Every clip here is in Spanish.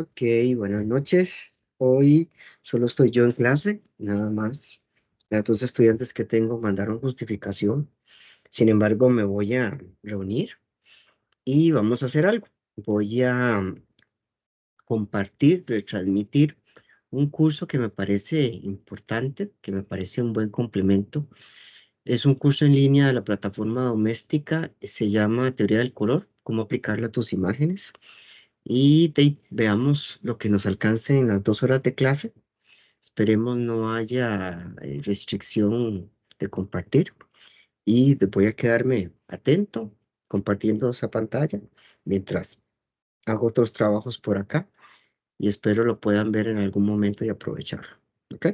Ok, buenas noches. Hoy solo estoy yo en clase, nada más. Las dos estudiantes que tengo mandaron justificación. Sin embargo, me voy a reunir y vamos a hacer algo. Voy a compartir, retransmitir un curso que me parece importante, que me parece un buen complemento. Es un curso en línea de la plataforma doméstica, se llama Teoría del Color, cómo aplicarla a tus imágenes. Y veamos lo que nos alcance en las 2 horas de clase. Esperemos no haya restricción de compartir y voy a quedarme atento compartiendo esa pantalla mientras hago otros trabajos por acá y espero lo puedan ver en algún momento y aprovechar. ¿Ok?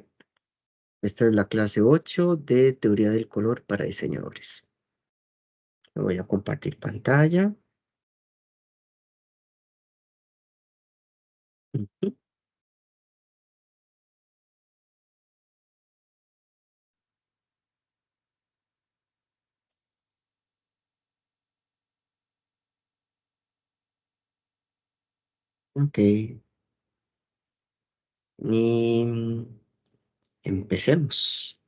Esta es la clase 8 de Teoría del Color para diseñadores. Me voy a compartir pantalla. Ujú. Ok, y empecemos.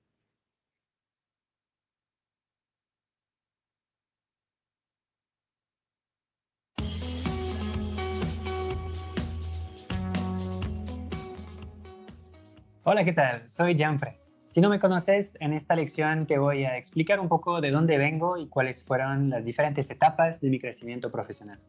Hola, ¿qué tal? Soy Janfres. Si no me conoces, en esta lección te voy a explicar un poco de dónde vengo y cuáles fueron las diferentes etapas de mi crecimiento profesional.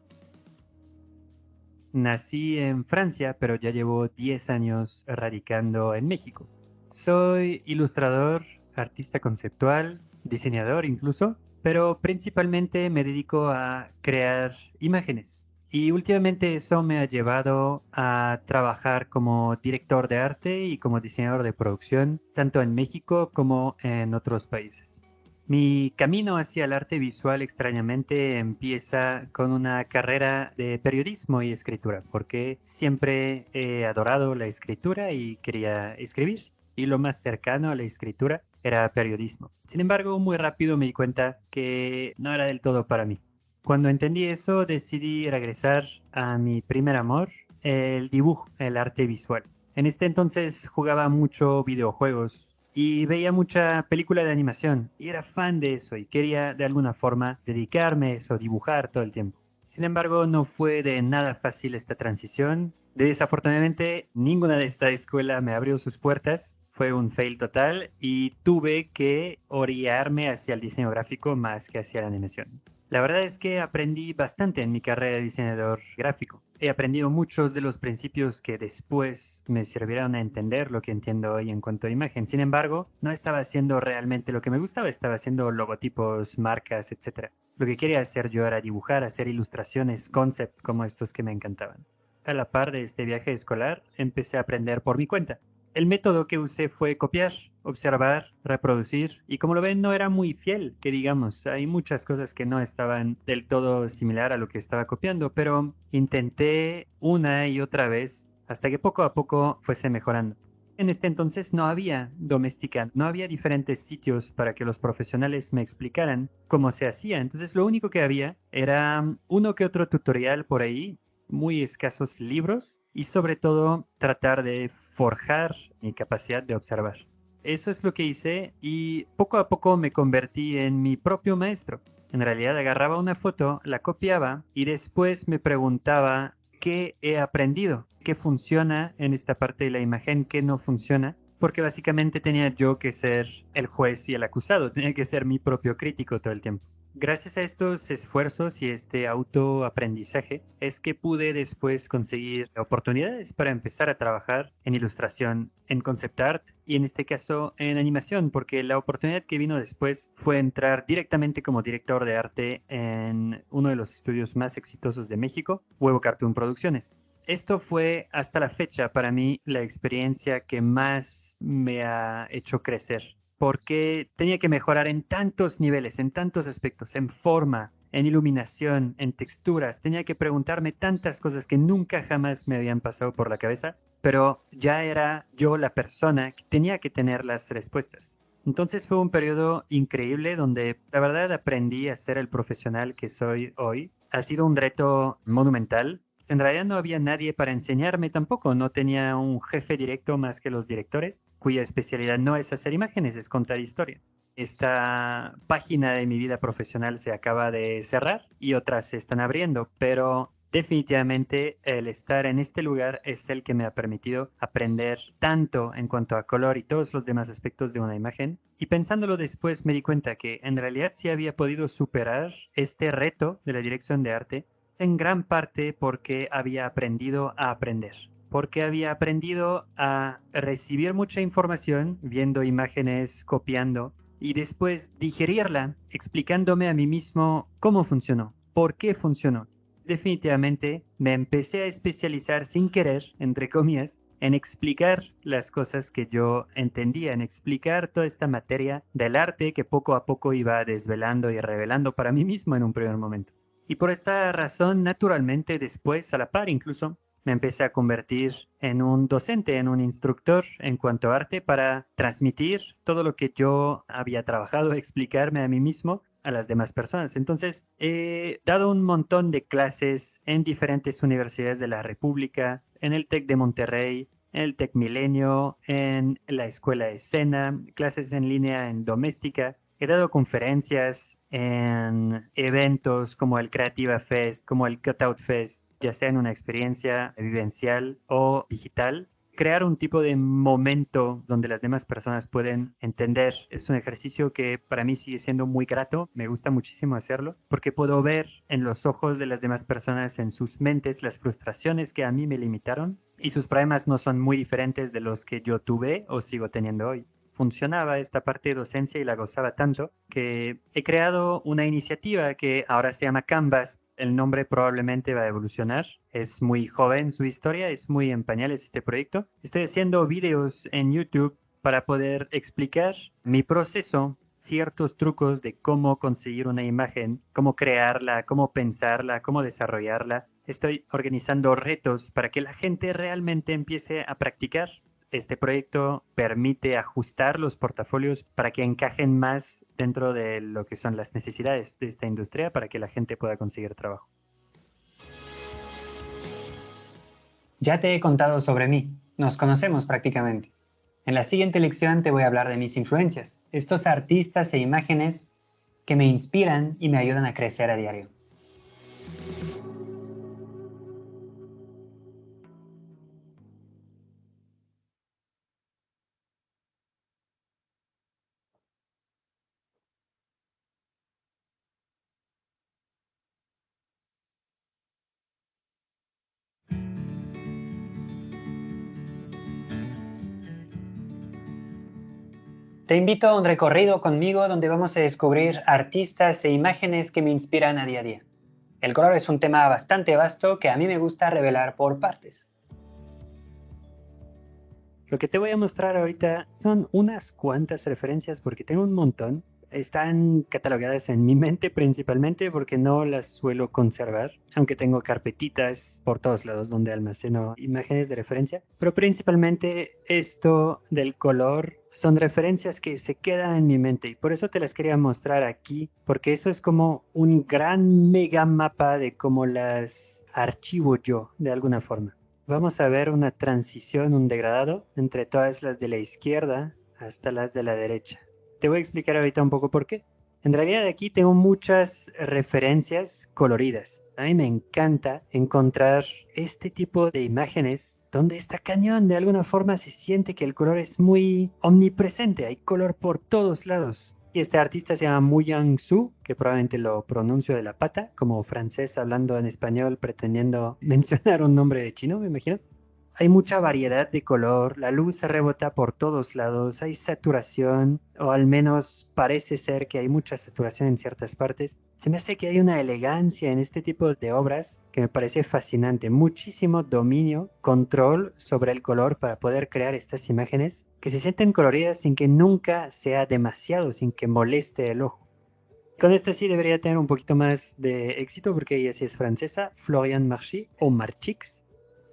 Nací en Francia, pero ya llevo 10 años radicando en México. Soy ilustrador, artista conceptual, diseñador incluso, pero principalmente me dedico a crear imágenes. Y últimamente eso me ha llevado a trabajar como director de arte y como diseñador de producción, tanto en México como en otros países. Mi camino hacia el arte visual extrañamente empieza con una carrera de periodismo y escritura, porque siempre he adorado la escritura y quería escribir. Y lo más cercano a la escritura era periodismo. Sin embargo, muy rápido me di cuenta que no era del todo para mí. Cuando entendí eso, decidí regresar a mi primer amor, el dibujo, el arte visual. En este entonces jugaba mucho videojuegos y veía mucha película de animación y era fan de eso y quería de alguna forma dedicarme a eso, dibujar todo el tiempo. Sin embargo, no fue de nada fácil esta transición. Desafortunadamente, ninguna de esta escuela me abrió sus puertas. Fue un fail total y tuve que orientarme hacia el diseño gráfico más que hacia la animación. La verdad es que aprendí bastante en mi carrera de diseñador gráfico. He aprendido muchos de los principios que después me sirvieron a entender lo que entiendo hoy en cuanto a imagen. Sin embargo, no estaba haciendo realmente lo que me gustaba, estaba haciendo logotipos, marcas, etc. Lo que quería hacer yo era dibujar, hacer ilustraciones, concept como estos que me encantaban. A la par de este viaje escolar, empecé a aprender por mi cuenta. El método que usé fue copiar, observar, reproducir, y como lo ven, no era muy fiel, que digamos, hay muchas cosas que no estaban del todo similar a lo que estaba copiando, pero intenté una y otra vez hasta que poco a poco fuese mejorando. En este entonces no había doméstica, no había diferentes sitios para que los profesionales me explicaran cómo se hacía. Entonces lo único que había era uno que otro tutorial por ahí, muy escasos libros y sobre todo tratar de forjar mi capacidad de observar. Eso es lo que hice y poco a poco me convertí en mi propio maestro. En realidad agarraba una foto, la copiaba y después me preguntaba qué he aprendido, qué funciona en esta parte de la imagen, qué no funciona, porque básicamente tenía yo que ser el juez y el acusado, tenía que ser mi propio crítico todo el tiempo. Gracias a estos esfuerzos y este autoaprendizaje es que pude después conseguir oportunidades para empezar a trabajar en ilustración, en concept art y en este caso en animación, porque la oportunidad que vino después fue entrar directamente como director de arte en uno de los estudios más exitosos de México, Huevo Cartoon Producciones. Esto fue hasta la fecha para mí la experiencia que más me ha hecho crecer porque tenía que mejorar en tantos niveles, en tantos aspectos, en forma, en iluminación, en texturas. Tenía que preguntarme tantas cosas que nunca jamás me habían pasado por la cabeza, pero ya era yo la persona que tenía que tener las respuestas. Entonces fue un periodo increíble donde la verdad aprendí a ser el profesional que soy hoy. Ha sido un reto monumental. En realidad no había nadie para enseñarme tampoco, no tenía un jefe directo más que los directores, cuya especialidad no es hacer imágenes, es contar historia. Esta página de mi vida profesional se acaba de cerrar y otras se están abriendo, pero definitivamente el estar en este lugar es el que me ha permitido aprender tanto en cuanto a color y todos los demás aspectos de una imagen. Y pensándolo después me di cuenta que en realidad sí había podido superar este reto de la dirección de arte en gran parte porque había aprendido a aprender, porque había aprendido a recibir mucha información, viendo imágenes, copiando, y después digerirla, explicándome a mí mismo cómo funcionó, por qué funcionó. Definitivamente me empecé a especializar sin querer, entre comillas, en explicar las cosas que yo entendía, en explicar toda esta materia del arte que poco a poco iba desvelando y revelando para mí mismo en un primer momento. Y por esta razón, naturalmente, después, a la par incluso, me empecé a convertir en un docente, en un instructor en cuanto a arte para transmitir todo lo que yo había trabajado, explicarme a mí mismo a las demás personas. Entonces, he dado un montón de clases en diferentes universidades de la República, en el TEC de Monterrey, en el TEC Milenio, en la Escuela de Escena, clases en línea en doméstica. He dado conferencias en eventos como el Creativa Fest, como el Cutout Fest, ya sea en una experiencia vivencial o digital. Crear un tipo de momento donde las demás personas pueden entender es un ejercicio que para mí sigue siendo muy grato, me gusta muchísimo hacerlo, porque puedo ver en los ojos de las demás personas, en sus mentes, las frustraciones que a mí me limitaron y sus problemas no son muy diferentes de los que yo tuve o sigo teniendo hoy. Funcionaba esta parte de docencia y la gozaba tanto que he creado una iniciativa que ahora se llama Canvas. El nombre probablemente va a evolucionar. Es muy joven su historia, es muy en pañales este proyecto. Estoy haciendo videos en YouTube para poder explicar mi proceso, ciertos trucos de cómo conseguir una imagen, cómo crearla, cómo pensarla, cómo desarrollarla. Estoy organizando retos para que la gente realmente empiece a practicar. Este proyecto permite ajustar los portafolios para que encajen más dentro de lo que son las necesidades de esta industria para que la gente pueda conseguir trabajo. Ya te he contado sobre mí, nos conocemos prácticamente. En la siguiente lección te voy a hablar de mis influencias, estos artistas e imágenes que me inspiran y me ayudan a crecer a diario. Te invito a un recorrido conmigo donde vamos a descubrir artistas e imágenes que me inspiran a día. El color es un tema bastante vasto que a mí me gusta revelar por partes. Lo que te voy a mostrar ahorita son unas cuantas referencias porque tengo un montón. Están catalogadas en mi mente principalmente porque no las suelo conservar, aunque tengo carpetitas por todos lados donde almaceno imágenes de referencia. Pero principalmente esto del color son referencias que se quedan en mi mente y por eso te las quería mostrar aquí, porque eso es como un gran mega mapa de cómo las archivo yo de alguna forma. Vamos a ver una transición, un degradado entre todas las de la izquierda hasta las de la derecha. Te voy a explicar ahorita un poco por qué. En realidad aquí tengo muchas referencias coloridas. A mí me encanta encontrar este tipo de imágenes donde está cañón. De alguna forma se siente que el color es muy omnipresente. Hay color por todos lados. Y este artista se llama Mu Yang-su, que probablemente lo pronuncio de la pata, como francés hablando en español pretendiendo mencionar un nombre de chino, me imagino. Hay mucha variedad de color, la luz se rebota por todos lados, hay saturación, o al menos parece ser que hay mucha saturación en ciertas partes. Se me hace que hay una elegancia en este tipo de obras que me parece fascinante, muchísimo dominio, control sobre el color para poder crear estas imágenes que se sienten coloridas sin que nunca sea demasiado, sin que moleste el ojo. Con esta sí debería tener un poquito más de éxito porque ella sí es francesa, Florian Marchi o Marchix.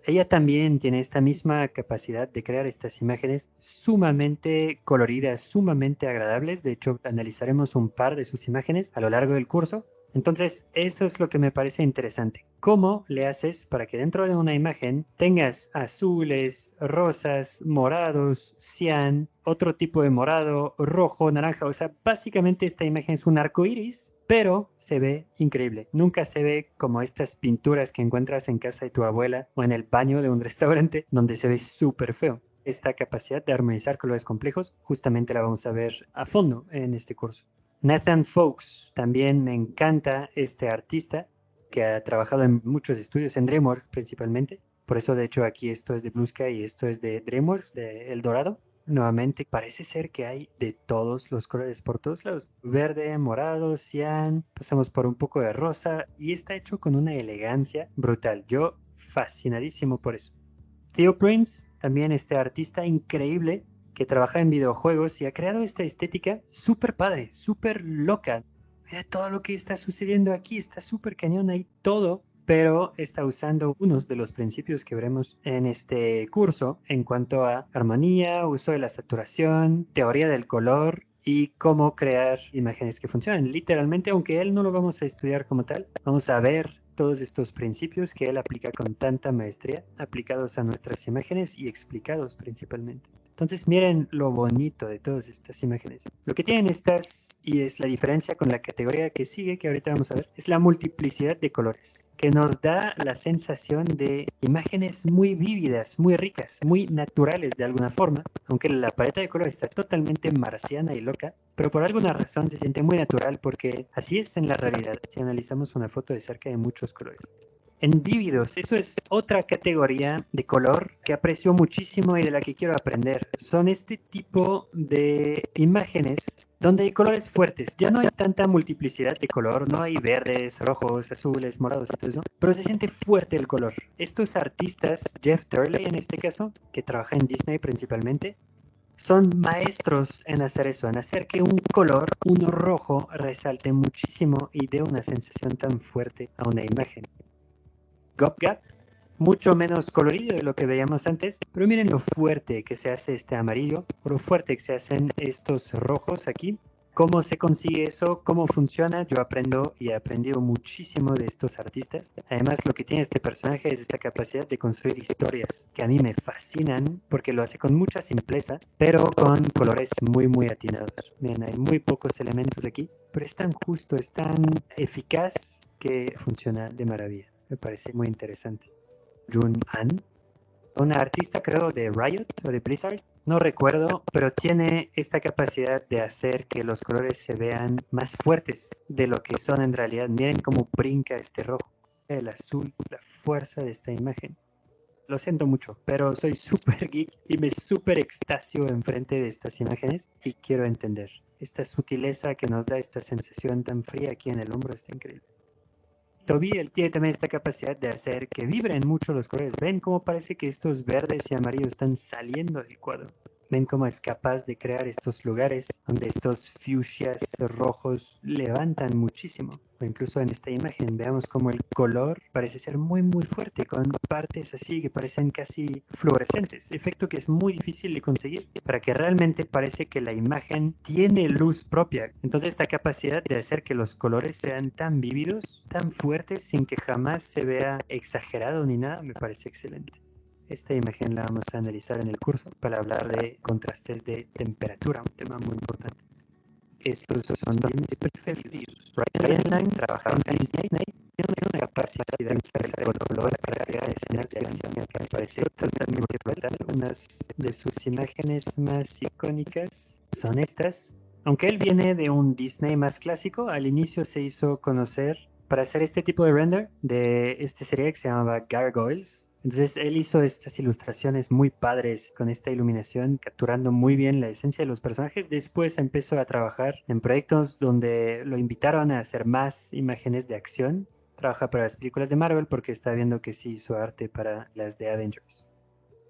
Ella también tiene esta misma capacidad de crear estas imágenes sumamente coloridas, sumamente agradables. De hecho, analizaremos un par de sus imágenes a lo largo del curso. Entonces, eso es lo que me parece interesante. ¿Cómo le haces para que dentro de una imagen tengas azules, rosas, morados, cian, otro tipo de morado, rojo, naranja? O sea, básicamente esta imagen es un arco iris, pero se ve increíble. Nunca se ve como estas pinturas que encuentras en casa de tu abuela o en el baño de un restaurante donde se ve súper feo. Esta capacidad de armonizar colores complejos justamente la vamos a ver a fondo en este curso. Nathan Fox, también me encanta este artista que ha trabajado en muchos estudios, en DreamWorks principalmente. Por eso, de hecho, aquí esto es de Blue Sky y esto es de DreamWorks, de El Dorado. Nuevamente, parece ser que hay de todos los colores por todos lados. Verde, morado, cian, pasamos por un poco de rosa y está hecho con una elegancia brutal. Yo fascinadísimo por eso. Theo Prince, también este artista increíble que trabaja en videojuegos y ha creado esta estética súper padre, súper loca. Mira todo lo que está sucediendo aquí, está súper cañón ahí todo, pero está usando unos de los principios que veremos en este curso en cuanto a armonía, uso de la saturación, teoría del color y cómo crear imágenes que funcionan. Literalmente, aunque él no lo vamos a estudiar como tal, vamos a ver todos estos principios que él aplica con tanta maestría, aplicados a nuestras imágenes y explicados principalmente. Entonces miren lo bonito de todas estas imágenes. Lo que tienen estas, y es la diferencia con la categoría que sigue, que ahorita vamos a ver, es la multiplicidad de colores, que nos da la sensación de imágenes muy vívidas, muy ricas, muy naturales de alguna forma, aunque la paleta de colores está totalmente marciana y loca, pero por alguna razón se siente muy natural porque así es en la realidad si analizamos una foto de cerca de muchos colores. En vívidos, eso es otra categoría de color que aprecio muchísimo y de la que quiero aprender. Son este tipo de imágenes donde hay colores fuertes. Ya no hay tanta multiplicidad de color, no hay verdes, rojos, azules, morados y todo eso, pero se siente fuerte el color. Estos artistas, Jeff Turley en este caso, que trabaja en Disney principalmente, son maestros en hacer eso, en hacer que un color, uno rojo, resalte muchísimo y dé una sensación tan fuerte a una imagen. Gop mucho menos colorido de lo que veíamos antes, pero miren lo fuerte que se hace este amarillo, o lo fuerte que se hacen estos rojos aquí. ¿Cómo se consigue eso? ¿Cómo funciona? Yo aprendo y he aprendido muchísimo de estos artistas. Además, lo que tiene este personaje es esta capacidad de construir historias que a mí me fascinan porque lo hace con mucha simpleza, pero con colores muy, muy atinados. Miren, hay muy pocos elementos aquí, pero es tan justo, es tan eficaz que funciona de maravilla. Me parece muy interesante. Jun An, una artista creo de Riot o de Blizzard, no recuerdo, pero tiene esta capacidad de hacer que los colores se vean más fuertes de lo que son en realidad. Miren cómo brinca este rojo, el azul, la fuerza de esta imagen. Lo siento mucho, pero soy súper geek y me súper extasio enfrente de estas imágenes y quiero entender. Esta sutileza que nos da esta sensación tan fría aquí en el hombro está increíble. Toby, él tiene también esta capacidad de hacer que vibren mucho los colores. Ven cómo parece que estos verdes y amarillos están saliendo del cuadro. Ven cómo es capaz de crear estos lugares donde estos fuchsias rojos levantan muchísimo. O incluso en esta imagen veamos cómo el color parece ser muy muy fuerte, con partes así que parecen casi fluorescentes. Efecto que es muy difícil de conseguir para que realmente parece que la imagen tiene luz propia. Entonces esta capacidad de hacer que los colores sean tan vívidos, tan fuertes, sin que jamás se vea exagerado ni nada, me parece excelente. Esta imagen la vamos a analizar en el curso para hablar de contrastes de temperatura, un tema muy importante. Estos son mis preferidos. Ryan Lang trabajaba en Disney, tiene una capacidad de usar el color para crear escenas de acción que me parece totalmente brutal. Unas de sus imágenes más icónicas son estas. Aunque él viene de un Disney más clásico, al inicio se hizo conocer para hacer este tipo de render de esta serie que se llamaba Gargoyles. Entonces él hizo estas ilustraciones muy padres con esta iluminación, capturando muy bien la esencia de los personajes. Después empezó a trabajar en proyectos donde lo invitaron a hacer más imágenes de acción. Trabaja para las películas de Marvel porque está viendo que sí hizo arte para las de Avengers.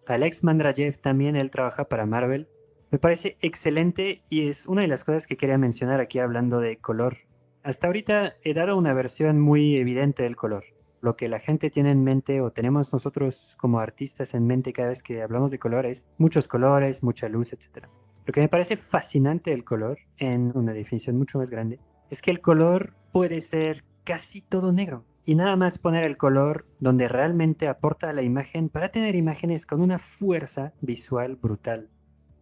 Alex Mandrayev también, él trabaja para Marvel. Me parece excelente y es una de las cosas que quería mencionar aquí hablando de color. Hasta ahorita he dado una versión muy evidente del color. Lo que la gente tiene en mente o tenemos nosotros como artistas en mente cada vez que hablamos de colores, muchos colores, mucha luz, etc. Lo que me parece fascinante del color, en una definición mucho más grande, es que el color puede ser casi todo negro. Y nada más poner el color donde realmente aporta a la imagen para tener imágenes con una fuerza visual brutal.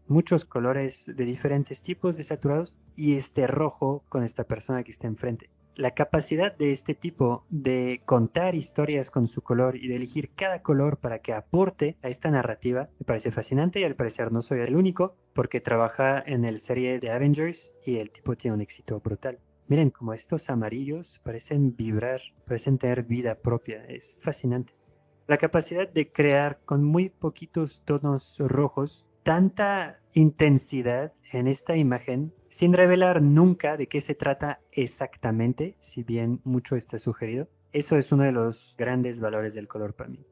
Muchos colores de diferentes tipos de saturados y este rojo con esta persona que está enfrente. La capacidad de este tipo de contar historias con su color y de elegir cada color para que aporte a esta narrativa me parece fascinante y al parecer no soy el único porque trabaja en el serie de Avengers y el tipo tiene un éxito brutal. Miren como estos amarillos parecen vibrar, parecen tener vida propia, es fascinante. La capacidad de crear con muy poquitos tonos rojos tanta intensidad en esta imagen sin revelar nunca de qué se trata exactamente, si bien mucho está sugerido. Eso es uno de los grandes valores del color para mí.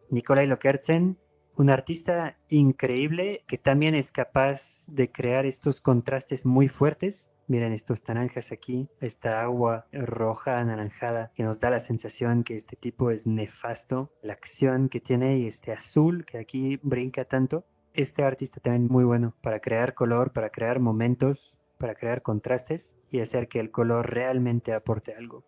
Nikolai Lokertsen, un artista increíble que también es capaz de crear estos contrastes muy fuertes. Miren estos naranjas aquí, esta agua roja anaranjada que nos da la sensación que este tipo es nefasto. La acción que tiene y este azul que aquí brinca tanto. Este artista también muy bueno para crear color, para crear momentos, para crear contrastes y hacer que el color realmente aporte algo.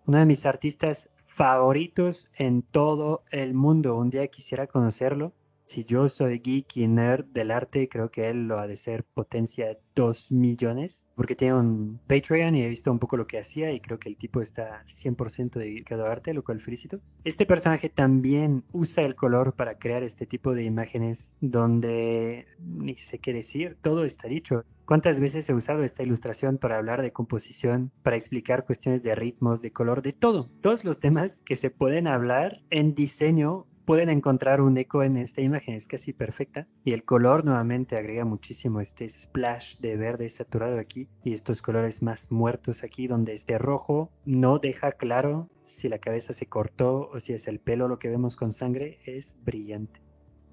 Uno de mis artistas favoritos en todo el mundo. Un día quisiera conocerlo. Si yo soy geek y nerd del arte, creo que él lo ha de ser potencia 2 millones, porque tiene un Patreon y he visto un poco lo que hacía y creo que el tipo está 100% dedicado a arte, lo cual felicito. Este personaje también usa el color para crear este tipo de imágenes donde ni sé qué decir, todo está dicho. ¿Cuántas veces he usado esta ilustración para hablar de composición, para explicar cuestiones de ritmos, de color, de todo? Todos los temas que se pueden hablar en diseño pueden encontrar un eco en esta imagen, es casi perfecta. Y el color nuevamente agrega muchísimo este splash de verde saturado aquí y estos colores más muertos aquí donde este rojo no deja claro si la cabeza se cortó o si es el pelo lo que vemos con sangre, es brillante.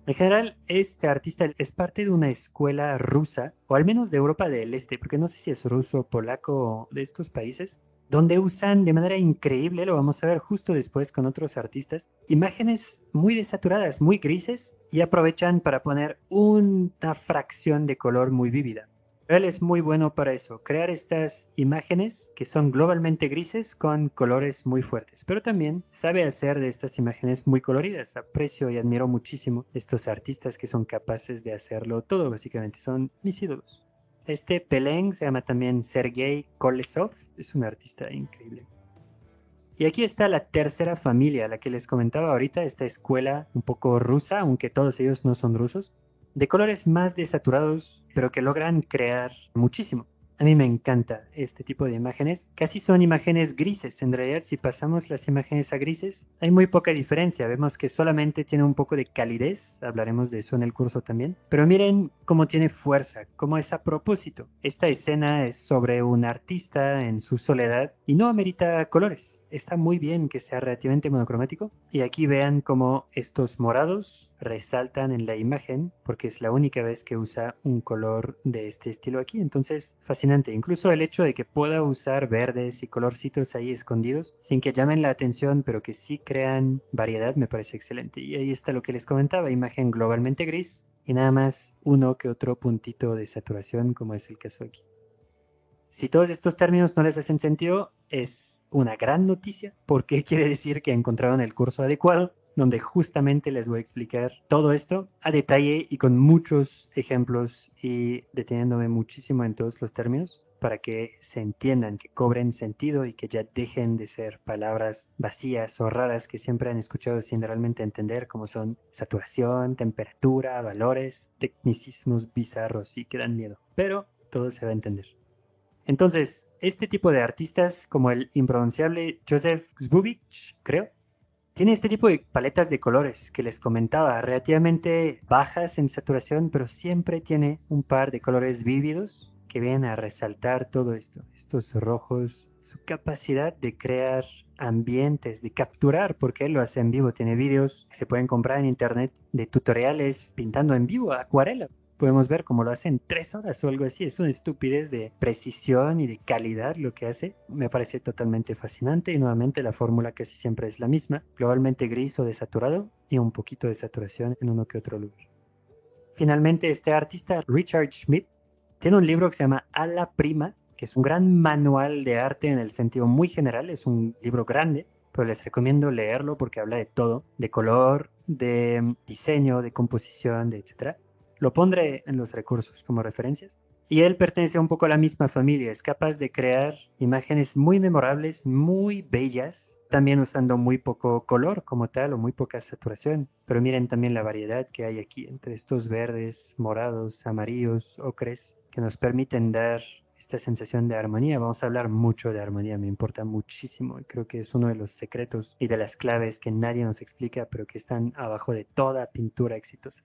En general, este artista es parte de una escuela rusa, o al menos de Europa del Este, porque no sé si es ruso, polaco o de estos países, donde usan de manera increíble, lo vamos a ver justo después con otros artistas, imágenes muy desaturadas, muy grises, y aprovechan para poner una fracción de color muy vívida. Él es muy bueno para eso, crear estas imágenes que son globalmente grises con colores muy fuertes, pero también sabe hacer de estas imágenes muy coloridas. Aprecio y admiro muchísimo estos artistas que son capaces de hacerlo todo, básicamente son mis ídolos. Este Peleng se llama también Sergei Kolesov, es un artista increíble. Y aquí está la tercera familia, la que les comentaba ahorita, esta escuela un poco rusa, aunque todos ellos no son rusos, de colores más desaturados, pero que logran crear muchísimo. A mí me encanta este tipo de imágenes. Casi son imágenes grises. En realidad, si pasamos las imágenes a grises, hay muy poca diferencia. Vemos que solamente tiene un poco de calidez. Hablaremos de eso en el curso también. Pero miren cómo tiene fuerza, cómo es a propósito. Esta escena es sobre un artista en su soledad y no amerita colores. Está muy bien que sea relativamente monocromático. Y aquí vean cómo estos morados resaltan en la imagen porque es la única vez que usa un color de este estilo aquí. Entonces, fascinante. Incluso el hecho de que pueda usar verdes y colorcitos ahí escondidos sin que llamen la atención, pero que sí crean variedad, me parece excelente. Y ahí está lo que les comentaba, imagen globalmente gris y nada más uno que otro puntito de saturación, como es el caso aquí. Si todos estos términos no les hacen sentido, es una gran noticia porque quiere decir que encontraron el curso adecuado donde justamente les voy a explicar todo esto a detalle y con muchos ejemplos y deteniéndome muchísimo en todos los términos para que se entiendan, que cobren sentido y que ya dejen de ser palabras vacías o raras que siempre han escuchado sin realmente entender, como son saturación, temperatura, valores, tecnicismos bizarros y que dan miedo. Pero todo se va a entender. Entonces, este tipo de artistas, como el impronunciable Joseph Zbubich, creo, tiene este tipo de paletas de colores que les comentaba, relativamente bajas en saturación, pero siempre tiene un par de colores vívidos que vienen a resaltar todo esto. Estos rojos, su capacidad de crear ambientes, de capturar, porque él lo hace en vivo. Tiene vídeos que se pueden comprar en internet de tutoriales pintando en vivo, acuarela. Podemos ver cómo lo hace en 3 horas o algo así. Es una estupidez de precisión y de calidad lo que hace. Me parece totalmente fascinante y nuevamente la fórmula casi siempre es la misma. Globalmente gris o desaturado y un poquito de saturación en uno que otro lugar. Finalmente, este artista, Richard Schmidt, tiene un libro que se llama A la Prima, que es un gran manual de arte en el sentido muy general, es un libro grande, pero les recomiendo leerlo porque habla de todo, de color, de diseño, de composición, de etcétera. Lo pondré en los recursos como referencias. Y él pertenece un poco a la misma familia, es capaz de crear imágenes muy memorables, muy bellas, también usando muy poco color como tal o muy poca saturación. Pero miren también la variedad que hay aquí entre estos verdes, morados, amarillos, ocres, que nos permiten dar esta sensación de armonía. Vamos a hablar mucho de armonía, me importa muchísimo y creo que es uno de los secretos y de las claves que nadie nos explica, pero que están abajo de toda pintura exitosa.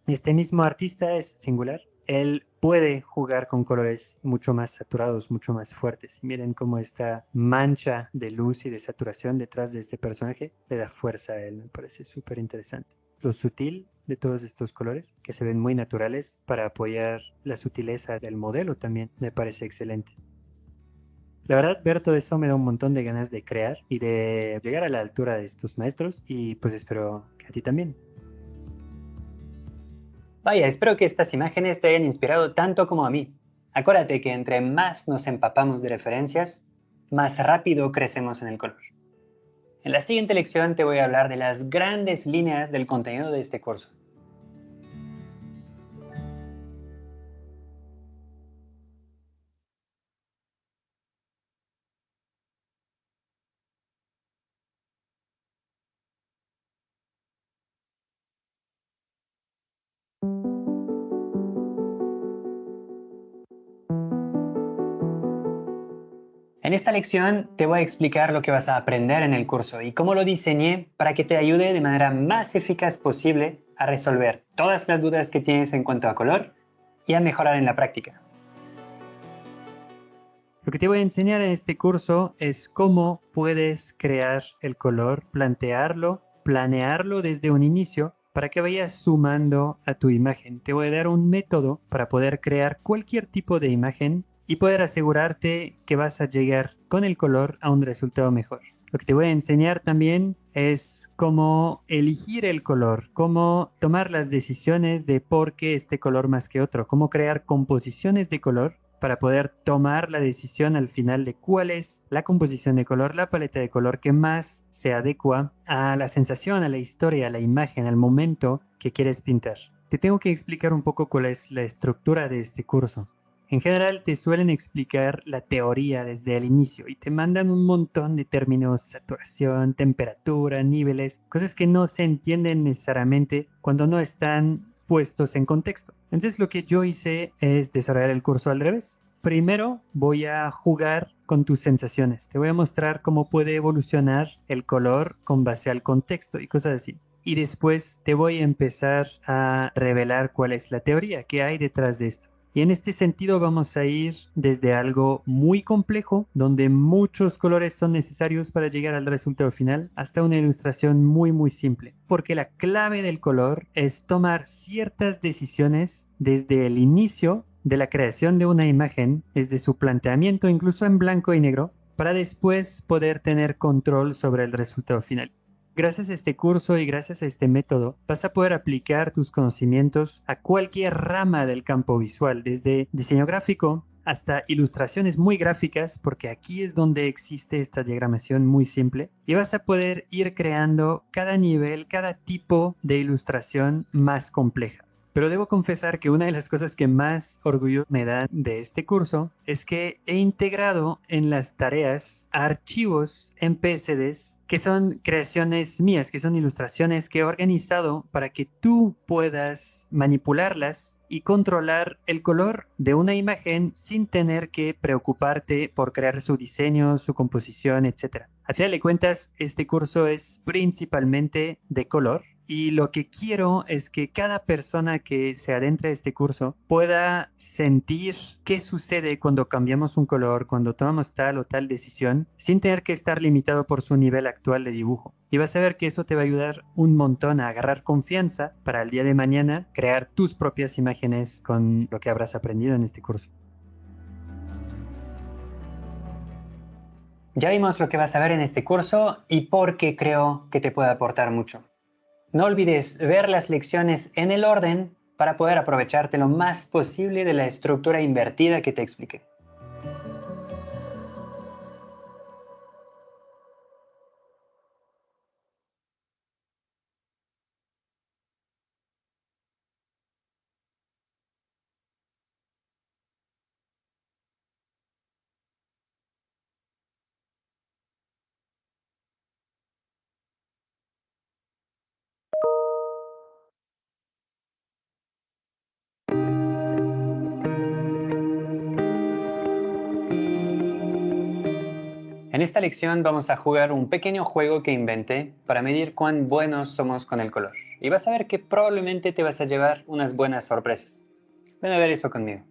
Este mismo artista es singular. Él puede jugar con colores mucho más saturados, mucho más fuertes. Y miren cómo esta mancha de luz y de saturación detrás de este personaje le da fuerza a él. Me parece súper interesante. Lo sutil de todos estos colores, que se ven muy naturales para apoyar la sutileza del modelo también, me parece excelente. La verdad, ver todo eso me da un montón de ganas de crear y de llegar a la altura de estos maestros y pues espero que a ti también. Vaya, espero que estas imágenes te hayan inspirado tanto como a mí. Acuérdate que entre más nos empapamos de referencias, más rápido crecemos en el color. En la siguiente lección te voy a hablar de las grandes líneas del contenido de este curso. En esta lección te voy a explicar lo que vas a aprender en el curso y cómo lo diseñé para que te ayude de manera más eficaz posible a resolver todas las dudas que tienes en cuanto a color y a mejorar en la práctica. Lo que te voy a enseñar en este curso es cómo puedes crear el color, plantearlo, planearlo desde un inicio para que vayas sumando a tu imagen. Te voy a dar un método para poder crear cualquier tipo de imagen y poder asegurarte que vas a llegar con el color a un resultado mejor. Lo que te voy a enseñar también es cómo elegir el color, cómo tomar las decisiones de por qué este color más que otro, cómo crear composiciones de color para poder tomar la decisión al final de cuál es la composición de color, la paleta de color que más se adecua a la sensación, a la historia, a la imagen, al momento que quieres pintar. Te tengo que explicar un poco cuál es la estructura de este curso. En general te suelen explicar la teoría desde el inicio y te mandan un montón de términos, saturación, temperatura, niveles, cosas que no se entienden necesariamente cuando no están puestos en contexto. Entonces lo que yo hice es desarrollar el curso al revés. Primero voy a jugar con tus sensaciones. Te voy a mostrar cómo puede evolucionar el color con base al contexto y cosas así. Y después te voy a empezar a revelar cuál es la teoría que hay detrás de esto. Y en este sentido vamos a ir desde algo muy complejo, donde muchos colores son necesarios para llegar al resultado final, hasta una ilustración muy simple. Porque la clave del color es tomar ciertas decisiones desde el inicio de la creación de una imagen, desde su planteamiento incluso en blanco y negro, para después poder tener control sobre el resultado final. Gracias a este curso y gracias a este método, vas a poder aplicar tus conocimientos a cualquier rama del campo visual, desde diseño gráfico hasta ilustraciones muy gráficas, porque aquí es donde existe esta diagramación muy simple, y vas a poder ir creando cada nivel, cada tipo de ilustración más compleja. Pero debo confesar que una de las cosas que más orgullo me da de este curso es que he integrado en las tareas archivos en PSDs que son creaciones mías, que son ilustraciones que he organizado para que tú puedas manipularlas y controlar el color de una imagen sin tener que preocuparte por crear su diseño, su composición, etc. A final de cuentas, este curso es principalmente de color y lo que quiero es que cada persona que se adentre a este curso pueda sentir qué sucede cuando cambiamos un color, cuando tomamos tal o tal decisión, sin tener que estar limitado por su nivel actual de dibujo. Y vas a ver que eso te va a ayudar un montón a agarrar confianza para el día de mañana crear tus propias imágenes con lo que habrás aprendido en este curso. Ya vimos lo que vas a ver en este curso y por qué creo que te puede aportar mucho. No olvides ver las lecciones en el orden para poder aprovecharte lo más posible de la estructura invertida que te expliqué. En esta lección vamos a jugar un pequeño juego que inventé para medir cuán buenos somos con el color. Y vas a ver que probablemente te vas a llevar unas buenas sorpresas. Ven a ver eso conmigo.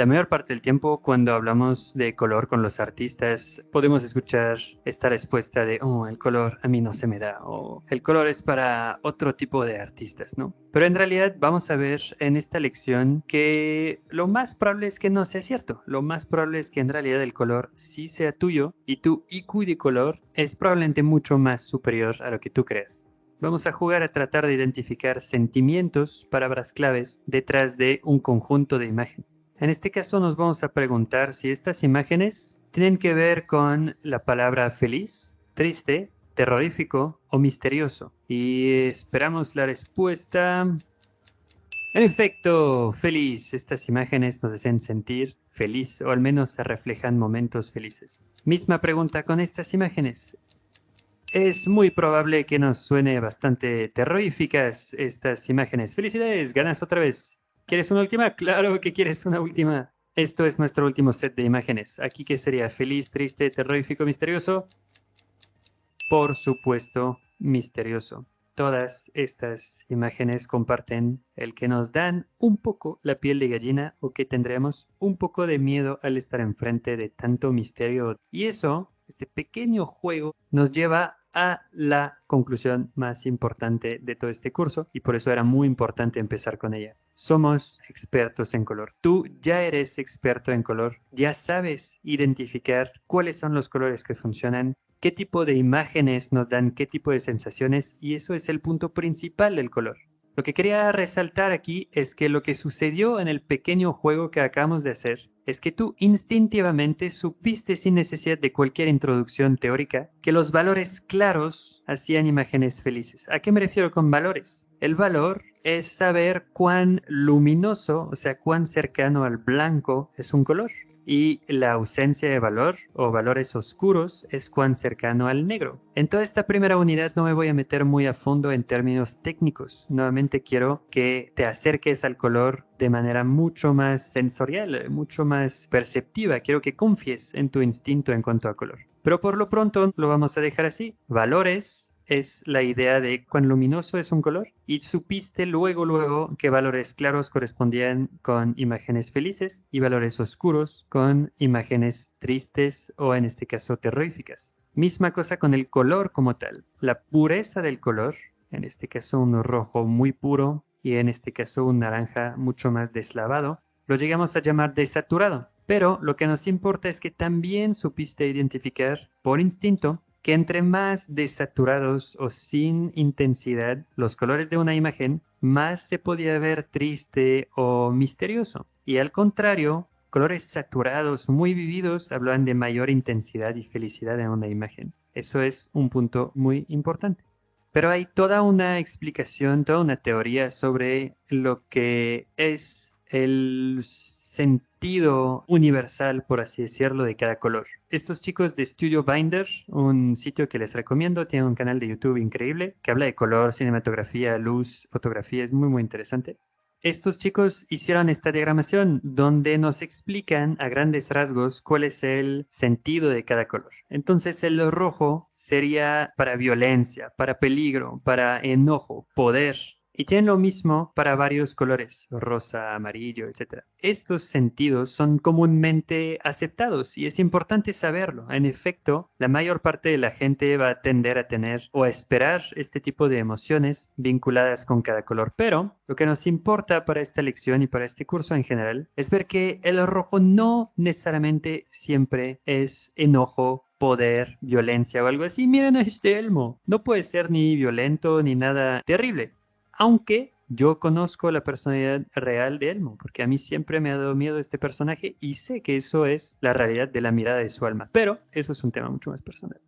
La mayor parte del tiempo, cuando hablamos de color con los artistas, podemos escuchar esta respuesta de, oh, el color a mí no se me da, o el color es para otro tipo de artistas, ¿no? Pero en realidad vamos a ver en esta lección que lo más probable es que no sea cierto. Lo más probable es que en realidad el color sí sea tuyo y tu IQ de color es probablemente mucho más superior a lo que tú crees. Vamos a jugar a tratar de identificar sentimientos, palabras claves, detrás de un conjunto de imágenes. En este caso nos vamos a preguntar si estas imágenes tienen que ver con la palabra feliz, triste, terrorífico o misterioso. Y esperamos la respuesta. En efecto, feliz. Estas imágenes nos hacen sentir feliz o al menos se reflejan momentos felices. Misma pregunta con estas imágenes. Es muy probable que nos suene bastante terroríficas estas imágenes. ¡Felicidades! Ganas otra vez. ¿Quieres una última? Claro que quieres una última. Esto es nuestro último set de imágenes. Aquí, ¿qué sería? Feliz, triste, terrorífico, misterioso. Por supuesto, misterioso. Todas estas imágenes comparten el que nos dan un poco la piel de gallina o que tendremos un poco de miedo al estar enfrente de tanto misterio. Y eso, este pequeño juego, nos lleva a la conclusión más importante de todo este curso y por eso era muy importante empezar con ella. Somos expertos en color. Tú ya eres experto en color, ya sabes identificar cuáles son los colores que funcionan, qué tipo de imágenes nos dan qué tipo de sensaciones y eso es el punto principal del color. Lo que quería resaltar aquí es que lo que sucedió en el pequeño juego que acabamos de hacer es que tú instintivamente supiste sin necesidad de cualquier introducción teórica que los valores claros hacían imágenes felices. ¿A qué me refiero con valores? El valor es saber cuán luminoso, o sea, cuán cercano al blanco es un color. Y la ausencia de valor o valores oscuros es cuán cercano al negro. En toda esta primera unidad no me voy a meter muy a fondo en términos técnicos. Nuevamente quiero que te acerques al color de manera mucho más sensorial, mucho más perceptiva. Quiero que confíes en tu instinto en cuanto a color. Pero por lo pronto lo vamos a dejar así. Valores es la idea de cuán luminoso es un color y supiste luego que valores claros correspondían con imágenes felices y valores oscuros con imágenes tristes o en este caso terroríficas. Misma cosa con el color como tal. La pureza del color, en este caso un rojo muy puro y en este caso un naranja mucho más deslavado, lo llegamos a llamar desaturado. Pero lo que nos importa es que también supiste identificar por instinto que entre más desaturados o sin intensidad los colores de una imagen, más se podía ver triste o misterioso. Y al contrario, colores saturados, muy vividos, hablan de mayor intensidad y felicidad en una imagen. Eso es un punto muy importante. Pero hay toda una explicación, toda una teoría sobre lo que es el sentido universal, por así decirlo, de cada color. Estos chicos de Studio Binder, un sitio que les recomiendo, tienen un canal de YouTube increíble que habla de color, cinematografía, luz, fotografía, es muy muy interesante. Estos chicos hicieron esta diagramación donde nos explican a grandes rasgos cuál es el sentido de cada color. Entonces el rojo sería para violencia, para peligro, para enojo, poder. Y tienen lo mismo para varios colores, rosa, amarillo, etc. Estos sentidos son comúnmente aceptados y es importante saberlo. En efecto, la mayor parte de la gente va a tender a tener o a esperar este tipo de emociones vinculadas con cada color. Pero lo que nos importa para esta lección y para este curso en general es ver que el rojo no necesariamente siempre es enojo, poder, violencia o algo así. Miren a este elmo. No puede ser ni violento ni nada terrible. Aunque yo conozco la personalidad real de Elmo, porque a mí siempre me ha dado miedo este personaje y sé que eso es la realidad de la mirada de su alma. Pero eso es un tema mucho más personal.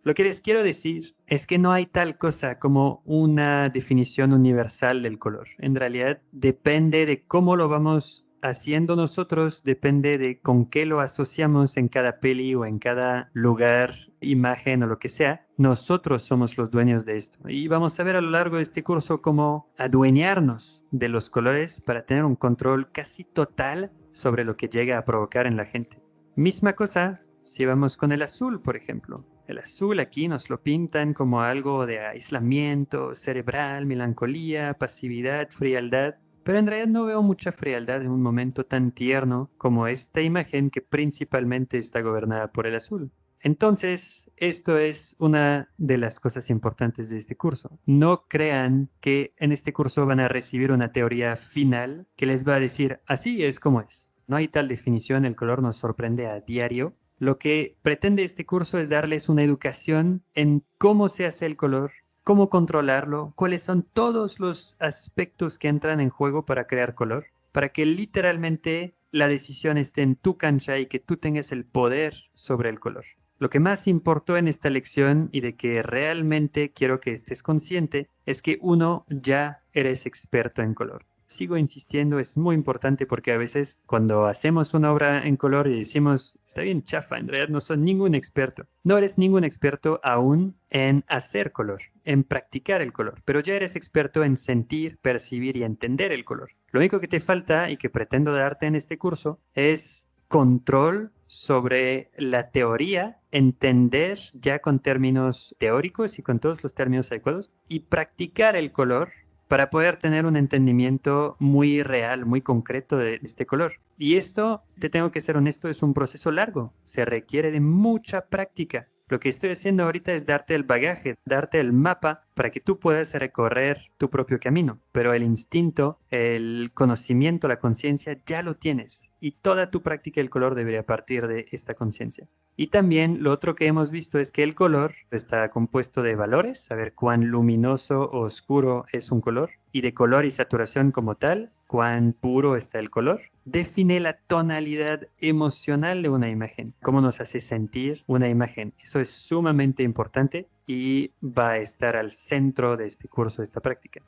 Lo que les quiero decir es que no hay tal cosa como una definición universal del color. En realidad depende de cómo lo vamos haciendo nosotros, depende de con qué lo asociamos en cada peli o en cada lugar, imagen o lo que sea. Nosotros somos los dueños de esto. Y vamos a ver a lo largo de este curso cómo adueñarnos de los colores para tener un control casi total sobre lo que llega a provocar en la gente. Misma cosa si vamos con el azul, por ejemplo. El azul aquí nos lo pintan como algo de aislamiento cerebral, melancolía, pasividad, frialdad, pero en realidad no veo mucha frialdad en un momento tan tierno como esta imagen que principalmente está gobernada por el azul. Entonces, esto es una de las cosas importantes de este curso. No crean que en este curso van a recibir una teoría final que les va a decir así es como es. No hay tal definición, el color nos sorprende a diario. Lo que pretende este curso es darles una educación en cómo se hace el color, cómo controlarlo, cuáles son todos los aspectos que entran en juego para crear color, para que literalmente la decisión esté en tu cancha y que tú tengas el poder sobre el color. Lo que más importó en esta lección y de que realmente quiero que estés consciente es que uno, ya eres experto en color. Sigo insistiendo, es muy importante porque a veces cuando hacemos una obra en color y decimos, está bien chafa, en realidad no soy ningún experto. No eres ningún experto aún en hacer color, en practicar el color, pero ya eres experto en sentir, percibir y entender el color. Lo único que te falta y que pretendo darte en este curso es control sobre la teoría, entender ya con términos teóricos y con todos los términos adecuados y practicar el color para poder tener un entendimiento muy real, muy concreto de este color. Y esto, te tengo que ser honesto, es un proceso largo, se requiere de mucha práctica. Lo que estoy haciendo ahorita es darte el bagaje, darte el mapa para que tú puedas recorrer tu propio camino. Pero el instinto, el conocimiento, la conciencia ya lo tienes. Y toda tu práctica del color debería partir de esta conciencia. Y también lo otro que hemos visto es que el color está compuesto de valores, saber cuán luminoso o oscuro es un color, y de color y saturación como tal, cuán puro está el color. Define la tonalidad emocional de una imagen, cómo nos hace sentir una imagen. Eso es sumamente importante y va a estar al centro de este curso, de esta práctica.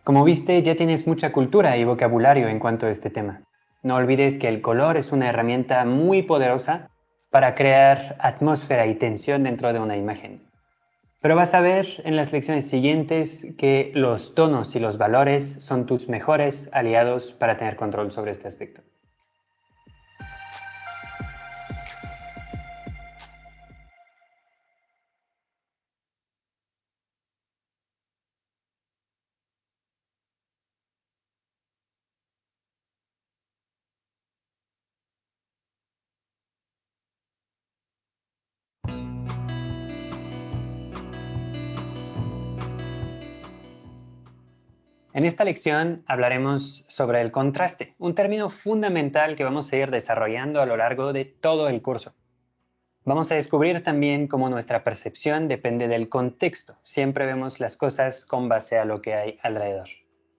Como viste, ya tienes mucha cultura y vocabulario en cuanto a este tema. No olvides que el color es una herramienta muy poderosa para crear atmósfera y tensión dentro de una imagen. Pero vas a ver en las lecciones siguientes que los tonos y los valores son tus mejores aliados para tener control sobre este aspecto. En esta lección hablaremos sobre el contraste, un término fundamental que vamos a ir desarrollando a lo largo de todo el curso. Vamos a descubrir también cómo nuestra percepción depende del contexto. Siempre vemos las cosas con base a lo que hay alrededor.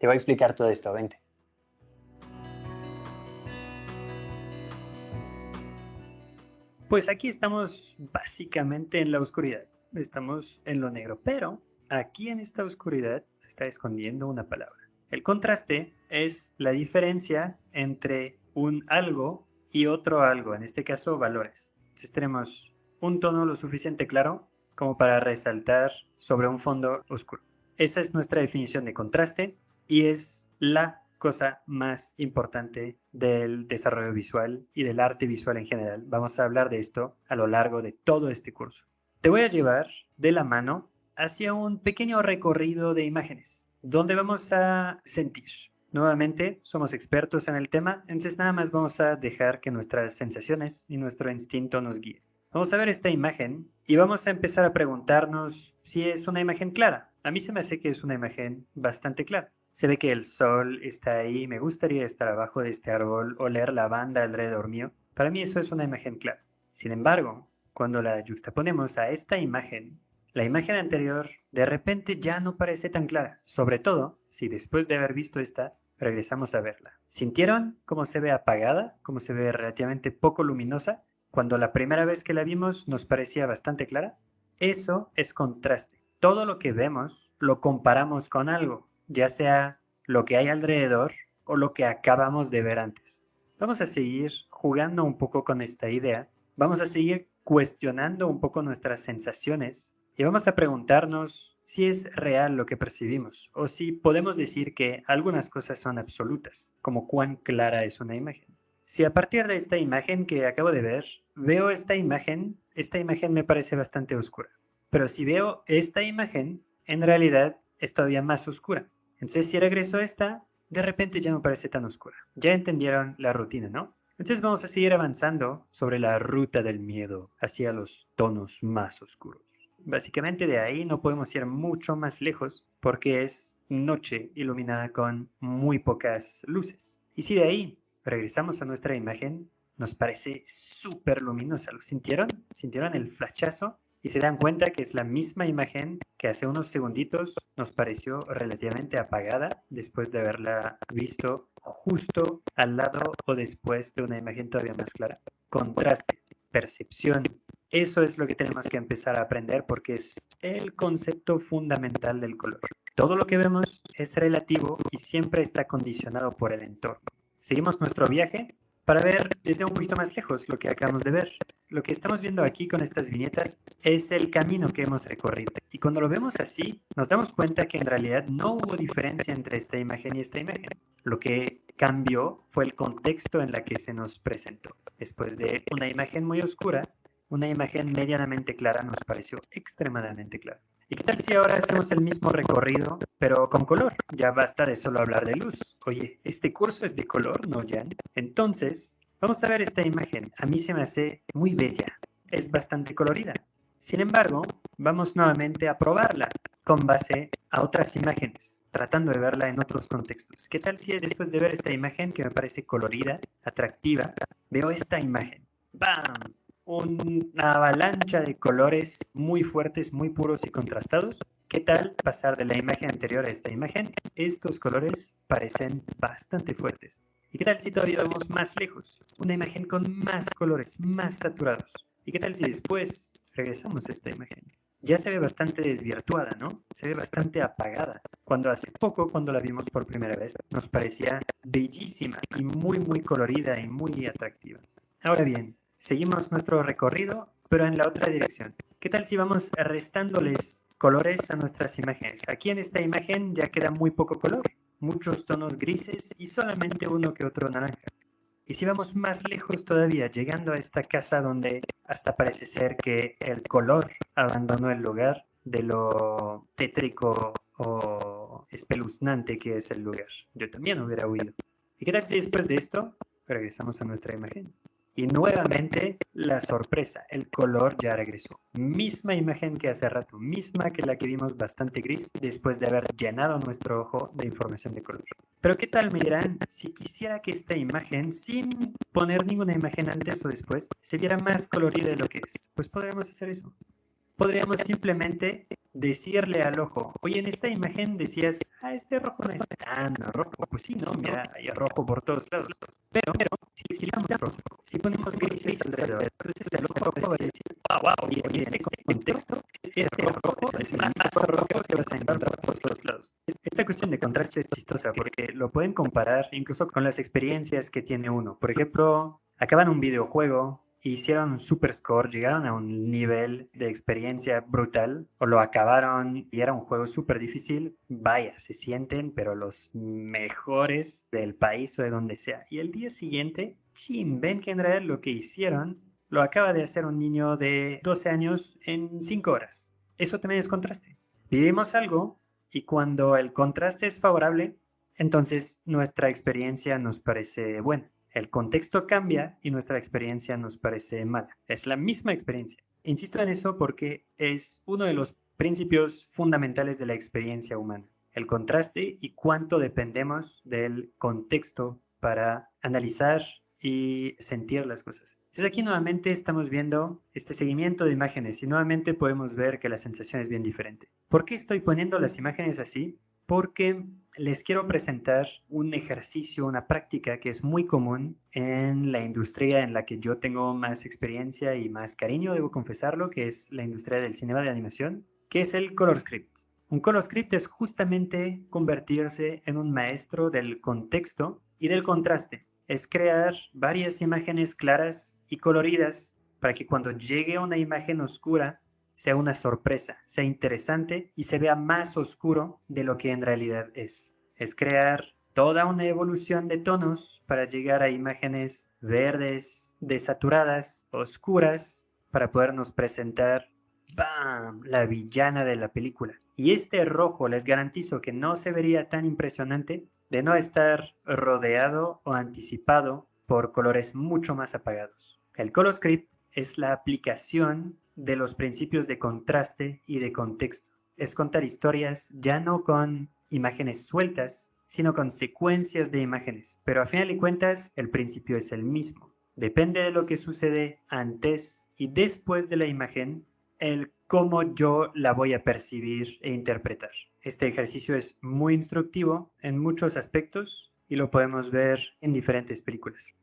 Te voy a explicar todo esto, vente. Pues aquí estamos básicamente en la oscuridad. Estamos en lo negro, pero aquí en esta oscuridad se está escondiendo una palabra. El contraste es la diferencia entre un algo y otro algo, en este caso valores. Entonces tenemos un tono lo suficiente claro como para resaltar sobre un fondo oscuro. Esa es nuestra definición de contraste y es la cosa más importante del desarrollo visual y del arte visual en general. Vamos a hablar de esto a lo largo de todo este curso. Te voy a llevar de la mano hacia un pequeño recorrido de imágenes, donde vamos a sentir. Nuevamente, somos expertos en el tema, entonces nada más vamos a dejar que nuestras sensaciones y nuestro instinto nos guíen. Vamos a ver esta imagen y vamos a empezar a preguntarnos si es una imagen clara. A mí se me hace que es una imagen bastante clara. Se ve que el sol está ahí, me gustaría estar abajo de este árbol, oler la banda alrededor mío. Para mí eso es una imagen clara. Sin embargo, cuando la juxtaponemos a esta imagen, la imagen anterior de repente ya no parece tan clara, sobre todo si después de haber visto esta, regresamos a verla. ¿Sintieron cómo se ve apagada, cómo se ve relativamente poco luminosa, cuando la primera vez que la vimos nos parecía bastante clara? Eso es contraste. Todo lo que vemos lo comparamos con algo, ya sea lo que hay alrededor o lo que acabamos de ver antes. Vamos a seguir jugando un poco con esta idea, vamos a seguir cuestionando un poco nuestras sensaciones Y vamos a preguntarnos si es real lo que percibimos o si podemos decir que algunas cosas son absolutas, como cuán clara es una imagen. Si a partir de esta imagen que acabo de ver, veo esta imagen me parece bastante oscura. Pero si veo esta imagen, en realidad es todavía más oscura. Entonces si regreso a esta, de repente ya no parece tan oscura. Ya entendieron la rutina, ¿no? Entonces vamos a seguir avanzando sobre la ruta del miedo hacia los tonos más oscuros. Básicamente de ahí no podemos ir mucho más lejos porque es noche iluminada con muy pocas luces. Y si de ahí regresamos a nuestra imagen, nos parece súper luminosa. ¿Lo sintieron? ¿Sintieron el flashazo? Y se dan cuenta que es la misma imagen que hace unos segunditos nos pareció relativamente apagada después de haberla visto justo al lado o después de una imagen todavía más clara. Contraste, percepción. Eso es lo que tenemos que empezar a aprender porque es el concepto fundamental del color. Todo lo que vemos es relativo y siempre está condicionado por el entorno. Seguimos nuestro viaje para ver desde un poquito más lejos lo que acabamos de ver. Lo que estamos viendo aquí con estas viñetas es el camino que hemos recorrido. Y cuando lo vemos así, nos damos cuenta que en realidad no hubo diferencia entre esta imagen y esta imagen. Lo que cambió fue el contexto en la que se nos presentó. Después de una imagen muy oscura, una imagen medianamente clara nos pareció extremadamente clara. ¿Y qué tal si ahora hacemos el mismo recorrido, pero con color? Ya basta de solo hablar de luz. Oye, ¿este curso es de color, no, Jan? Entonces, vamos a ver esta imagen. A mí se me hace muy bella. Es bastante colorida. Sin embargo, vamos nuevamente a probarla con base a otras imágenes, tratando de verla en otros contextos. ¿Qué tal si después de ver esta imagen que me parece colorida, atractiva, veo esta imagen? ¡Bam! Una avalancha de colores muy fuertes, muy puros y contrastados. ¿Qué tal pasar de la imagen anterior a esta imagen? Estos colores parecen bastante fuertes. ¿Y qué tal si todavía vamos más lejos? Una imagen con más colores, más saturados. ¿Y qué tal si después regresamos a esta imagen? Ya se ve bastante desvirtuada, ¿no? Se ve bastante apagada. Cuando hace poco, cuando la vimos por primera vez, nos parecía bellísima y muy, muy colorida y muy atractiva. Ahora bien, seguimos nuestro recorrido, pero en la otra dirección. ¿Qué tal si vamos restándoles colores a nuestras imágenes? Aquí en esta imagen ya queda muy poco color, muchos tonos grises y solamente uno que otro naranja. Y si vamos más lejos todavía, llegando a esta casa donde hasta parece ser que el color abandonó el lugar de lo tétrico o espeluznante que es el lugar. Yo también hubiera huido. ¿Y qué tal si después de esto regresamos a nuestra imagen? Y nuevamente la sorpresa, el color ya regresó. Misma imagen que hace rato, misma que la que vimos bastante gris después de haber llenado nuestro ojo de información de color. Pero ¿qué tal me dirán si quisiera que esta imagen, sin poner ninguna imagen antes o después, se viera más colorida de lo que es? Pues podremos hacer eso. Podríamos simplemente decirle al ojo, oye, en esta imagen decías, este rojo no es tan rojo. Pues sí, no, mira, hay rojo por todos lados. Pero si escribimos rojo, si ponemos grises alrededor, entonces el ojo va a decir, wow, y en este contexto, este rojo es más rojo que vas a encontrar por todos lados. Esta cuestión de contraste es chistosa porque lo pueden comparar incluso con las experiencias que tiene uno. Por ejemplo, acaban un videojuego, hicieron un super score, llegaron a un nivel de experiencia brutal, o lo acabaron y era un juego súper difícil, vaya, se sienten, pero los mejores del país o de donde sea. Y el día siguiente, chin, ven que en realidad lo que hicieron lo acaba de hacer un niño de 12 años en 5 horas. Eso también es contraste. Vivimos algo y cuando el contraste es favorable, entonces nuestra experiencia nos parece buena. El contexto cambia y nuestra experiencia nos parece mala. Es la misma experiencia. Insisto en eso porque es uno de los principios fundamentales de la experiencia humana. El contraste y cuánto dependemos del contexto para analizar y sentir las cosas. Entonces aquí nuevamente estamos viendo este seguimiento de imágenes y nuevamente podemos ver que la sensación es bien diferente. ¿Por qué estoy poniendo las imágenes así? Porque les quiero presentar un ejercicio, una práctica que es muy común en la industria en la que yo tengo más experiencia y más cariño, debo confesarlo, que es la industria del cinema de animación, que es el color script. Un color script es justamente convertirse en un maestro del contexto y del contraste. Es crear varias imágenes claras y coloridas para que cuando llegue una imagen oscura sea una sorpresa, sea interesante y se vea más oscuro de lo que en realidad es. Es crear toda una evolución de tonos para llegar a imágenes verdes, desaturadas, oscuras, para podernos presentar, ¡bam!, la villana de la película. Y este rojo les garantizo que no se vería tan impresionante de no estar rodeado o anticipado por colores mucho más apagados. El color script es la aplicación de los principios de contraste y de contexto. Es contar historias ya no con imágenes sueltas, sino con secuencias de imágenes. Pero a final de cuentas, el principio es el mismo. Depende de lo que sucede antes y después de la imagen, el cómo yo la voy a percibir e interpretar. Este ejercicio es muy instructivo en muchos aspectos y lo podemos ver en diferentes películas.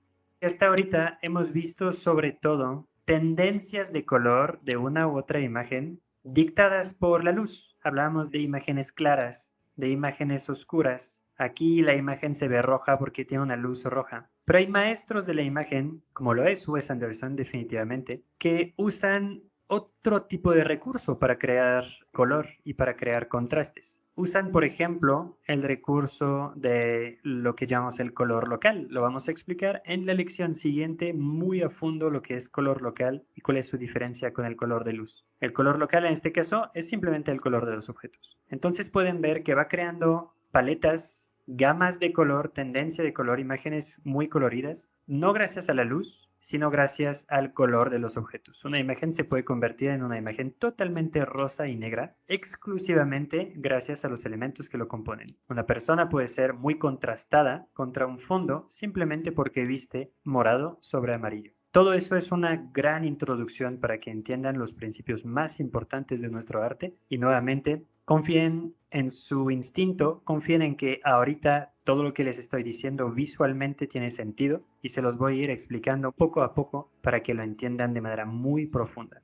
Hasta ahorita hemos visto sobre todo tendencias de color de una u otra imagen dictadas por la luz. Hablamos de imágenes claras, de imágenes oscuras. Aquí la imagen se ve roja porque tiene una luz roja. Pero hay maestros de la imagen, como lo es Wes Anderson definitivamente, que usan otro tipo de recurso para crear color y para crear contrastes. Usan, por ejemplo, el recurso de lo que llamamos el color local. Lo vamos a explicar en la lección siguiente muy a fondo lo que es color local y cuál es su diferencia con el color de luz. El color local en este caso es simplemente el color de los objetos. Entonces pueden ver que va creando paletas, gamas de color, tendencia de color, imágenes muy coloridas, no gracias a la luz, sino gracias al color de los objetos. Una imagen se puede convertir en una imagen totalmente rosa y negra, exclusivamente gracias a los elementos que lo componen. Una persona puede ser muy contrastada contra un fondo simplemente porque viste morado sobre amarillo. Todo eso es una gran introducción para que entiendan los principios más importantes de nuestro arte y nuevamente confíen en su instinto, confíen en que ahorita todo lo que les estoy diciendo visualmente tiene sentido y se los voy a ir explicando poco a poco para que lo entiendan de manera muy profunda.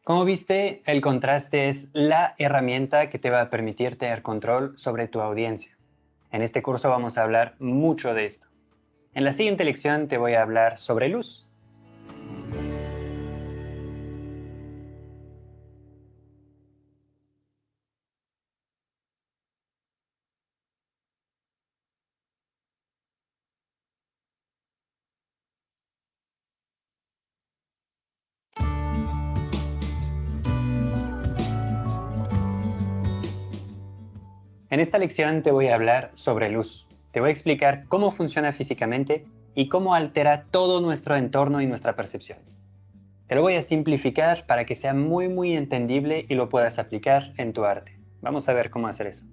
Como viste, el contraste es la herramienta que te va a permitir tener control sobre tu audiencia. En este curso vamos a hablar mucho de esto. En la siguiente lección te voy a hablar sobre luz. En esta lección te voy a hablar sobre luz. Te voy a explicar cómo funciona físicamente y cómo altera todo nuestro entorno y nuestra percepción. Te lo voy a simplificar para que sea muy entendible y lo puedas aplicar en tu arte. Vamos a ver cómo hacer eso.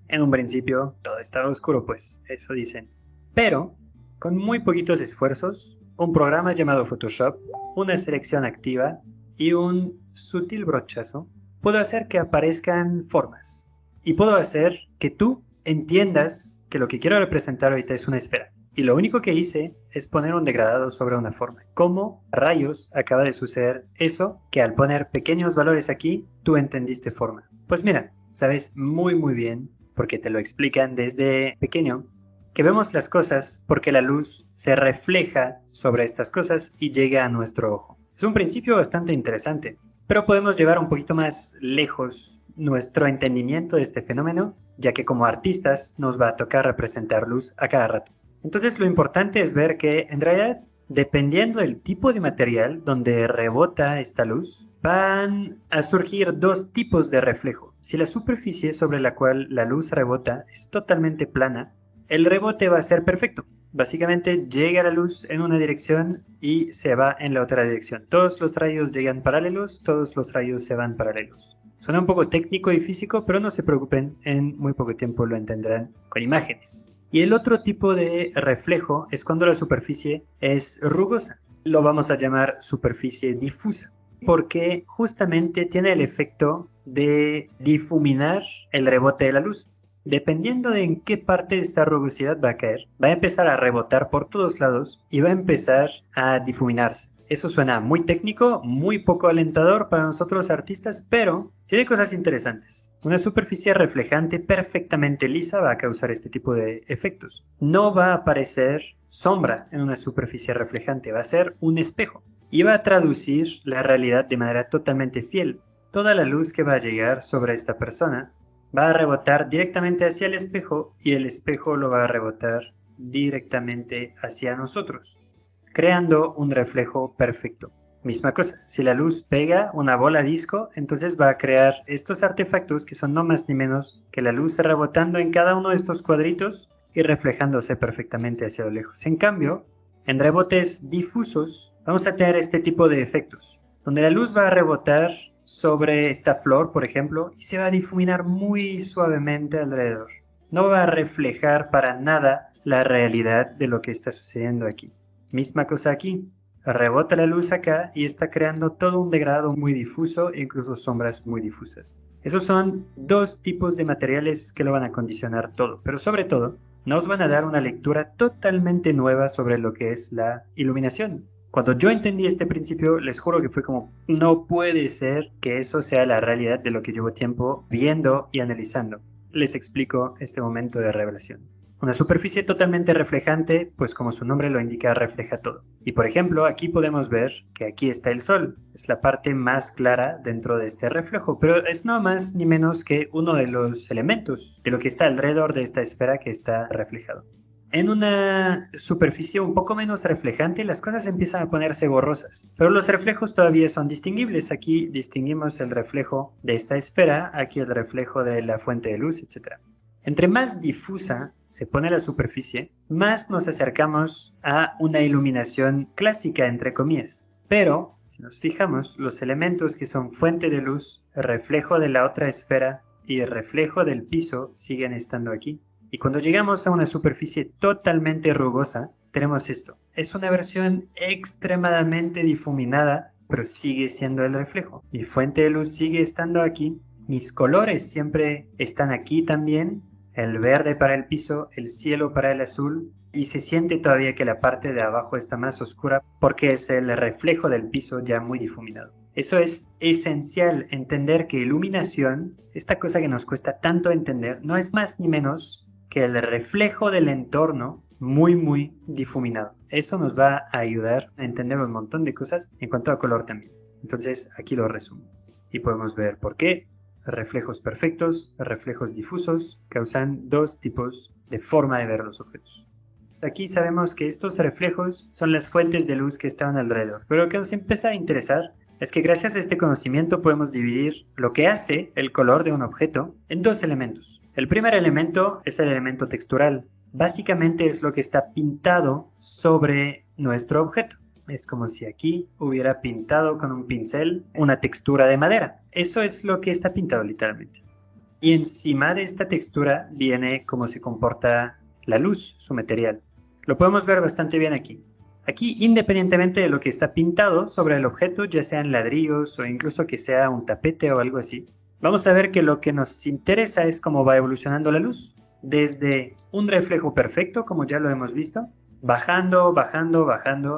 En un principio todo estaba oscuro, pues eso dicen. Pero con muy poquitos esfuerzos, un programa llamado Photoshop, una selección activa y un sutil brochazo, puedo hacer que aparezcan formas. Y puedo hacer que tú entiendas que lo que quiero representar ahorita es una esfera. Y lo único que hice es poner un degradado sobre una forma. ¿Cómo rayos acaba de suceder eso que al poner pequeños valores aquí, tú entendiste forma? Pues mira, sabes muy bien, porque te lo explican desde pequeño, que vemos las cosas porque la luz se refleja sobre estas cosas y llega a nuestro ojo. Es un principio bastante interesante, pero podemos llevar un poquito más lejos nuestro entendimiento de este fenómeno, ya que como artistas nos va a tocar representar luz a cada rato. Entonces lo importante es ver que en realidad, dependiendo del tipo de material donde rebota esta luz, van a surgir dos tipos de reflejo. Si la superficie sobre la cual la luz rebota es totalmente plana, el rebote va a ser perfecto. Básicamente llega la luz en una dirección y se va en la otra dirección. Todos los rayos llegan paralelos, todos los rayos se van paralelos. Suena un poco técnico y físico, pero no se preocupen, en muy poco tiempo lo entenderán con imágenes. Y el otro tipo de reflejo es cuando la superficie es rugosa. Lo vamos a llamar superficie difusa, porque justamente tiene el efecto de difuminar el rebote de la luz. Dependiendo de en qué parte de esta rugosidad va a caer, va a empezar a rebotar por todos lados y va a empezar a difuminarse. Eso suena muy técnico, muy poco alentador para nosotros los artistas, pero tiene cosas interesantes. Una superficie reflejante perfectamente lisa va a causar este tipo de efectos. No va a aparecer sombra en una superficie reflejante, va a ser un espejo y va a traducir la realidad de manera totalmente fiel. Toda la luz que va a llegar sobre esta persona va a rebotar directamente hacia el espejo y el espejo lo va a rebotar directamente hacia nosotros, creando un reflejo perfecto. Misma cosa, si la luz pega una bola disco, entonces va a crear estos artefactos que son no más ni menos que la luz rebotando en cada uno de estos cuadritos y reflejándose perfectamente hacia lo lejos. En cambio, en rebotes difusos vamos a tener este tipo de efectos, donde la luz va a rebotar sobre esta flor, por ejemplo, y se va a difuminar muy suavemente alrededor. No va a reflejar para nada la realidad de lo que está sucediendo aquí. Misma cosa aquí. Rebota la luz acá y está creando todo un degradado muy difuso e incluso sombras muy difusas. Esos son dos tipos de materiales que lo van a condicionar todo, pero sobre todo nos van a dar una lectura totalmente nueva sobre lo que es la iluminación. Cuando yo entendí este principio, les juro que fue como, no puede ser que eso sea la realidad de lo que llevo tiempo viendo y analizando. Les explico este momento de revelación. Una superficie totalmente reflejante, pues como su nombre lo indica, refleja todo. Y por ejemplo, aquí podemos ver que aquí está el sol. Es la parte más clara dentro de este reflejo, pero es no más ni menos que uno de los elementos de lo que está alrededor de esta esfera que está reflejado. En una superficie un poco menos reflejante, las cosas empiezan a ponerse borrosas, pero los reflejos todavía son distinguibles. Aquí distinguimos el reflejo de esta esfera, aquí el reflejo de la fuente de luz, etc. Entre más difusa se pone la superficie, más nos acercamos a una iluminación clásica, entre comillas. Pero, si nos fijamos, los elementos que son fuente de luz, reflejo de la otra esfera y reflejo del piso siguen estando aquí. Y cuando llegamos a una superficie totalmente rugosa, tenemos esto. Es una versión extremadamente difuminada, pero sigue siendo el reflejo. Mi fuente de luz sigue estando aquí. Mis colores siempre están aquí también. El verde para el piso, el cielo para el azul, y se siente todavía que la parte de abajo está más oscura porque es el reflejo del piso ya muy difuminado. Eso es esencial, entender que iluminación, esta cosa que nos cuesta tanto entender, no es más ni menos que el reflejo del entorno muy difuminado. Eso nos va a ayudar a entender un montón de cosas en cuanto a color también. Entonces aquí lo resumo y podemos ver por qué. Reflejos perfectos, reflejos difusos, causan dos tipos de forma de ver los objetos. Aquí sabemos que estos reflejos son las fuentes de luz que estaban alrededor, pero lo que nos empieza a interesar es que gracias a este conocimiento podemos dividir lo que hace el color de un objeto en dos elementos. El primer elemento es el elemento textural. Básicamente es lo que está pintado sobre nuestro objeto. Es como si aquí hubiera pintado con un pincel una textura de madera. Eso es lo que está pintado literalmente. Y encima de esta textura viene cómo se comporta la luz, su material. Lo podemos ver bastante bien aquí. Aquí, independientemente de lo que está pintado sobre el objeto, ya sean ladrillos o incluso que sea un tapete o algo así, vamos a ver que lo que nos interesa es cómo va evolucionando la luz. Desde un reflejo perfecto, como ya lo hemos visto, bajando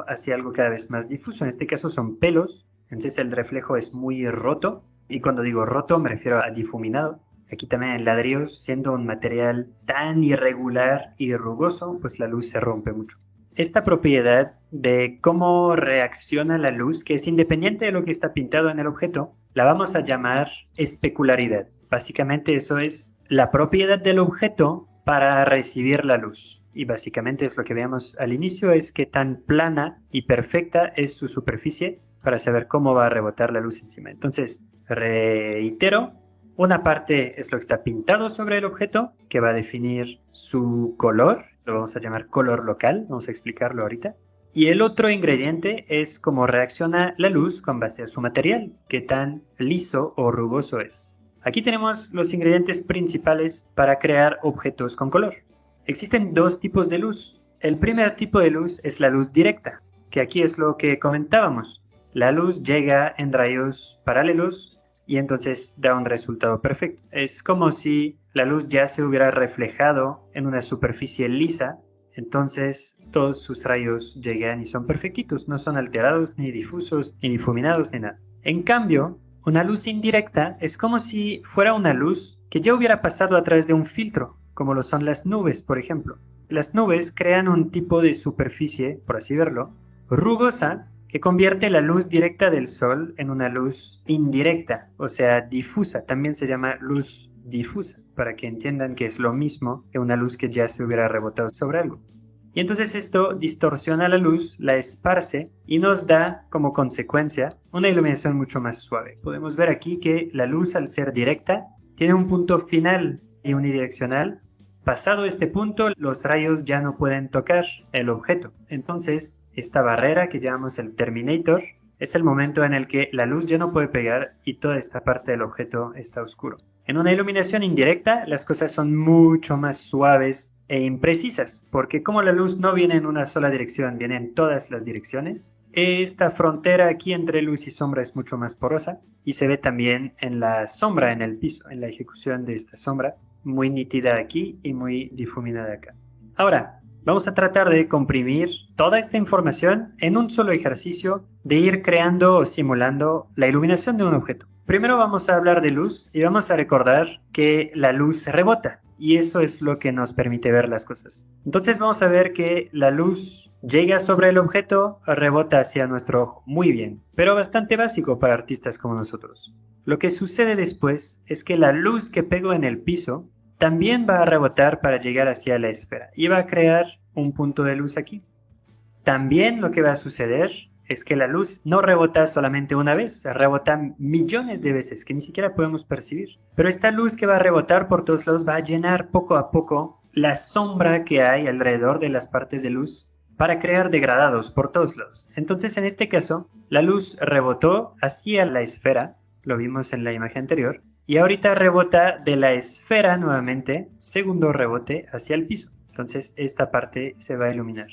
hacia algo cada vez más difuso. En este caso son pelos, entonces el reflejo es muy roto. Y cuando digo roto me refiero a difuminado. Aquí también el ladrillo, siendo un material tan irregular y rugoso, pues la luz se rompe mucho. Esta propiedad de cómo reacciona la luz, que es independiente de lo que está pintado en el objeto, la vamos a llamar especularidad. Básicamente eso es la propiedad del objeto para recibir la luz. Y básicamente es lo que veamos al inicio, es qué tan plana y perfecta es su superficie para saber cómo va a rebotar la luz encima. Entonces, reitero, una parte es lo que está pintado sobre el objeto, que va a definir su color, lo vamos a llamar color local, vamos a explicarlo ahorita. Y el otro ingrediente es cómo reacciona la luz con base a su material, qué tan liso o rugoso es. Aquí tenemos los ingredientes principales para crear objetos con color. Existen dos tipos de luz. El primer tipo de luz es la luz directa, que aquí es lo que comentábamos. La luz llega en rayos paralelos y entonces da un resultado perfecto. Es como si la luz ya se hubiera reflejado en una superficie lisa, entonces todos sus rayos llegan y son perfectitos, no son alterados, ni difusos, ni difuminados, ni nada. En cambio, una luz indirecta es como si fuera una luz que ya hubiera pasado a través de un filtro, como lo son las nubes, por ejemplo. Las nubes crean un tipo de superficie, por así verlo, rugosa, que convierte la luz directa del sol en una luz indirecta, o sea, difusa. También se llama luz difusa, para que entiendan que es lo mismo que una luz que ya se hubiera rebotado sobre algo. Y entonces esto distorsiona la luz, la esparce y nos da como consecuencia una iluminación mucho más suave. Podemos ver aquí que la luz, al ser directa, tiene un punto final y unidireccional. Pasado este punto, los rayos ya no pueden tocar el objeto. Entonces, esta barrera que llamamos el terminator es el momento en el que la luz ya no puede pegar y toda esta parte del objeto está oscuro. En una iluminación indirecta, las cosas son mucho más suaves e imprecisas, porque como la luz no viene en una sola dirección, viene en todas las direcciones, esta frontera aquí entre luz y sombra es mucho más porosa y se ve también en la sombra en el piso, en la ejecución de esta sombra, muy nítida aquí y muy difuminada acá. Ahora, vamos a tratar de comprimir toda esta información en un solo ejercicio de ir creando o simulando la iluminación de un objeto. Primero vamos a hablar de luz y vamos a recordar que la luz rebota y eso es lo que nos permite ver las cosas. Entonces vamos a ver que la luz llega sobre el objeto, rebota hacia nuestro ojo. Muy bien, pero bastante básico para artistas como nosotros. Lo que sucede después es que la luz que pegó en el piso también va a rebotar para llegar hacia la esfera y va a crear un punto de luz aquí. También lo que va a suceder es que la luz no rebota solamente una vez, rebota millones de veces que ni siquiera podemos percibir. Pero esta luz que va a rebotar por todos lados va a llenar poco a poco la sombra que hay alrededor de las partes de luz para crear degradados por todos lados. Entonces, en este caso, la luz rebotó hacia la esfera, lo vimos en la imagen anterior, y ahorita rebota de la esfera nuevamente, segundo rebote hacia el piso. Entonces esta parte se va a iluminar.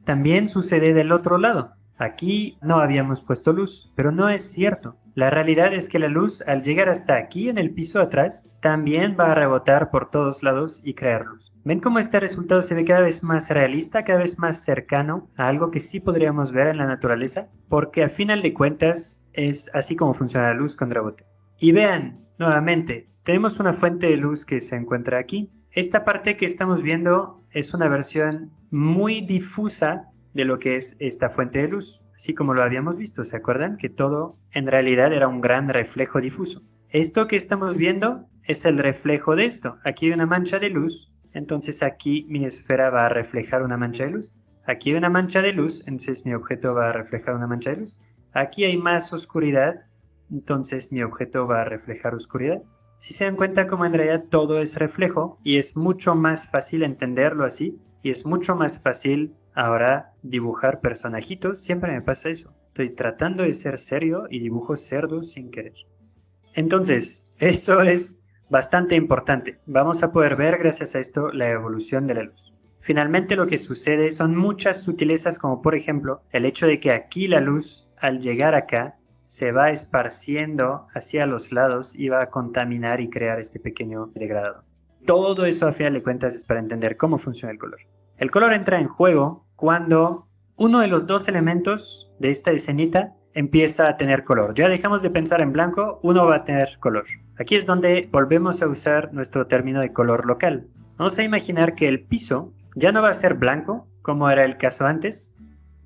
También sucede del otro lado. Aquí no habíamos puesto luz, pero no es cierto. La realidad es que la luz, al llegar hasta aquí en el piso atrás, también va a rebotar por todos lados y crear luz. ¿Ven cómo este resultado se ve cada vez más realista, cada vez más cercano a algo que sí podríamos ver en la naturaleza? Porque a final de cuentas es así como funciona la luz con rebote. Y vean, nuevamente, tenemos una fuente de luz que se encuentra aquí. Esta parte que estamos viendo es una versión muy difusa de lo que es esta fuente de luz, así como lo habíamos visto. ¿Se acuerdan? Que todo en realidad era un gran reflejo difuso. Esto que estamos viendo es el reflejo de esto. Aquí hay una mancha de luz, entonces aquí mi esfera va a reflejar una mancha de luz. Aquí hay una mancha de luz, entonces mi objeto va a reflejar una mancha de luz. Aquí hay más oscuridad, entonces mi objeto va a reflejar oscuridad. Si se dan cuenta como en realidad todo es reflejo y es mucho más fácil entenderlo así y es mucho más fácil ahora dibujar personajitos. Siempre me pasa eso. Estoy tratando de ser serio y dibujo cerdos sin querer. Entonces, eso es bastante importante. Vamos a poder ver gracias a esto la evolución de la luz. Finalmente lo que sucede son muchas sutilezas, como por ejemplo el hecho de que aquí la luz al llegar acá se va esparciendo hacia los lados y va a contaminar y crear este pequeño degradado. Todo eso a final de cuentas es para entender cómo funciona el color. El color entra en juego cuando uno de los dos elementos de esta escenita empieza a tener color. Ya dejamos de pensar en blanco, uno va a tener color. Aquí es donde volvemos a usar nuestro término de color local. Vamos a imaginar que el piso ya no va a ser blanco, como era el caso antes,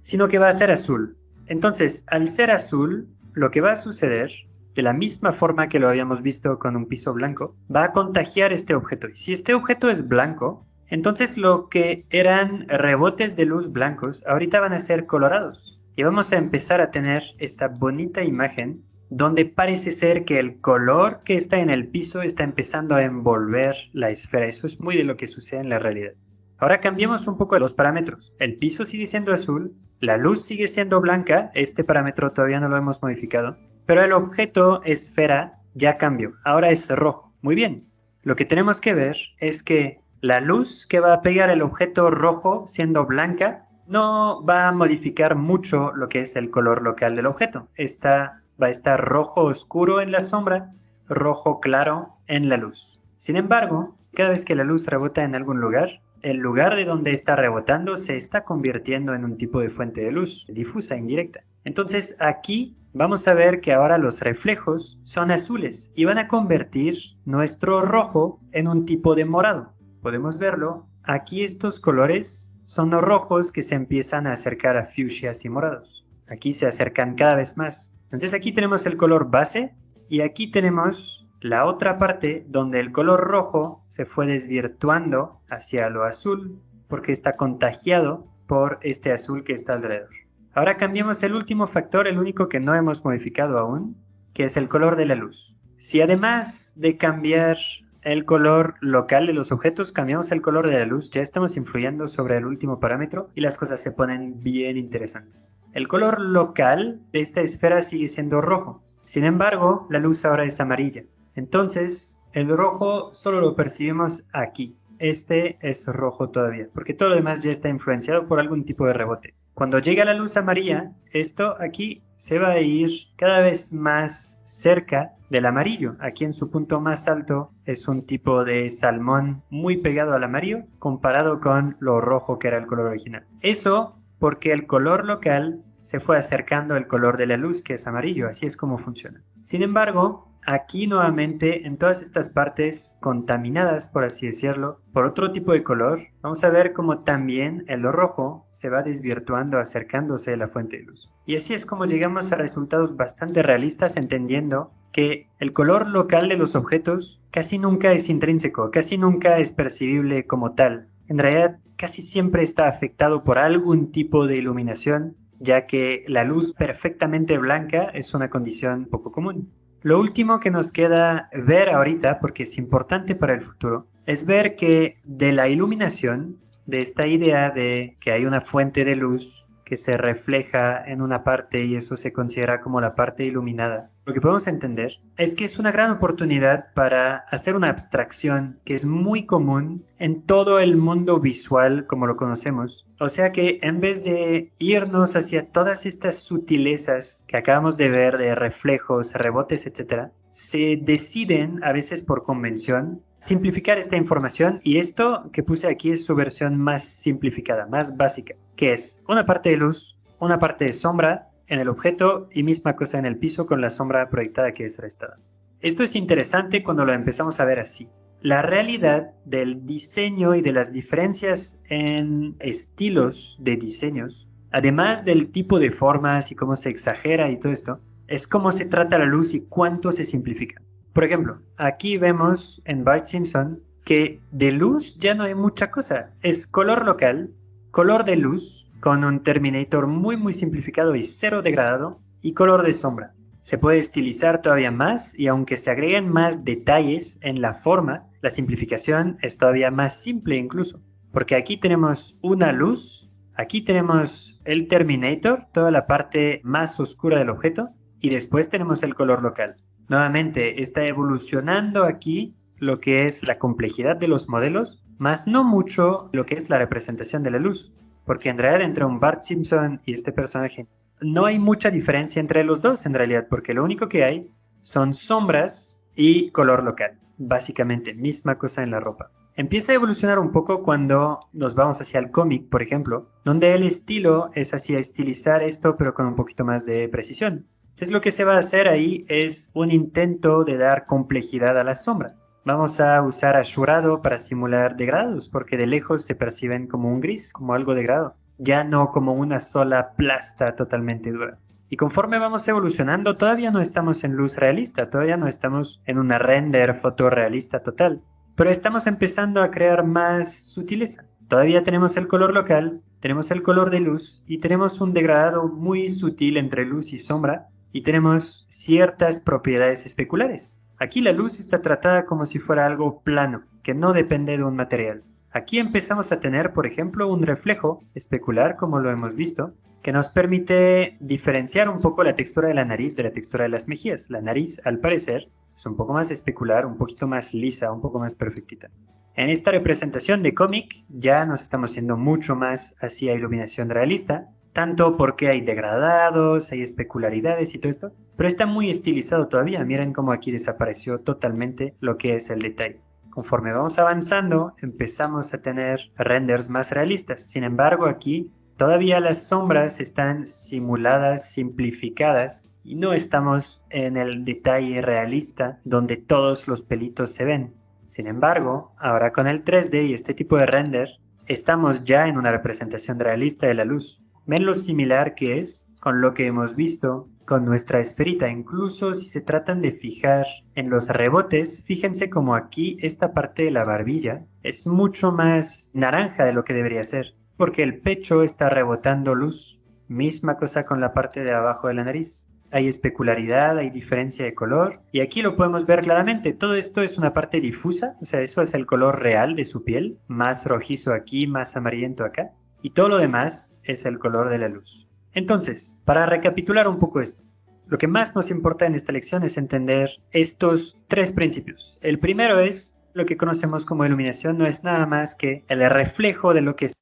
sino que va a ser azul. Entonces, al ser azul, lo que va a suceder, de la misma forma que lo habíamos visto con un piso blanco, va a contagiar este objeto. Y si este objeto es blanco, entonces lo que eran rebotes de luz blancos, ahorita van a ser colorados. Y vamos a empezar a tener esta bonita imagen donde parece ser que el color que está en el piso está empezando a envolver la esfera. Eso es muy de lo que sucede en la realidad. Ahora cambiemos un poco los parámetros. El piso sigue siendo azul, la luz sigue siendo blanca, este parámetro todavía no lo hemos modificado, pero el objeto esfera ya cambió, ahora es rojo. Muy bien, lo que tenemos que ver es que la luz que va a pegar el objeto rojo siendo blanca no va a modificar mucho lo que es el color local del objeto. Va a estar rojo oscuro en la sombra, rojo claro en la luz. Sin embargo, cada vez que la luz rebota en algún lugar, el lugar de donde está rebotando se está convirtiendo en un tipo de fuente de luz difusa, indirecta. Entonces aquí vamos a ver que ahora los reflejos son azules y van a convertir nuestro rojo en un tipo de morado. Podemos verlo aquí estos colores son los rojos que se empiezan a acercar a fucsias y morados. Aquí se acercan cada vez más. Entonces aquí tenemos el color base y aquí tenemos la otra parte donde el color rojo se fue desvirtuando hacia lo azul porque está contagiado por este azul que está alrededor. Ahora cambiamos el último factor, el único que no hemos modificado aún, que es el color de la luz. Si además de cambiar el color local de los objetos, cambiamos el color de la luz, ya estamos influyendo sobre el último parámetro y las cosas se ponen bien interesantes. El color local de esta esfera sigue siendo rojo. Sin embargo, la luz ahora es amarilla. Entonces, el rojo solo lo percibimos aquí. Este es rojo todavía, porque todo lo demás ya está influenciado por algún tipo de rebote. Cuando llega la luz amarilla, esto aquí se va a ir cada vez más cerca del amarillo. Aquí en su punto más alto es un tipo de salmón muy pegado al amarillo comparado con lo rojo que era el color original. Eso porque el color local se fue acercando al color de la luz que es amarillo. Así es como funciona. Sin embargo, aquí nuevamente en todas estas partes contaminadas, por así decirlo, por otro tipo de color, vamos a ver cómo también el rojo se va desvirtuando acercándose a la fuente de luz. Y así es como llegamos a resultados bastante realistas, entendiendo que el color local de los objetos casi nunca es intrínseco, casi nunca es percibible como tal. En realidad casi siempre está afectado por algún tipo de iluminación, ya que la luz perfectamente blanca es una condición poco común. Lo último que nos queda ver ahorita, porque es importante para el futuro, es ver que de la iluminación, de esta idea de que hay una fuente de luz que se refleja en una parte y eso se considera como la parte iluminada, lo que podemos entender es que es una gran oportunidad para hacer una abstracción que es muy común en todo el mundo visual como lo conocemos. O sea que en vez de irnos hacia todas estas sutilezas que acabamos de ver de reflejos, rebotes, etc., se deciden, a veces por convención, simplificar esta información y esto que puse aquí es su versión más simplificada, más básica, que es una parte de luz, una parte de sombra en el objeto y misma cosa en el piso con la sombra proyectada que es restada. Esto es interesante cuando lo empezamos a ver así. La realidad del diseño y de las diferencias en estilos de diseños, además del tipo de formas y cómo se exagera y todo esto, es cómo se trata la luz y cuánto se simplifica. Por ejemplo, aquí vemos en Bart Simpson que de luz ya no hay mucha cosa. Es color local, color de luz, con un Terminator muy simplificado y cero degradado, y color de sombra. Se puede estilizar todavía más y aunque se agreguen más detalles en la forma, la simplificación es todavía más simple incluso. Porque aquí tenemos una luz, aquí tenemos el Terminator, toda la parte más oscura del objeto, y después tenemos el color local. Nuevamente, está evolucionando aquí lo que es la complejidad de los modelos, más no mucho lo que es la representación de la luz. Porque en realidad entre un Bart Simpson y este personaje no hay mucha diferencia entre los dos en realidad, porque lo único que hay son sombras y color local. Básicamente, misma cosa en la ropa. Empieza a evolucionar un poco cuando nos vamos hacia el cómic, por ejemplo, donde el estilo es hacia estilizar esto, pero con un poquito más de precisión. Entonces lo que se va a hacer ahí es un intento de dar complejidad a la sombra. Vamos a usar azurado para simular degrados, porque de lejos se perciben como un gris, como algo degradado, ya no como una sola plasta totalmente dura. Y conforme vamos evolucionando, todavía no estamos en luz realista, todavía no estamos en una render fotorrealista total, pero estamos empezando a crear más sutileza. Todavía tenemos el color local, tenemos el color de luz y tenemos un degradado muy sutil entre luz y sombra y tenemos ciertas propiedades especulares. Aquí la luz está tratada como si fuera algo plano, que no depende de un material. Aquí empezamos a tener, por ejemplo, un reflejo especular, como lo hemos visto, que nos permite diferenciar un poco la textura de la nariz de la textura de las mejillas. La nariz, al parecer, es un poco más especular, un poquito más lisa, un poco más perfectita. En esta representación de cómic ya nos estamos yendo mucho más hacia iluminación realista, tanto porque hay degradados, hay especularidades y todo esto, pero está muy estilizado todavía. Miren cómo aquí desapareció totalmente lo que es el detalle. Conforme vamos avanzando, empezamos a tener renders más realistas. Sin embargo, aquí todavía las sombras están simuladas, simplificadas, y no estamos en el detalle realista donde todos los pelitos se ven. Sin embargo, ahora con el 3D y este tipo de render, estamos ya en una representación realista de la luz. ¿Ven lo similar que es con lo que hemos visto con nuestra esferita? Incluso si se tratan de fijar en los rebotes, fíjense como aquí esta parte de la barbilla es mucho más naranja de lo que debería ser, porque el pecho está rebotando luz. Misma cosa con la parte de abajo de la nariz. Hay especularidad, hay diferencia de color y aquí lo podemos ver claramente. Todo esto es una parte difusa, o sea, eso es el color real de su piel, más rojizo aquí, más amarillento acá, y todo lo demás es el color de la luz. Entonces, para recapitular un poco esto, lo que más nos importa en esta lección es entender estos tres principios. El primero es lo que conocemos como iluminación, no es nada más que el reflejo de lo que está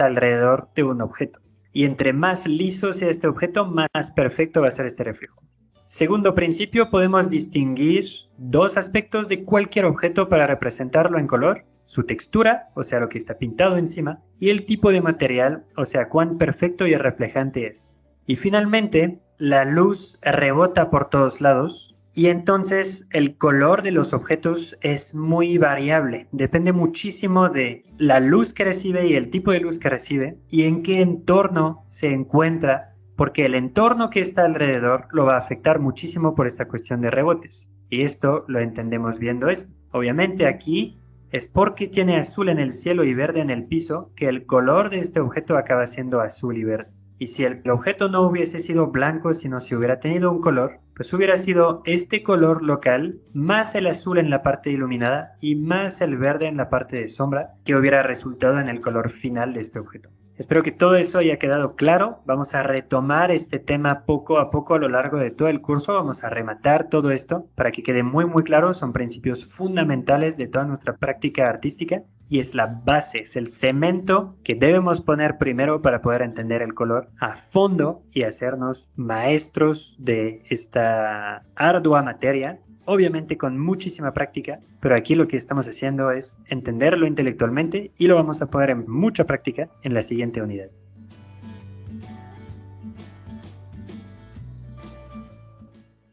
alrededor de un objeto. Y entre más liso sea este objeto, más perfecto va a ser este reflejo. Segundo principio, podemos distinguir dos aspectos de cualquier objeto para representarlo en color: su textura, o sea, lo que está pintado encima, y el tipo de material, o sea, cuán perfecto y reflejante es. Y finalmente, la luz rebota por todos lados, y entonces el color de los objetos es muy variable. Depende muchísimo de la luz que recibe y el tipo de luz que recibe y en qué entorno se encuentra, porque el entorno que está alrededor lo va a afectar muchísimo por esta cuestión de rebotes. Y esto lo entendemos viendo esto. Obviamente aquí es porque tiene azul en el cielo y verde en el piso que el color de este objeto acaba siendo azul y verde. Y si el objeto no hubiese sido blanco, sino si hubiera tenido un color, pues hubiera sido este color local más el azul en la parte iluminada y más el verde en la parte de sombra, que hubiera resultado en el color final de este objeto. Espero que todo eso haya quedado claro. Vamos a retomar este tema poco a poco a lo largo de todo el curso. Vamos a rematar todo esto para que quede muy claro. Son principios fundamentales de toda nuestra práctica artística y es la base, es el cemento que debemos poner primero para poder entender el color a fondo y hacernos maestros de esta ardua materia. Obviamente con muchísima práctica, pero aquí lo que estamos haciendo es entenderlo intelectualmente y lo vamos a poner en mucha práctica en la siguiente unidad.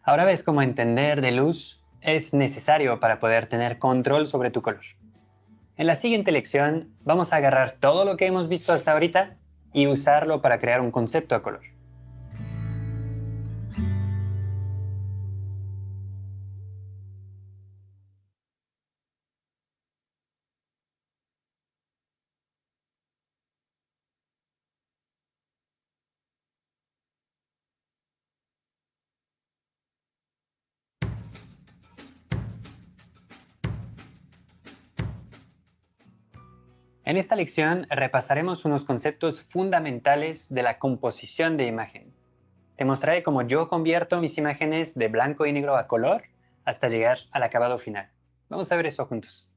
Ahora ves cómo entender de luz es necesario para poder tener control sobre tu color. En la siguiente lección vamos a agarrar todo lo que hemos visto hasta ahorita y usarlo para crear un concepto a color. En esta lección repasaremos unos conceptos fundamentales de la composición de imagen. Te mostraré cómo yo convierto mis imágenes de blanco y negro a color hasta llegar al acabado final. Vamos a ver eso juntos.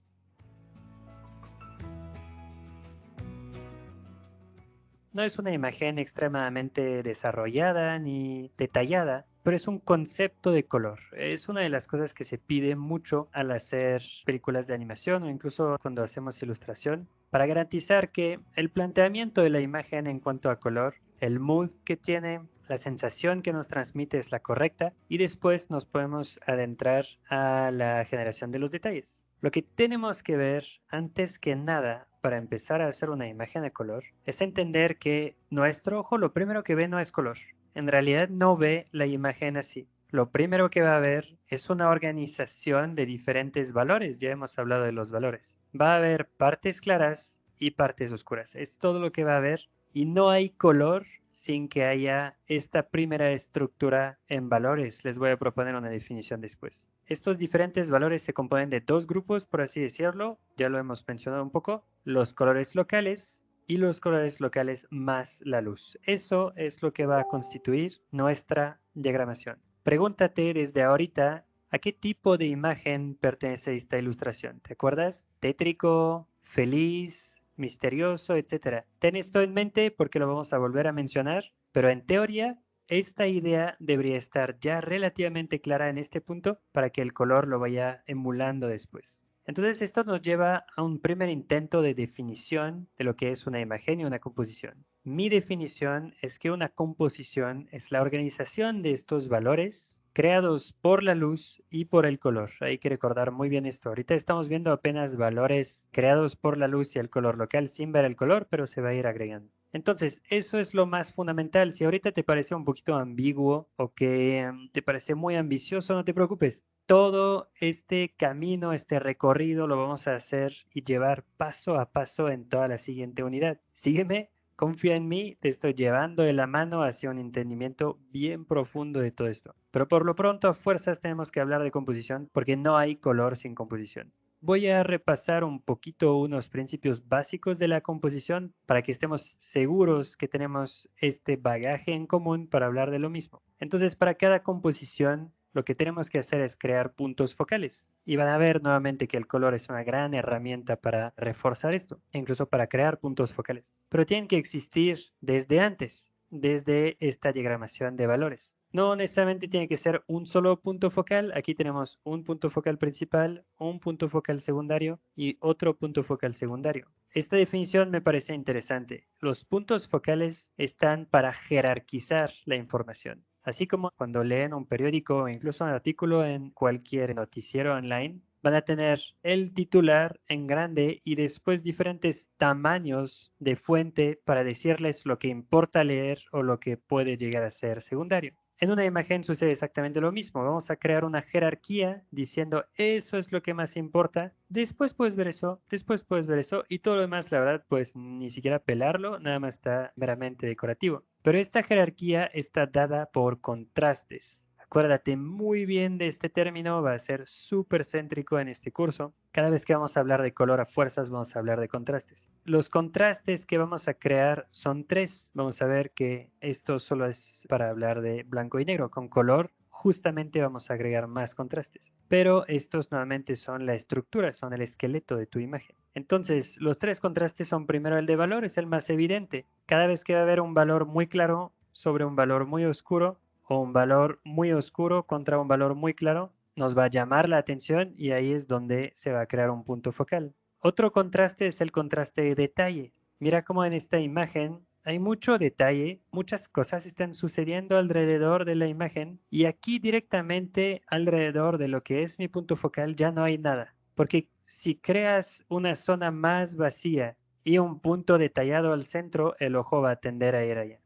No es una imagen extremadamente desarrollada ni detallada, pero es un concepto de color. Es una de las cosas que se pide mucho al hacer películas de animación o incluso cuando hacemos ilustración, para garantizar que el planteamiento de la imagen en cuanto a color, el mood que tiene, la sensación que nos transmite es la correcta y después nos podemos adentrar a la generación de los detalles. Lo que tenemos que ver antes que nada para empezar a hacer una imagen de color es entender que nuestro ojo lo primero que ve no es color. En realidad no ve la imagen así. Lo primero que va a ver es una organización de diferentes valores. Ya hemos hablado de los valores. Va a haber partes claras y partes oscuras. Es todo lo que va a haber y no hay color sin que haya esta primera estructura en valores. Les voy a proponer una definición después. Estos diferentes valores se componen de dos grupos, por así decirlo. Ya lo hemos mencionado un poco. Los colores locales y los colores locales más la luz. Eso es lo que va a constituir nuestra diagramación. Pregúntate desde ahorita a qué tipo de imagen pertenece esta ilustración. ¿Te acuerdas? Tétrico, feliz, misterioso, etcétera. Ten esto en mente porque lo vamos a volver a mencionar, pero en teoría esta idea debería estar ya relativamente clara en este punto para que el color lo vaya emulando después. Entonces esto nos lleva a un primer intento de definición de lo que es una imagen y una composición. Mi definición es que una composición es la organización de estos valores creados por la luz y por el color. Hay que recordar muy bien esto. Ahorita estamos viendo apenas valores creados por la luz y el color local sin ver el color, pero se va a ir agregando. Entonces, eso es lo más fundamental. Si ahorita te parece un poquito ambiguo o que te parece muy ambicioso, no te preocupes. Todo este camino, este recorrido lo vamos a hacer y llevar paso a paso en toda la siguiente unidad. Sígueme, confía en mí, te estoy llevando de la mano hacia un entendimiento bien profundo de todo esto. Pero por lo pronto, a fuerzas tenemos que hablar de composición porque no hay color sin composición. Voy a repasar un poquito unos principios básicos de la composición para que estemos seguros que tenemos este bagaje en común para hablar de lo mismo. Entonces, para cada composición, lo que tenemos que hacer es crear puntos focales. Y van a ver nuevamente que el color es una gran herramienta para reforzar esto, e incluso para crear puntos focales. Pero tienen que existir desde antes, desde esta diagramación de valores. No necesariamente tiene que ser un solo punto focal. Aquí tenemos un punto focal principal, un punto focal secundario y otro punto focal secundario. Esta definición me parece interesante. Los puntos focales están para jerarquizar la información. Así como cuando leen un periódico o incluso un artículo en cualquier noticiero online, van a tener el titular en grande y después diferentes tamaños de fuente para decirles lo que importa leer o lo que puede llegar a ser secundario. En una imagen sucede exactamente lo mismo. Vamos a crear una jerarquía diciendo eso es lo que más importa. Después puedes ver eso, después puedes ver eso y todo lo demás, la verdad, pues ni siquiera pelarlo, nada más está meramente decorativo. Pero esta jerarquía está dada por contrastes. Acuérdate muy bien de este término, va a ser súper céntrico en este curso. Cada vez que vamos a hablar de color a fuerzas, vamos a hablar de contrastes. Los contrastes que vamos a crear son tres. Vamos a ver que esto solo es para hablar de blanco y negro. Con color, justamente vamos a agregar más contrastes. Pero estos nuevamente son la estructura, son el esqueleto de tu imagen. Entonces, los tres contrastes son primero el de valor, es el más evidente. Cada vez que va a haber un valor muy claro sobre un valor muy oscuro, o un valor muy oscuro contra un valor muy claro, nos va a llamar la atención y ahí es donde se va a crear un punto focal. Otro contraste es el contraste de detalle. Mira cómo en esta imagen hay mucho detalle, muchas cosas están sucediendo alrededor de la imagen y aquí directamente alrededor de lo que es mi punto focal ya no hay nada. Porque si creas una zona más vacía y un punto detallado al centro, el ojo va a tender a ir allá.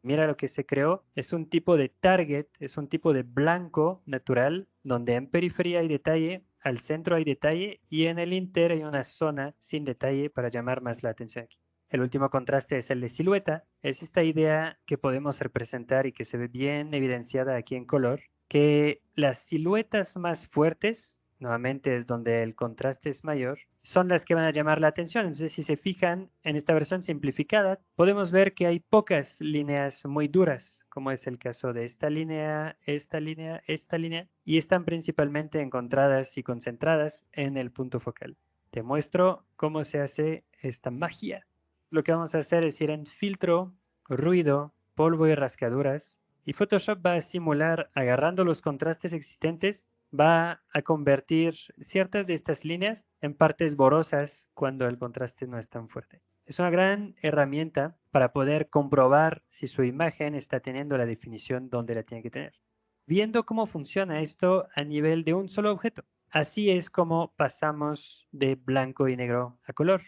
Mira lo que se creó, es un tipo de target, es un tipo de blanco natural, donde en periferia hay detalle, al centro hay detalle y en el inter hay una zona sin detalle para llamar más la atención aquí. El último contraste es el de silueta, es esta idea que podemos representar y que se ve bien evidenciada aquí en color, que las siluetas más fuertes, nuevamente es donde el contraste es mayor, son las que van a llamar la atención. Entonces, si se fijan en esta versión simplificada, podemos ver que hay pocas líneas muy duras, como es el caso de esta línea, esta línea, esta línea, y están principalmente encontradas y concentradas en el punto focal. Te muestro cómo se hace esta magia. Lo que vamos a hacer es ir en filtro, ruido, polvo y rascaduras, y Photoshop va a simular agarrando los contrastes existentes, va a convertir ciertas de estas líneas en partes borrosas cuando el contraste no es tan fuerte. Es una gran herramienta para poder comprobar si su imagen está teniendo la definición donde la tiene que tener. Viendo cómo funciona esto a nivel de un solo objeto. Así es como pasamos de blanco y negro a color.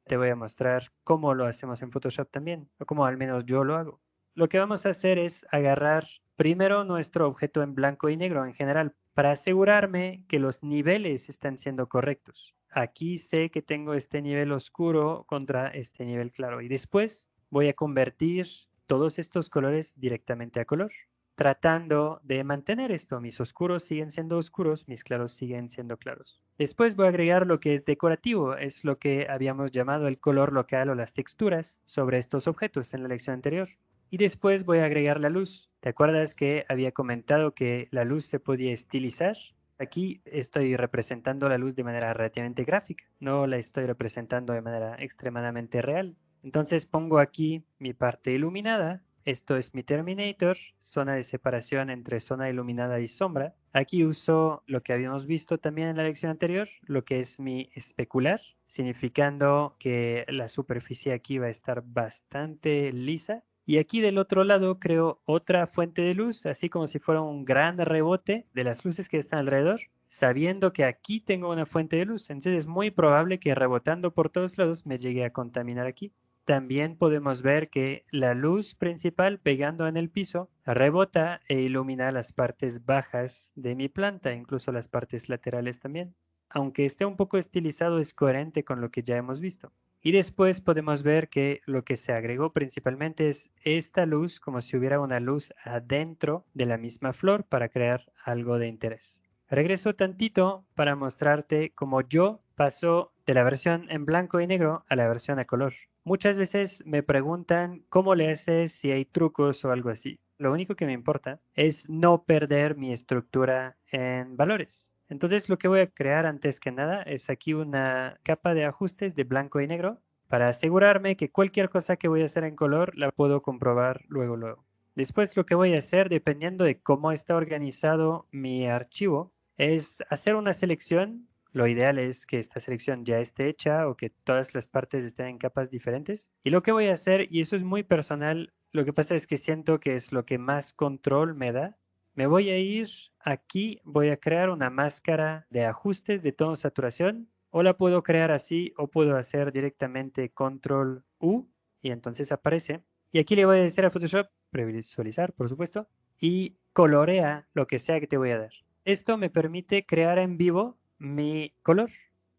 Te voy a mostrar cómo lo hacemos en Photoshop también, o cómo al menos yo lo hago. Lo que vamos a hacer es agarrar primero nuestro objeto en blanco y negro en general para asegurarme que los niveles están siendo correctos. Aquí sé que tengo este nivel oscuro contra este nivel claro y después voy a convertir todos estos colores directamente a color, tratando de mantener esto. Mis oscuros siguen siendo oscuros, mis claros siguen siendo claros. Después voy a agregar lo que es decorativo, es lo que habíamos llamado el color local o las texturas sobre estos objetos en la lección anterior. Y después voy a agregar la luz. ¿Te acuerdas que había comentado que la luz se podía estilizar? Aquí estoy representando la luz de manera relativamente gráfica, no la estoy representando de manera extremadamente real. Entonces pongo aquí mi parte iluminada Esto es mi Terminator, zona de separación entre zona iluminada y sombra. Aquí uso lo que habíamos visto también en la lección anterior, lo que es mi especular, significando que la superficie aquí va a estar bastante lisa. Y aquí del otro lado creo otra fuente de luz, así como si fuera un gran rebote de las luces que están alrededor, sabiendo que aquí tengo una fuente de luz. Entonces es muy probable que rebotando por todos lados me llegue a contaminar aquí. También podemos ver que la luz principal pegando en el piso rebota e ilumina las partes bajas de mi planta, incluso las partes laterales también. Aunque esté un poco estilizado, es coherente con lo que ya hemos visto. Y después podemos ver que lo que se agregó principalmente es esta luz, como si hubiera una luz adentro de la misma flor para crear algo de interés. Regreso tantito para mostrarte cómo yo paso de la versión en blanco y negro a la versión a color. Muchas veces me preguntan cómo le haces, si hay trucos o algo así. Lo único que me importa es no perder mi estructura en valores. Entonces lo que voy a crear antes que nada es aquí una capa de ajustes de blanco y negro para asegurarme que cualquier cosa que voy a hacer en color la puedo comprobar luego. Después lo que voy a hacer, dependiendo de cómo está organizado mi archivo, es hacer una selección. Lo ideal es que esta selección ya esté hecha o que todas las partes estén en capas diferentes. Y lo que voy a hacer, y eso es muy personal, lo que pasa es que siento que es lo que más control me da. Me voy a ir aquí, voy a crear una máscara de ajustes de tono saturación, o la puedo crear así o puedo hacer directamente control U y entonces aparece. Y aquí le voy a decir a Photoshop, previsualizar por supuesto, y colorea lo que sea que te voy a dar. Esto me permite crear en vivo mi color.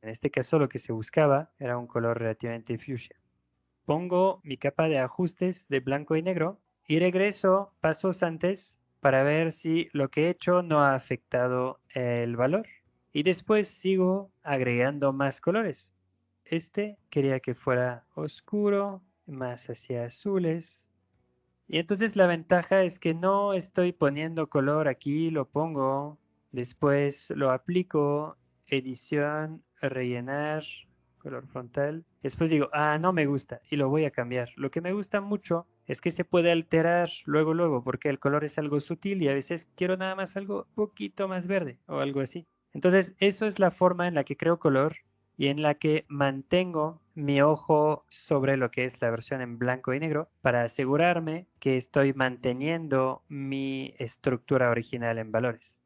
En este caso lo que se buscaba era un color relativamente fuchsia. Pongo mi capa de ajustes de blanco y negro y regreso pasos antes para ver si lo que he hecho no ha afectado el valor. Y después sigo agregando más colores. Este quería que fuera oscuro, más hacia azules. Y entonces la ventaja es que no estoy poniendo color aquí, lo pongo, después lo aplico, edición, rellenar, color frontal. Después digo, no me gusta y lo voy a cambiar. Lo que me gusta mucho es que se puede alterar luego, porque el color es algo sutil y a veces quiero nada más algo un poquito más verde o algo así. Entonces, eso es la forma en la que creo color y en la que mantengo mi ojo sobre lo que es la versión en blanco y negro para asegurarme que estoy manteniendo mi estructura original en valores.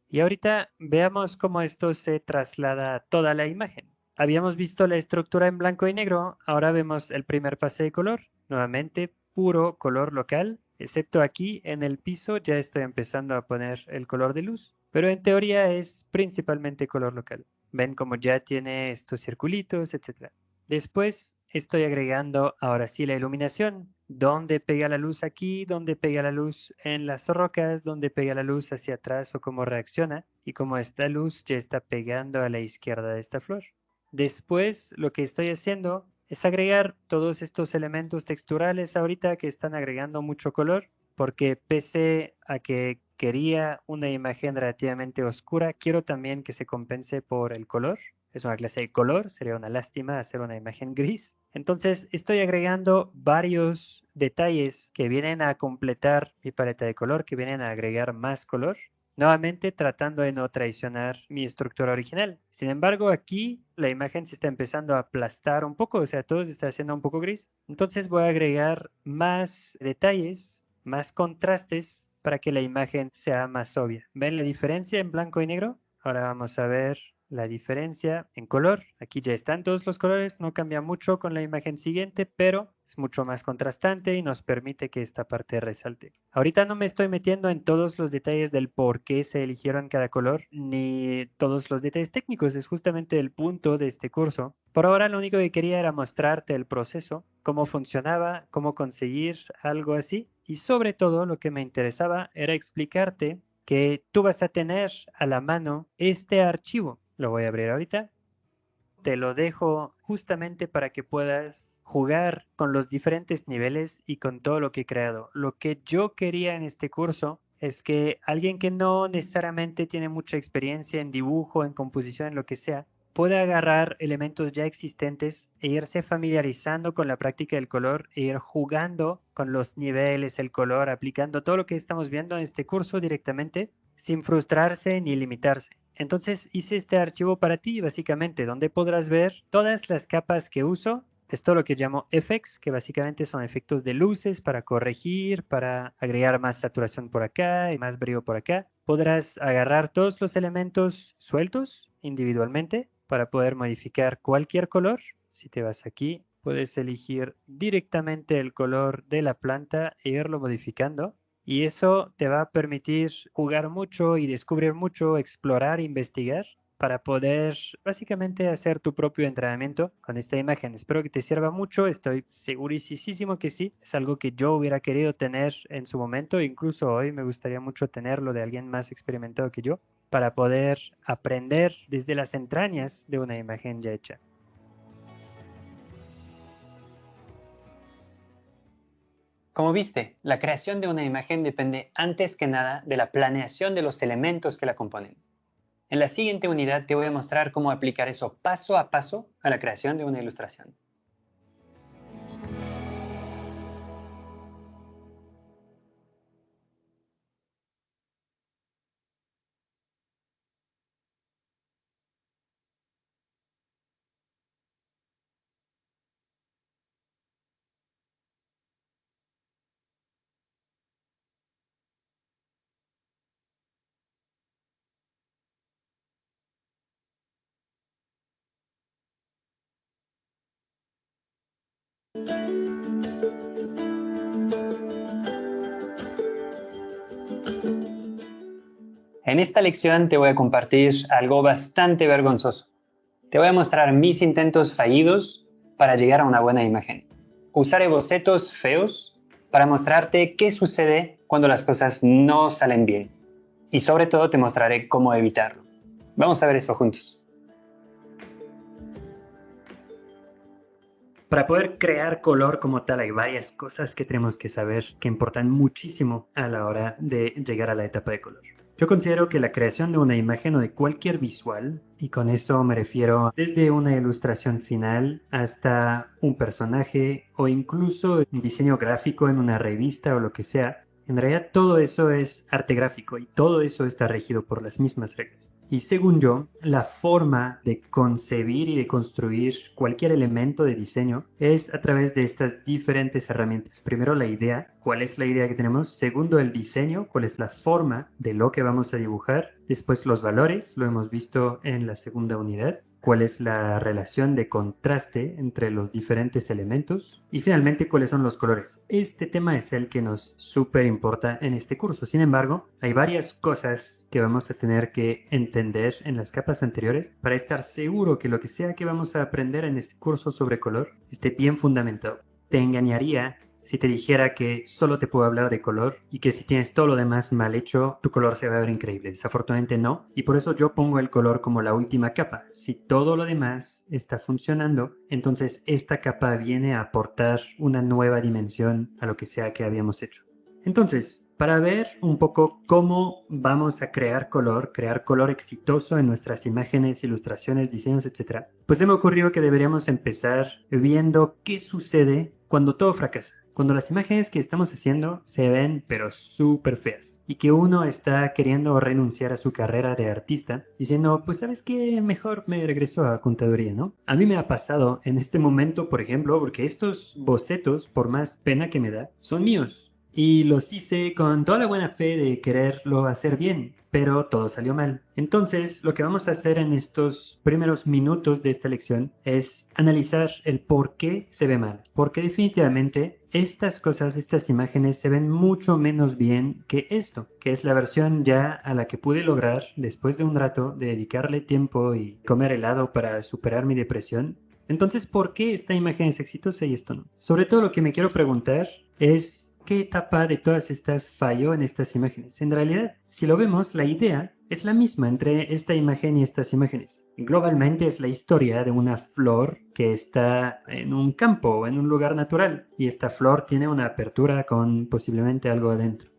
Y ahorita veamos cómo esto se traslada a toda la imagen. Habíamos visto la estructura en blanco y negro, ahora vemos el primer pase de color, nuevamente puro color local, excepto aquí en el piso ya estoy empezando a poner el color de luz, pero en teoría es principalmente color local. Ven como ya tiene estos circulitos, etc. Después estoy agregando ahora sí la iluminación. ¿Dónde pega la luz aquí? ¿Dónde pega la luz en las rocas? ¿Dónde pega la luz hacia atrás o cómo reacciona? Y cómo esta luz ya está pegando a la izquierda de esta flor. Después lo que estoy haciendo es agregar todos estos elementos texturales ahorita que están agregando mucho color, porque pese a que quería una imagen relativamente oscura, quiero también que se compense por el color. Es una clase de color, sería una lástima hacer una imagen gris. Entonces estoy agregando varios detalles que vienen a completar mi paleta de color, que vienen a agregar más color. Nuevamente tratando de no traicionar mi estructura original. Sin embargo, aquí la imagen se está empezando a aplastar un poco, o sea, todo se está haciendo un poco gris. Entonces voy a agregar más detalles, más contrastes para que la imagen sea más obvia. ¿Ven la diferencia en blanco y negro? Ahora vamos a ver la diferencia en color. Aquí ya están todos los colores, no cambia mucho con la imagen siguiente, pero es mucho más contrastante y nos permite que esta parte resalte. Ahorita no me estoy metiendo en todos los detalles del por qué se eligieron cada color, ni todos los detalles técnicos, es justamente el punto de este curso. Por ahora lo único que quería era mostrarte el proceso, cómo funcionaba, cómo conseguir algo así, y sobre todo lo que me interesaba era explicarte que tú vas a tener a la mano este archivo. Lo voy a abrir ahorita. Te lo dejo justamente para que puedas jugar con los diferentes niveles y con todo lo que he creado. Lo que yo quería en este curso es que alguien que no necesariamente tiene mucha experiencia en dibujo, en composición, en lo que sea, puede agarrar elementos ya existentes e irse familiarizando con la práctica del color e ir jugando con los niveles, el color, aplicando todo lo que estamos viendo en este curso directamente, sin frustrarse ni limitarse. Entonces hice este archivo para ti, básicamente, donde podrás ver todas las capas que uso. Esto lo que llamo effects, que básicamente son efectos de luces para corregir, para agregar más saturación por acá y más brillo por acá. Podrás agarrar todos los elementos sueltos individualmente para poder modificar cualquier color. Si te vas aquí, puedes elegir directamente el color de la planta e irlo modificando. Y eso te va a permitir jugar mucho y descubrir mucho, explorar, investigar para poder básicamente hacer tu propio entrenamiento con esta imagen. Espero que te sirva mucho, estoy segurísimo que sí. Es algo que yo hubiera querido tener en su momento, incluso hoy me gustaría mucho tenerlo de alguien más experimentado que yo, para poder aprender desde las entrañas de una imagen ya hecha. Como viste, la creación de una imagen depende antes que nada de la planeación de los elementos que la componen. En la siguiente unidad te voy a mostrar cómo aplicar eso paso a paso a la creación de una ilustración. En esta lección te voy a compartir algo bastante vergonzoso. Te voy a mostrar mis intentos fallidos para llegar a una buena imagen. Usaré bocetos feos para mostrarte qué sucede cuando las cosas no salen bien. Y sobre todo te mostraré cómo evitarlo. Vamos a ver eso juntos. Para poder crear color como tal, hay varias cosas que tenemos que saber que importan muchísimo a la hora de llegar a la etapa de color. Yo considero que la creación de una imagen o de cualquier visual, y con eso me refiero desde una ilustración final hasta un personaje o incluso un diseño gráfico en una revista o lo que sea, en realidad todo eso es arte gráfico y todo eso está regido por las mismas reglas. Y según yo, la forma de concebir y de construir cualquier elemento de diseño es a través de estas diferentes herramientas. Primero la idea, cuál es la idea que tenemos. Segundo el diseño, cuál es la forma de lo que vamos a dibujar. Después los valores, lo hemos visto en la segunda unidad. Cuál es la relación de contraste entre los diferentes elementos y finalmente cuáles son los colores. Este tema es el que nos súper importa en este curso. Sin embargo, hay varias cosas que vamos a tener que entender en las capas anteriores para estar seguro que lo que sea que vamos a aprender en este curso sobre color esté bien fundamentado. Te engañaría si te dijera que solo te puedo hablar de color y que si tienes todo lo demás mal hecho, tu color se va a ver increíble. Desafortunadamente no, y por eso yo pongo el color como la última capa. Si todo lo demás está funcionando, entonces esta capa viene a aportar una nueva dimensión a lo que sea que habíamos hecho. Entonces, para ver un poco cómo vamos a crear color exitoso en nuestras imágenes, ilustraciones, diseños, etc., pues se me ocurrió que deberíamos empezar viendo qué sucede cuando todo fracasa. Cuando las imágenes que estamos haciendo se ven pero súper feas y que uno está queriendo renunciar a su carrera de artista diciendo, pues sabes qué, mejor me regreso a contaduría, ¿no? A mí me ha pasado en este momento, por ejemplo, porque estos bocetos, por más pena que me da, son míos. Y los hice con toda la buena fe de quererlo hacer bien, pero todo salió mal. Entonces, lo que vamos a hacer en estos primeros minutos de esta lección es analizar el por qué se ve mal. Porque definitivamente estas cosas, estas imágenes se ven mucho menos bien que esto, que es la versión ya a la que pude lograr después de un rato de dedicarle tiempo y comer helado para superar mi depresión. Entonces, ¿por qué esta imagen es exitosa y esto no? Sobre todo lo que me quiero preguntar es ¿qué etapa de todas estas falló en estas imágenes? En realidad, si lo vemos, la idea es la misma entre esta imagen y estas imágenes. Globalmente es la historia de una flor que está en un campo o en un lugar natural y esta flor tiene una apertura con posiblemente algo adentro.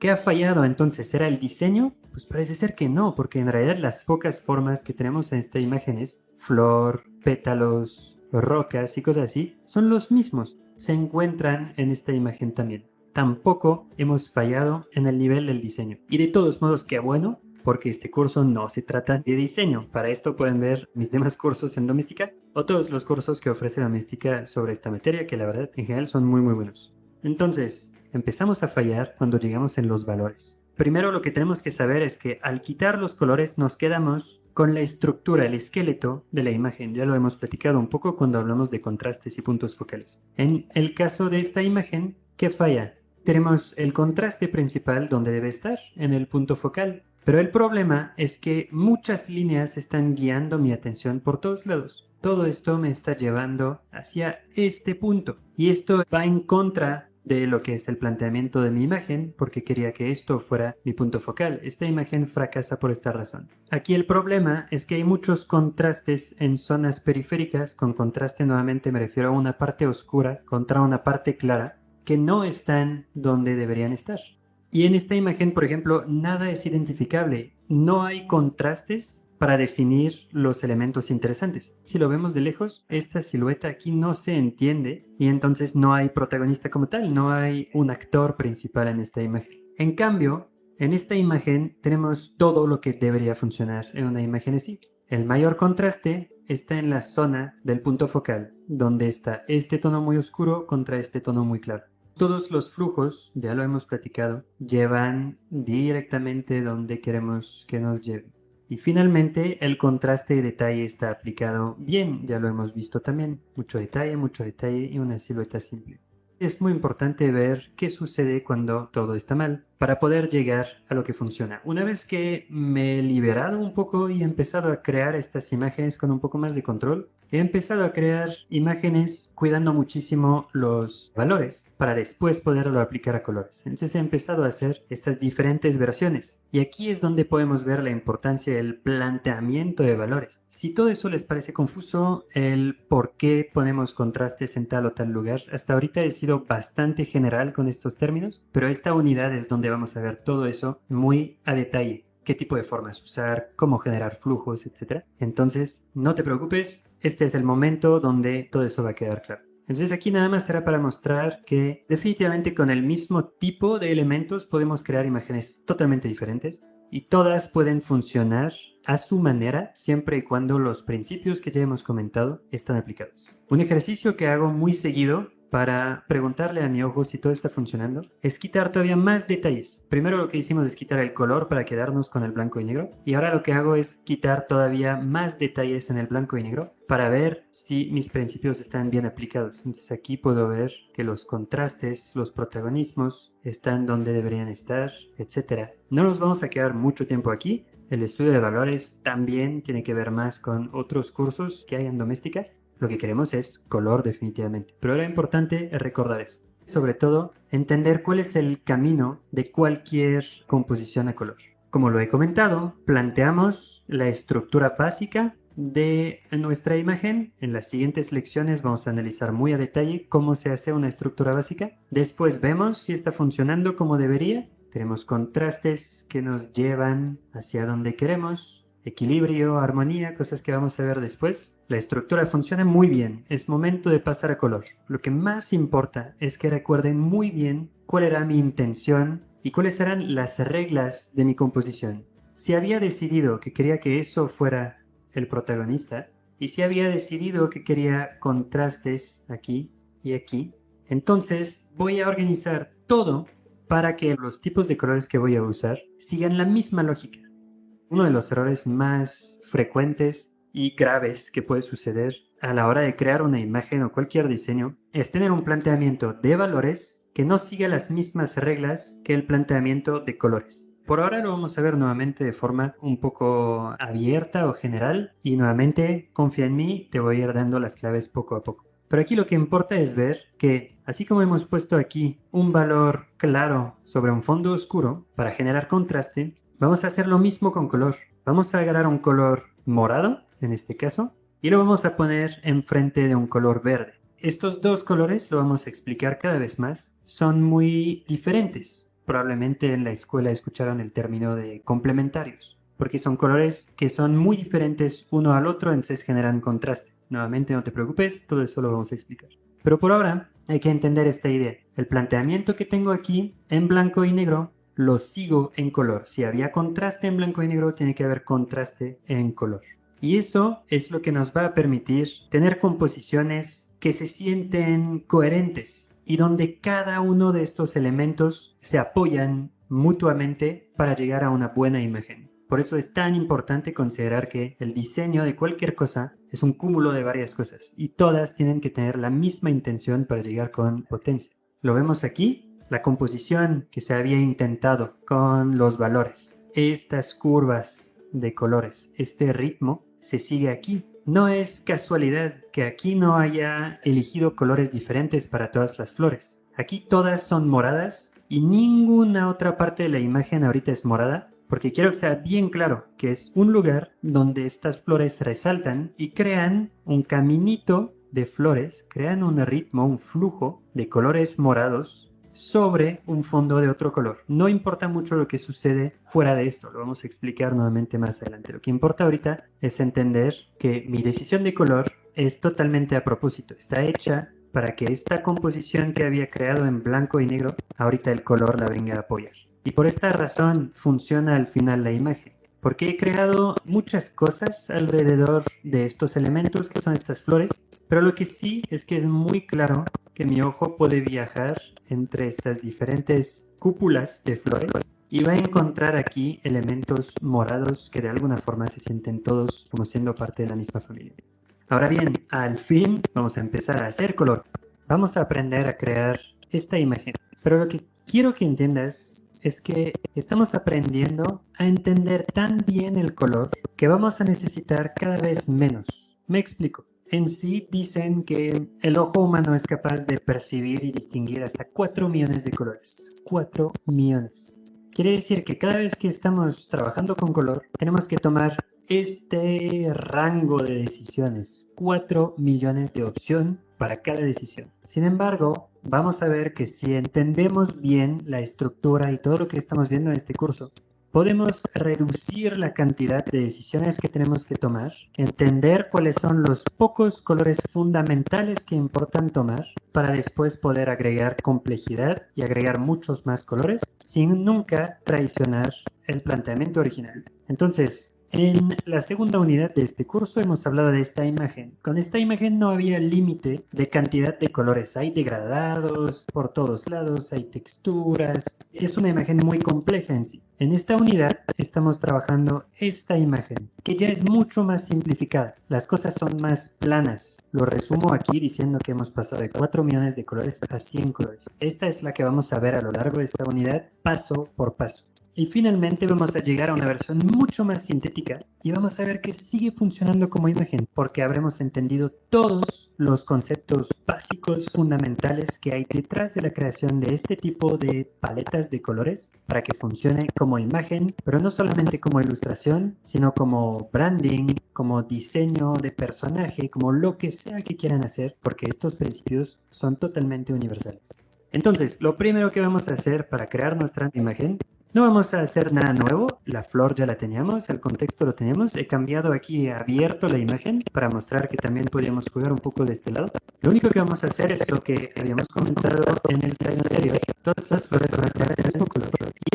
¿Qué ha fallado entonces? ¿Será el diseño? Pues parece ser que no, porque en realidad las pocas formas que tenemos en esta imagen es flor, pétalos, rocas y cosas así, son los mismos. Se encuentran en esta imagen también. Tampoco hemos fallado en el nivel del diseño. Y de todos modos, qué bueno, porque este curso no se trata de diseño. Para esto pueden ver mis demás cursos en doméstica o todos los cursos que ofrece doméstica sobre esta materia, que la verdad en general son muy buenos. Entonces, empezamos a fallar cuando llegamos en los valores. Primero lo que tenemos que saber es que al quitar los colores nos quedamos con la estructura, el esqueleto de la imagen. Ya lo hemos platicado un poco cuando hablamos de contrastes y puntos focales. En el caso de esta imagen, ¿qué falla? Tenemos el contraste principal donde debe estar, en el punto focal. Pero el problema es que muchas líneas están guiando mi atención por todos lados. Todo esto me está llevando hacia este punto. Y esto va en contra de lo que es el planteamiento de mi imagen, porque quería que esto fuera mi punto focal. Esta imagen fracasa por esta razón. Aquí el problema es que hay muchos contrastes en zonas periféricas. Con contraste nuevamente me refiero a una parte oscura contra una parte clara, que no están donde deberían estar. Y en esta imagen, por ejemplo, nada es identificable. No hay contrastes para definir los elementos interesantes. Si lo vemos de lejos, esta silueta aquí no se entiende y entonces no hay protagonista como tal, no hay un actor principal en esta imagen. En cambio, en esta imagen tenemos todo lo que debería funcionar en una imagen así. El mayor contraste está en la zona del punto focal, donde está este tono muy oscuro contra este tono muy claro. Todos los flujos, ya lo hemos platicado, llevan directamente donde queremos que nos lleven. Y finalmente el contraste y detalle está aplicado bien, ya lo hemos visto también. Mucho detalle y una silueta simple. Es muy importante ver qué sucede cuando todo está mal para poder llegar a lo que funciona. Una vez que me he liberado un poco y he empezado a crear estas imágenes con un poco más de control, he empezado a crear imágenes cuidando muchísimo los valores para después poderlo aplicar a colores. Entonces he empezado a hacer estas diferentes versiones. Y aquí es donde podemos ver la importancia del planteamiento de valores. Si todo eso les parece confuso, el por qué ponemos contrastes en tal o tal lugar, hasta ahorita he sido bastante general con estos términos, pero esta unidad es donde vamos a ver todo eso muy a detalle. Qué tipo de formas usar, cómo generar flujos, etc. Entonces, no te preocupes, este es el momento donde todo eso va a quedar claro. Entonces aquí nada más será para mostrar que definitivamente con el mismo tipo de elementos podemos crear imágenes totalmente diferentes y todas pueden funcionar a su manera siempre y cuando los principios que ya hemos comentado están aplicados. Un ejercicio que hago muy seguido para preguntarle a mi ojo si todo está funcionando, es quitar todavía más detalles. Primero lo que hicimos es quitar el color para quedarnos con el blanco y negro. Y ahora lo que hago es quitar todavía más detalles en el blanco y negro para ver si mis principios están bien aplicados. Entonces aquí puedo ver que los contrastes, los protagonismos están donde deberían estar, etc. No nos vamos a quedar mucho tiempo aquí. El estudio de valores también tiene que ver más con otros cursos que hay en doméstica. Lo que queremos es color definitivamente. Pero era importante recordar eso. Sobre todo, entender cuál es el camino de cualquier composición a color. Como lo he comentado, planteamos la estructura básica de nuestra imagen. En las siguientes lecciones vamos a analizar muy a detalle cómo se hace una estructura básica. Después vemos si está funcionando como debería. Tenemos contrastes que nos llevan hacia donde queremos. Equilibrio, armonía, cosas que vamos a ver después. La estructura funciona muy bien. Es momento de pasar a color. Lo que más importa es que recuerden muy bien cuál era mi intención y cuáles eran las reglas de mi composición. Si había decidido que quería que eso fuera el protagonista y si había decidido que quería contrastes aquí y aquí, entonces voy a organizar todo para que los tipos de colores que voy a usar sigan la misma lógica. Uno de los errores más frecuentes y graves que puede suceder a la hora de crear una imagen o cualquier diseño es tener un planteamiento de valores que no siga las mismas reglas que el planteamiento de colores. Por ahora lo vamos a ver nuevamente de forma un poco abierta o general y nuevamente confía en mí, te voy a ir dando las claves poco a poco. Pero aquí lo que importa es ver que, así como hemos puesto aquí un valor claro sobre un fondo oscuro para generar contraste, vamos a hacer lo mismo con color. Vamos a agarrar un color morado, en este caso, y lo vamos a poner enfrente de un color verde. Estos dos colores, lo vamos a explicar cada vez más, son muy diferentes. Probablemente en la escuela escucharon el término de complementarios, porque son colores que son muy diferentes uno al otro, entonces generan contraste. Nuevamente, no te preocupes, todo eso lo vamos a explicar. Pero por ahora hay que entender esta idea. El planteamiento que tengo aquí en blanco y negro lo sigo en color. Si había contraste en blanco y negro, tiene que haber contraste en color. Y eso es lo que nos va a permitir tener composiciones que se sienten coherentes y donde cada uno de estos elementos se apoyan mutuamente para llegar a una buena imagen. Por eso es tan importante considerar que el diseño de cualquier cosa es un cúmulo de varias cosas y todas tienen que tener la misma intención para llegar con potencia. Lo vemos aquí, la composición que se había intentado con los valores, estas curvas de colores, este ritmo se sigue aquí. No es casualidad que aquí no haya elegido colores diferentes para todas las flores. Aquí todas son moradas y ninguna otra parte de la imagen ahorita es morada, porque quiero que sea bien claro que es un lugar donde estas flores resaltan y crean un caminito de flores, crean un ritmo, un flujo de colores morados sobre un fondo de otro color. No importa mucho lo que sucede fuera de esto, lo vamos a explicar nuevamente más adelante. Lo que importa ahorita es entender que mi decisión de color es totalmente a propósito, está hecha para que esta composición que había creado en blanco y negro, ahorita el color la venga a apoyar. Y por esta razón funciona al final la imagen, porque he creado muchas cosas alrededor de estos elementos que son estas flores, pero lo que sí es que es muy claro que mi ojo puede viajar entre estas diferentes cúpulas de flores y va a encontrar aquí elementos morados que de alguna forma se sienten todos como siendo parte de la misma familia. Ahora bien, al fin vamos a empezar a hacer color. Vamos a aprender a crear esta imagen. Pero lo que quiero que entiendas es que estamos aprendiendo a entender tan bien el color que vamos a necesitar cada vez menos. Me explico. En sí dicen que el ojo humano es capaz de percibir y distinguir hasta 4 millones de colores. 4 millones. Quiere decir que cada vez que estamos trabajando con color, tenemos que tomar este rango de decisiones. 4 millones de opción para cada decisión. Sin embargo, vamos a ver que si entendemos bien la estructura y todo lo que estamos viendo en este curso, podemos reducir la cantidad de decisiones que tenemos que tomar, entender cuáles son los pocos colores fundamentales que importan tomar para después poder agregar complejidad y agregar muchos más colores sin nunca traicionar el planteamiento original. Entonces, en la segunda unidad de este curso hemos hablado de esta imagen. Con esta imagen no había límite de cantidad de colores. Hay degradados por todos lados, hay texturas. Es una imagen muy compleja en sí. En esta unidad estamos trabajando esta imagen, que ya es mucho más simplificada. Las cosas son más planas. Lo resumo aquí diciendo que hemos pasado de 4 millones de colores a 100 colores. Esta es la que vamos a ver a lo largo de esta unidad, paso por paso. Y finalmente vamos a llegar a una versión mucho más sintética y vamos a ver que sigue funcionando como imagen porque habremos entendido todos los conceptos básicos fundamentales que hay detrás de la creación de este tipo de paletas de colores para que funcione como imagen, pero no solamente como ilustración, sino como branding, como diseño de personaje, como lo que sea que quieran hacer, porque estos principios son totalmente universales. Entonces, lo primero que vamos a hacer para crear nuestra imagen, no vamos a hacer nada nuevo, la flor ya la teníamos, el contexto lo teníamos, he cambiado aquí, he abierto la imagen para mostrar que también podíamos jugar un poco de este lado. Lo único que vamos a hacer es lo que habíamos comentado en el slide anterior, todas las flores van a tener el mismo color,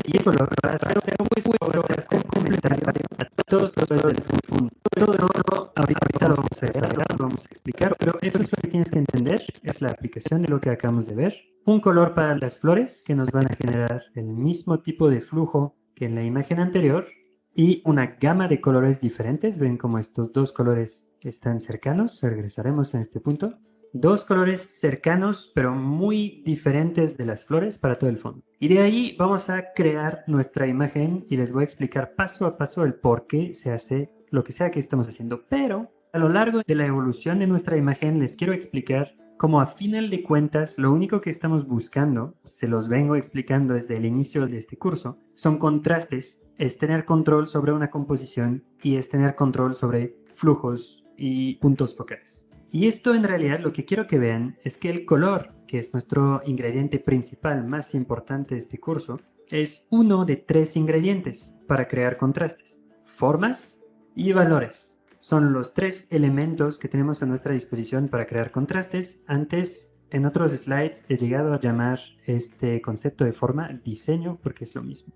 y ese color va a ser compuesto, va a ser complementario a todos los colores del fondo. Todo esto ahorita lo vamos a desarrollar, lo vamos a explicar, pero eso es lo que tienes que entender, es la aplicación de lo que acabamos de ver. Un color para las flores que nos van a generar el mismo tipo de flujo que en la imagen anterior y una gama de colores diferentes. Ven como estos dos colores están cercanos, regresaremos en este punto. Dos colores cercanos pero muy diferentes de las flores para todo el fondo. Y de ahí vamos a crear nuestra imagen y les voy a explicar paso a paso el por qué se hace lo que sea que estamos haciendo. Pero a lo largo de la evolución de nuestra imagen les quiero explicar cómo a final de cuentas lo único que estamos buscando, se los vengo explicando desde el inicio de este curso, son contrastes, es tener control sobre una composición y es tener control sobre flujos y puntos focales. Y esto en realidad lo que quiero que vean es que el color, que es nuestro ingrediente principal más importante de este curso, es uno de 3 ingredientes para crear contrastes: formas y valores. Son los 3 elementos que tenemos a nuestra disposición para crear contrastes. Antes, en otros slides, he llegado a llamar este concepto de forma diseño porque es lo mismo.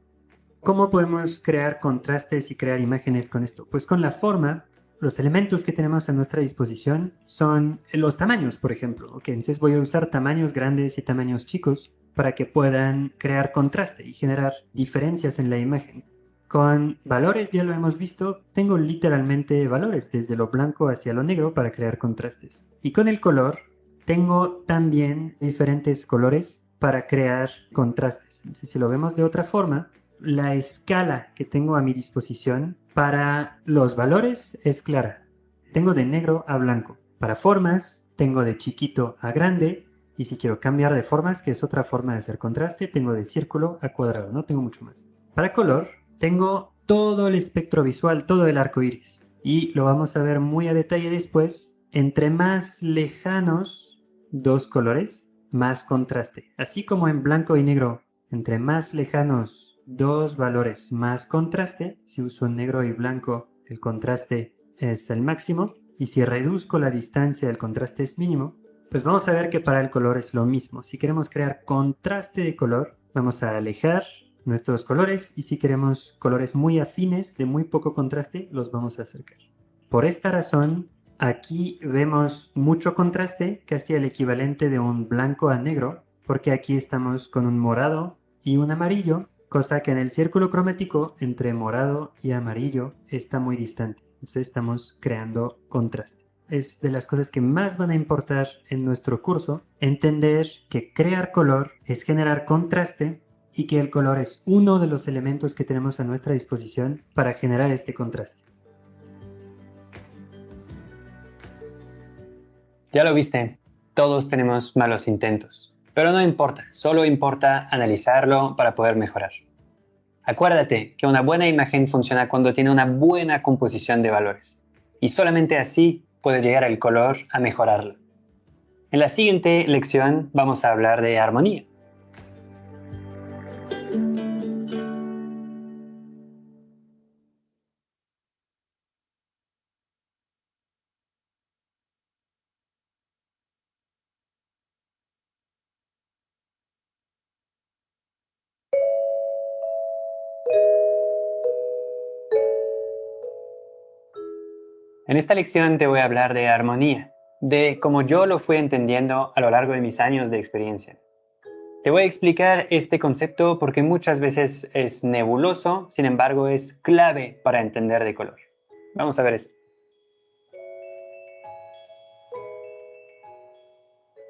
¿Cómo podemos crear contrastes y crear imágenes con esto? Pues con la forma. Los elementos que tenemos a nuestra disposición son los tamaños, por ejemplo. Entonces voy a usar tamaños grandes y tamaños chicos para que puedan crear contraste y generar diferencias en la imagen. Con valores, ya lo hemos visto, tengo literalmente valores desde lo blanco hacia lo negro para crear contrastes. Y con el color, tengo también diferentes colores para crear contrastes. Entonces, si lo vemos de otra forma, la escala que tengo a mi disposición para los valores es clara. Tengo de negro a blanco. Para formas, tengo de chiquito a grande. Y si quiero cambiar de formas, que es otra forma de hacer contraste, tengo de círculo a cuadrado. No tengo mucho más. Para color, tengo todo el espectro visual, todo el arco iris. Y lo vamos a ver muy a detalle después. Entre más lejanos dos colores, más contraste. Así como en blanco y negro, entre más lejanos dos valores, más contraste. Si uso negro y blanco, el contraste es el máximo. Y si reduzco la distancia, el contraste es mínimo. Pues vamos a ver que para el color es lo mismo. Si queremos crear contraste de color, vamos a alejar nuestros colores, y si queremos colores muy afines de muy poco contraste, los vamos a acercar. Por esta razón, aquí vemos mucho contraste, casi el equivalente de un blanco a negro, porque aquí estamos con un morado y un amarillo, cosa que en el círculo cromático entre morado y amarillo está muy distante. Entonces estamos creando contraste. Es de las cosas que más van a importar en nuestro curso, entender que crear color es generar contraste y que el color es uno de los elementos que tenemos a nuestra disposición para generar este contraste. Ya lo viste, todos tenemos malos intentos, pero no importa, solo importa analizarlo para poder mejorar. Acuérdate que una buena imagen funciona cuando tiene una buena composición de valores, y solamente así puede llegar el color a mejorarlo. En la siguiente lección vamos a hablar de armonía. En esta lección te voy a hablar de armonía, de cómo yo lo fui entendiendo a lo largo de mis años de experiencia. Te voy a explicar este concepto porque muchas veces es nebuloso, sin embargo es clave para entender de color. Vamos a ver eso.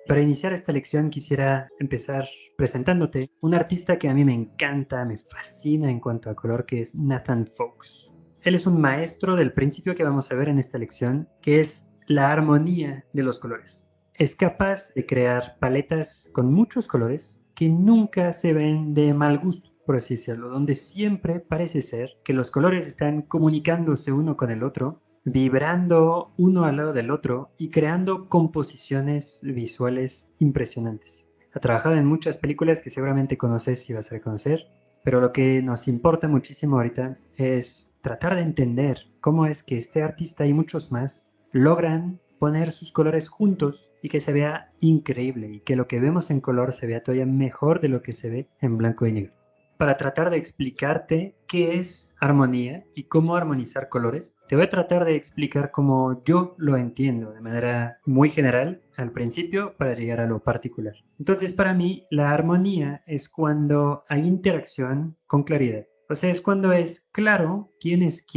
Para iniciar esta lección quisiera empezar presentándote un artista que a mí me encanta, me fascina en cuanto a color, que es Nathan Fox. Él es un maestro del principio que vamos a ver en esta lección, que es la armonía de los colores. Es capaz de crear paletas con muchos colores que nunca se ven de mal gusto, por así decirlo, donde siempre parece ser que los colores están comunicándose uno con el otro, vibrando uno al lado del otro y creando composiciones visuales impresionantes. Ha trabajado en muchas películas que seguramente conoces y vas a reconocer, pero lo que nos importa muchísimo ahorita es tratar de entender cómo es que este artista y muchos más logran poner sus colores juntos y que se vea increíble, y que lo que vemos en color se vea todavía mejor de lo que se ve en blanco y negro. Para tratar de explicarte qué es armonía y cómo armonizar colores, te voy a tratar de explicar cómo yo lo entiendo de manera muy general al principio para llegar a lo particular. Entonces, para mí, la armonía es cuando hay interacción con claridad. O sea, es cuando es claro quién es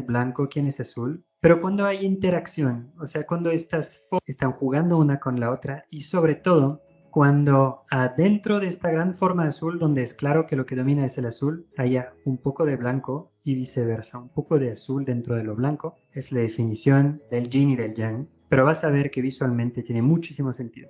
blanco, quién es azul, pero cuando hay interacción, o sea, cuando estas están jugando una con la otra, y sobre todo cuando adentro de esta gran forma azul, donde es claro que lo que domina es el azul, haya un poco de blanco y viceversa. Un poco de azul dentro de lo blanco es la definición del yin y del yang, pero vas a ver que visualmente tiene muchísimo sentido.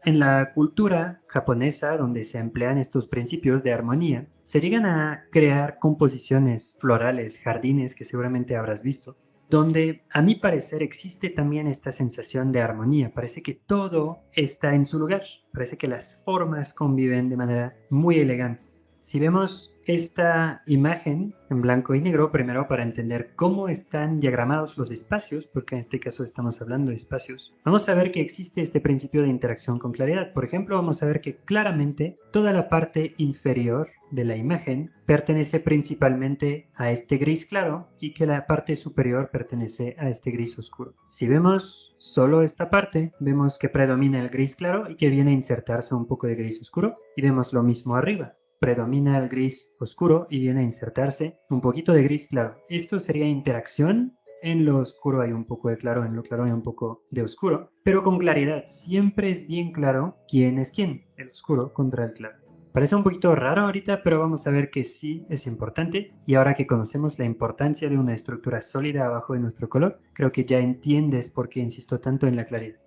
En la cultura japonesa, donde se emplean estos principios de armonía, se llegan a crear composiciones florales, jardines, que seguramente habrás visto, donde a mi parecer existe también esta sensación de armonía. Parece que todo está en su lugar, parece que las formas conviven de manera muy elegante. Si vemos esta imagen en blanco y negro, primero para entender cómo están diagramados los espacios, porque en este caso estamos hablando de espacios, vamos a ver que existe este principio de interacción con claridad. Por ejemplo, vamos a ver que claramente toda la parte inferior de la imagen pertenece principalmente a este gris claro y que la parte superior pertenece a este gris oscuro. Si vemos solo esta parte, vemos que predomina el gris claro y que viene a insertarse un poco de gris oscuro, y vemos lo mismo arriba. Predomina el gris oscuro y viene a insertarse un poquito de gris claro. Esto sería interacción. En lo oscuro hay un poco de claro, en lo claro hay un poco de oscuro, pero con claridad. Siempre es bien claro quién es quién, el oscuro contra el claro. Parece un poquito raro ahorita, pero vamos a ver que sí es importante. Y ahora que conocemos la importancia de una estructura sólida abajo de nuestro color, creo que ya entiendes por qué insisto tanto en la claridad.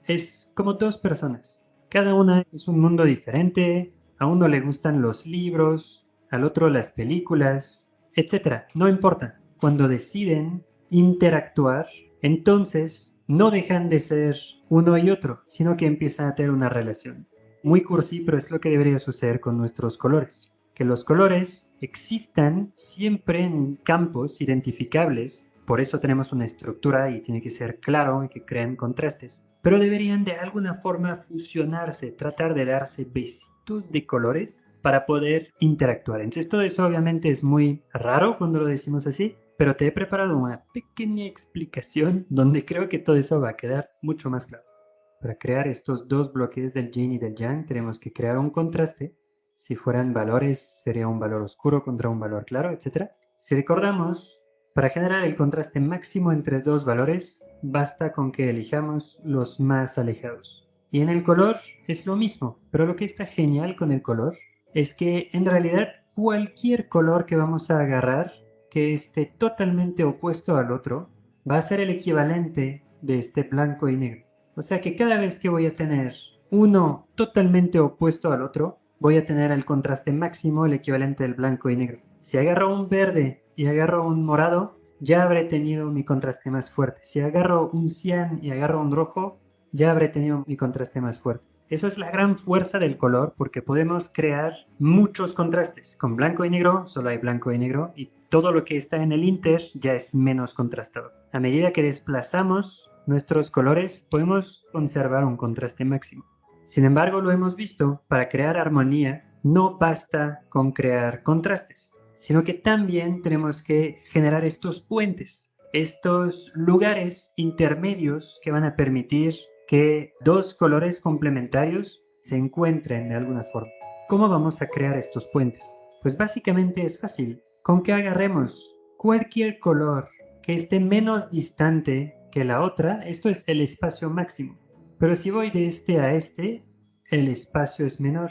Es como dos personas. Cada una es un mundo diferente. A uno le gustan los libros, al otro las películas, etc. No importa. Cuando deciden interactuar, entonces no dejan de ser uno y otro, sino que empiezan a tener una relación. Muy cursi, pero es lo que debería suceder con nuestros colores. Que los colores existan siempre en campos identificables. Por eso tenemos una estructura y tiene que ser claro y que creen contrastes. Pero deberían de alguna forma fusionarse, tratar de darse besitos de colores para poder interactuar. Entonces todo eso obviamente es muy raro cuando lo decimos así, pero te he preparado una pequeña explicación donde creo que todo eso va a quedar mucho más claro. Para crear estos dos bloques del yin y del yang tenemos que crear un contraste. Si fueran valores sería un valor oscuro contra un valor claro, etc. Si recordamos, para generar el contraste máximo entre dos valores, basta con que elijamos los más alejados. Y en el color es lo mismo, pero lo que está genial con el color es que en realidad cualquier color que vamos a agarrar que esté totalmente opuesto al otro va a ser el equivalente de este blanco y negro. O sea que cada vez que voy a tener uno totalmente opuesto al otro, voy a tener el contraste máximo, el equivalente del blanco y negro. Si agarro un verde y agarro un morado, ya habré tenido mi contraste más fuerte. Si agarro un cian y agarro un rojo, ya habré tenido mi contraste más fuerte. Eso es la gran fuerza del color, porque podemos crear muchos contrastes. Con blanco y negro solo hay blanco y negro, y todo lo que está en el inter ya es menos contrastado. A medida que desplazamos nuestros colores, podemos conservar un contraste máximo. Sin embargo, lo hemos visto, para crear armonía no basta con crear contrastes, sino que también tenemos que generar estos puentes, estos lugares intermedios que van a permitir que dos colores complementarios se encuentren de alguna forma. ¿Cómo vamos a crear estos puentes? Pues básicamente es fácil. Con que agarremos cualquier color que esté menos distante que la otra, esto es el espacio máximo. Pero si voy de este a este, el espacio es menor.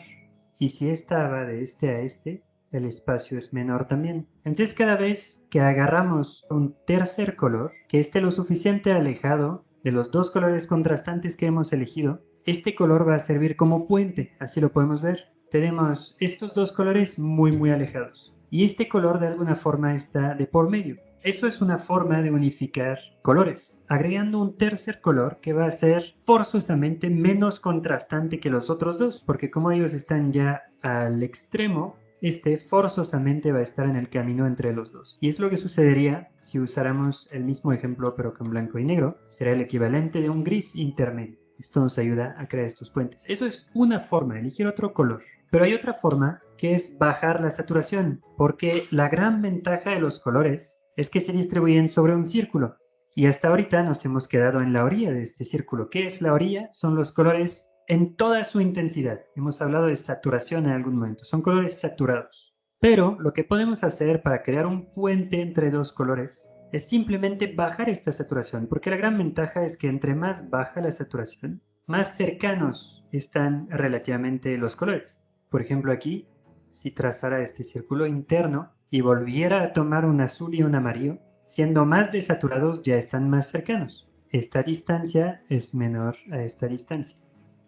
Y si esta va de este a este, el espacio es menor también. Entonces cada vez que agarramos un tercer color que esté lo suficiente alejado de los dos colores contrastantes que hemos elegido, este color va a servir como puente, así lo podemos ver. Tenemos estos dos colores muy alejados y este color de alguna forma está de por medio. Eso es una forma de unificar colores, agregando un tercer color que va a ser forzosamente menos contrastante que los otros dos, porque como ellos están ya al extremo, este forzosamente va a estar en el camino entre los dos. Y es lo que sucedería si usáramos el mismo ejemplo pero con blanco y negro. Será el equivalente de un gris intermedio. Esto nos ayuda a crear estos puentes. Eso es una forma, elegir otro color. Pero hay otra forma que es bajar la saturación, porque la gran ventaja de los colores es que se distribuyen sobre un círculo. Y hasta ahorita nos hemos quedado en la orilla de este círculo. ¿Qué es la orilla? Son los colores en toda su intensidad. Hemos hablado de saturación en algún momento. Son colores saturados. Pero lo que podemos hacer para crear un puente entre dos colores es simplemente bajar esta saturación, porque la gran ventaja es que entre más baja la saturación, más cercanos están relativamente los colores. Por ejemplo, aquí, si trazara este círculo interno y volviera a tomar un azul y un amarillo, siendo más desaturados ya están más cercanos. Esta distancia es menor a esta distancia.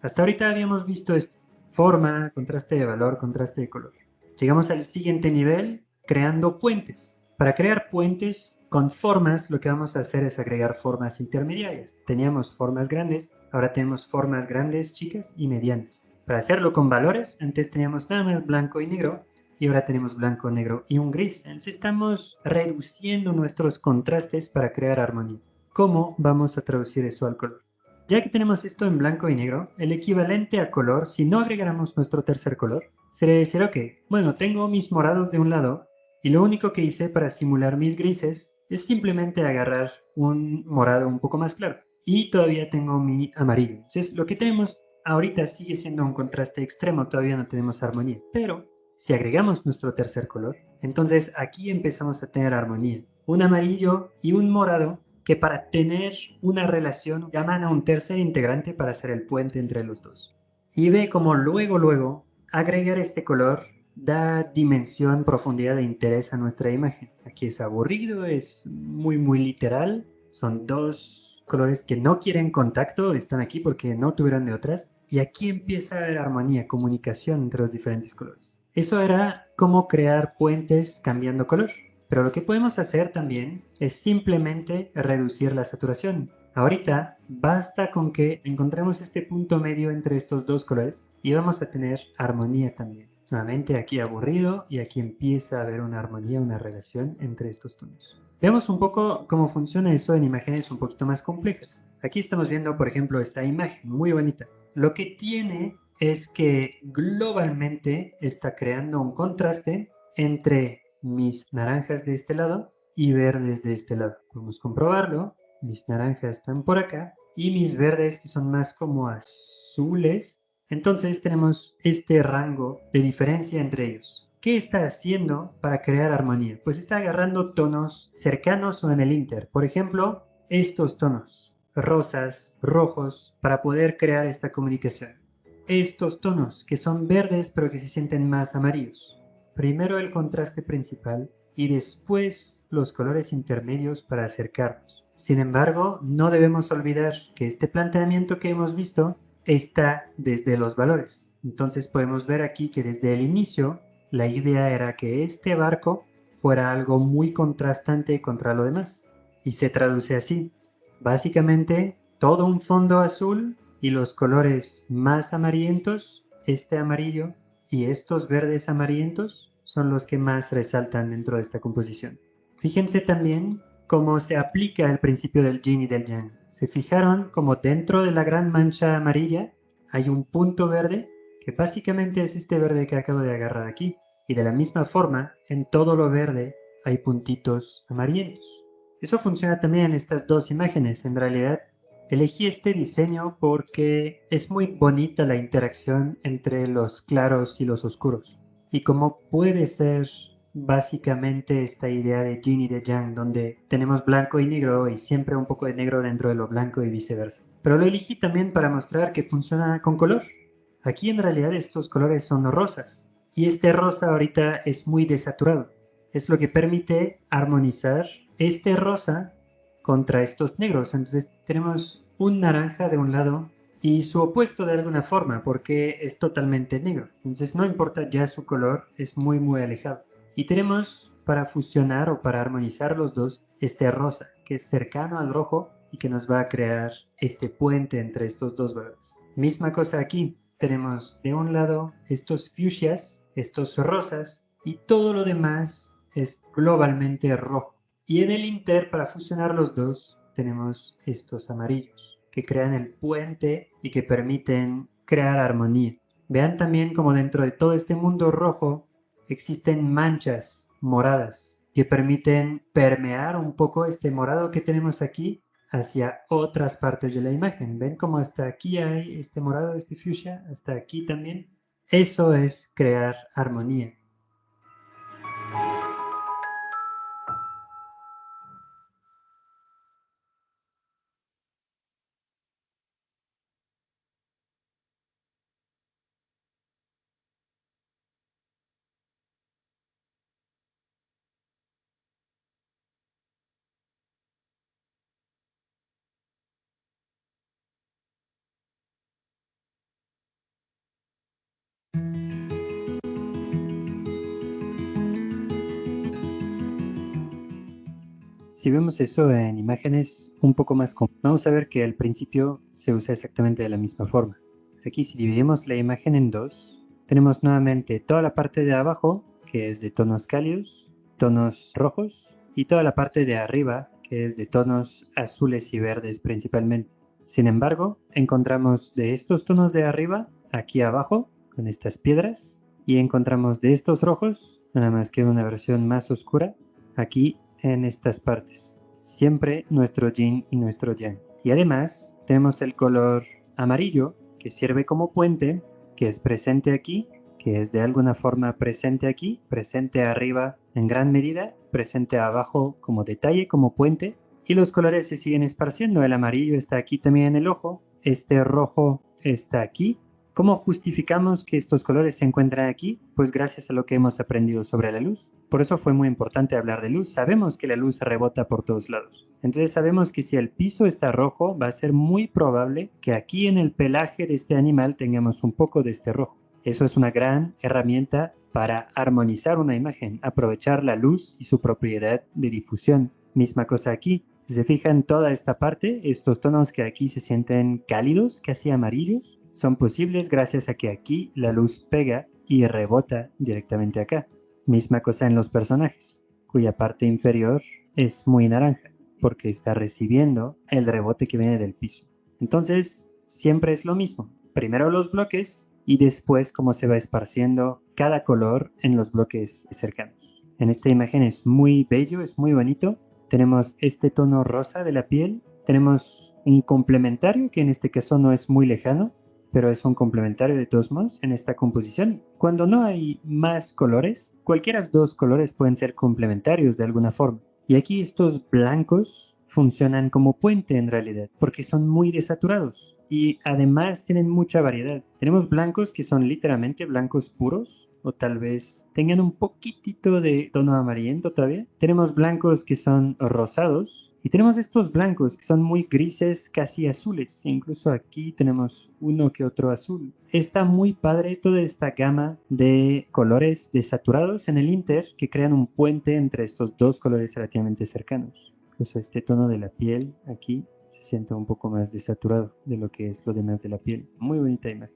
Hasta ahorita habíamos visto esto: forma, contraste de valor, contraste de color. Llegamos al siguiente nivel creando puentes. Para crear puentes con formas, lo que vamos a hacer es agregar formas intermediarias. Teníamos formas grandes, ahora tenemos formas grandes, chicas y medianas. Para hacerlo con valores, antes teníamos nada más blanco y negro, y ahora tenemos blanco, negro y un gris. Entonces estamos reduciendo nuestros contrastes para crear armonía. ¿Cómo vamos a traducir eso al color? Ya que tenemos esto en blanco y negro, el equivalente a color, si no agregáramos nuestro tercer color, sería decir, ok, bueno, tengo mis morados de un lado, y lo único que hice para simular mis grises es simplemente agarrar un morado un poco más claro. Y todavía tengo mi amarillo. Entonces, lo que tenemos ahorita sigue siendo un contraste extremo, todavía no tenemos armonía. Pero si agregamos nuestro tercer color, entonces aquí empezamos a tener armonía. Un amarillo y un morado que para tener una relación llaman a un tercer integrante para hacer el puente entre los dos. Y ve como luego, agregar este color da dimensión, profundidad de interés a nuestra imagen. Aquí es aburrido, es muy literal. Son dos colores que no quieren contacto, están aquí porque no tuvieron de otras. Y aquí empieza a haber armonía, comunicación entre los diferentes colores. Eso era cómo crear puentes cambiando color. Pero lo que podemos hacer también es simplemente reducir la saturación. Ahorita basta con que encontremos este punto medio entre estos dos colores y vamos a tener armonía también. Nuevamente aquí aburrido y aquí empieza a haber una armonía, una relación entre estos tonos. Veamos un poco cómo funciona eso en imágenes un poquito más complejas. Aquí estamos viendo, por ejemplo, esta imagen muy bonita. Lo que tiene es que globalmente está creando un contraste entre mis naranjas de este lado y verdes de este lado. Podemos comprobarlo. Mis naranjas están por acá y mis verdes que son más como azules. Entonces tenemos este rango de diferencia entre ellos. ¿Qué está haciendo para crear armonía? Pues está agarrando tonos cercanos o en el inter. Por ejemplo, estos tonos, rosas, rojos, para poder crear esta comunicación. Estos tonos que son verdes pero que se sienten más amarillos. Primero el contraste principal y después los colores intermedios para acercarnos. Sin embargo, no debemos olvidar que este planteamiento que hemos visto está desde los valores. Entonces podemos ver aquí que desde el inicio la idea era que este barco fuera algo muy contrastante contra lo demás. Y se traduce así. Básicamente, todo un fondo azul y los colores más amarillentos, este amarillo y estos verdes amarillentos, son los que más resaltan dentro de esta composición. Fíjense también cómo se aplica el principio del yin y del yang. ¿Se fijaron como dentro de la gran mancha amarilla hay un punto verde que básicamente es este verde que acabo de agarrar aquí? Y de la misma forma, en todo lo verde hay puntitos amarillentos. Eso funciona también en estas dos imágenes. En realidad, elegí este diseño porque es muy bonita la interacción entre los claros y los oscuros. Y cómo puede ser básicamente esta idea de yin y de yang, donde tenemos blanco y negro y siempre un poco de negro dentro de lo blanco y viceversa. Pero lo elegí también para mostrar que funciona con color. Aquí en realidad estos colores son rosas y este rosa ahorita es muy desaturado. Es lo que permite armonizar este rosa contra estos negros. Entonces tenemos un naranja de un lado y su opuesto de alguna forma porque es totalmente negro. Entonces no importa ya su color, es muy alejado. Y tenemos para fusionar o para armonizar los dos este rosa que es cercano al rojo y que nos va a crear este puente entre estos dos valores. Misma cosa aquí. Tenemos de un lado estos fuchsias, estos rosas y todo lo demás es globalmente rojo. Y en el inter, para fusionar los dos, tenemos estos amarillos que crean el puente y que permiten crear armonía. Vean también como dentro de todo este mundo rojo existen manchas moradas que permiten permear un poco este morado que tenemos aquí hacia otras partes de la imagen. ¿Ven cómo hasta aquí hay este morado, este fuchsia? Hasta aquí también. Eso es crear armonía. Si vemos eso en imágenes un poco más complejas, vamos a ver que al principio se usa exactamente de la misma forma. Aquí si dividimos la imagen en dos, tenemos nuevamente toda la parte de abajo, que es de tonos cálidos, tonos rojos, y toda la parte de arriba, que es de tonos azules y verdes principalmente. Sin embargo, encontramos de estos tonos de arriba, aquí abajo, con estas piedras, y encontramos de estos rojos, nada más que una versión más oscura, aquí en estas partes. Siempre nuestro yin y nuestro yang. Y además tenemos el color amarillo, que sirve como puente, que es presente aquí, que es de alguna forma presente aquí, presente arriba en gran medida, presente abajo como detalle, como puente, y los colores se siguen esparciendo. El amarillo está aquí también en el ojo, este rojo está aquí. ¿Cómo justificamos que estos colores se encuentran aquí? Pues gracias a lo que hemos aprendido sobre la luz. Por eso fue muy importante hablar de luz. Sabemos que la luz rebota por todos lados. Entonces sabemos que si el piso está rojo, va a ser muy probable que aquí en el pelaje de este animal tengamos un poco de este rojo. Eso es una gran herramienta para armonizar una imagen, aprovechar la luz y su propiedad de difusión. Misma cosa aquí. Si se fijan toda esta parte, estos tonos que aquí se sienten cálidos, casi amarillos, son posibles gracias a que aquí la luz pega y rebota directamente acá. Misma cosa en los personajes, cuya parte inferior es muy naranja, porque está recibiendo el rebote que viene del piso. Entonces, siempre es lo mismo. Primero los bloques y después cómo se va esparciendo cada color en los bloques cercanos. En esta imagen es muy bello, es muy bonito. Tenemos este tono rosa de la piel. Tenemos un complementario que en este caso no es muy lejano, pero es un complementario de todos modos en esta composición. Cuando no hay más colores, cualquiera dos colores pueden ser complementarios de alguna forma. Y aquí estos blancos funcionan como puente en realidad, porque son muy desaturados. Y además tienen mucha variedad. Tenemos blancos que son literalmente blancos puros, o tal vez tengan un poquitito de tono amarillento todavía. Tenemos blancos que son rosados, y tenemos estos blancos que son muy grises, casi azules. Incluso aquí tenemos uno que otro azul. Está muy padre toda esta gama de colores desaturados en el Inter que crean un puente entre estos dos colores relativamente cercanos. Incluso este tono de la piel aquí se siente un poco más desaturado de lo que es lo demás de la piel. Muy bonita imagen.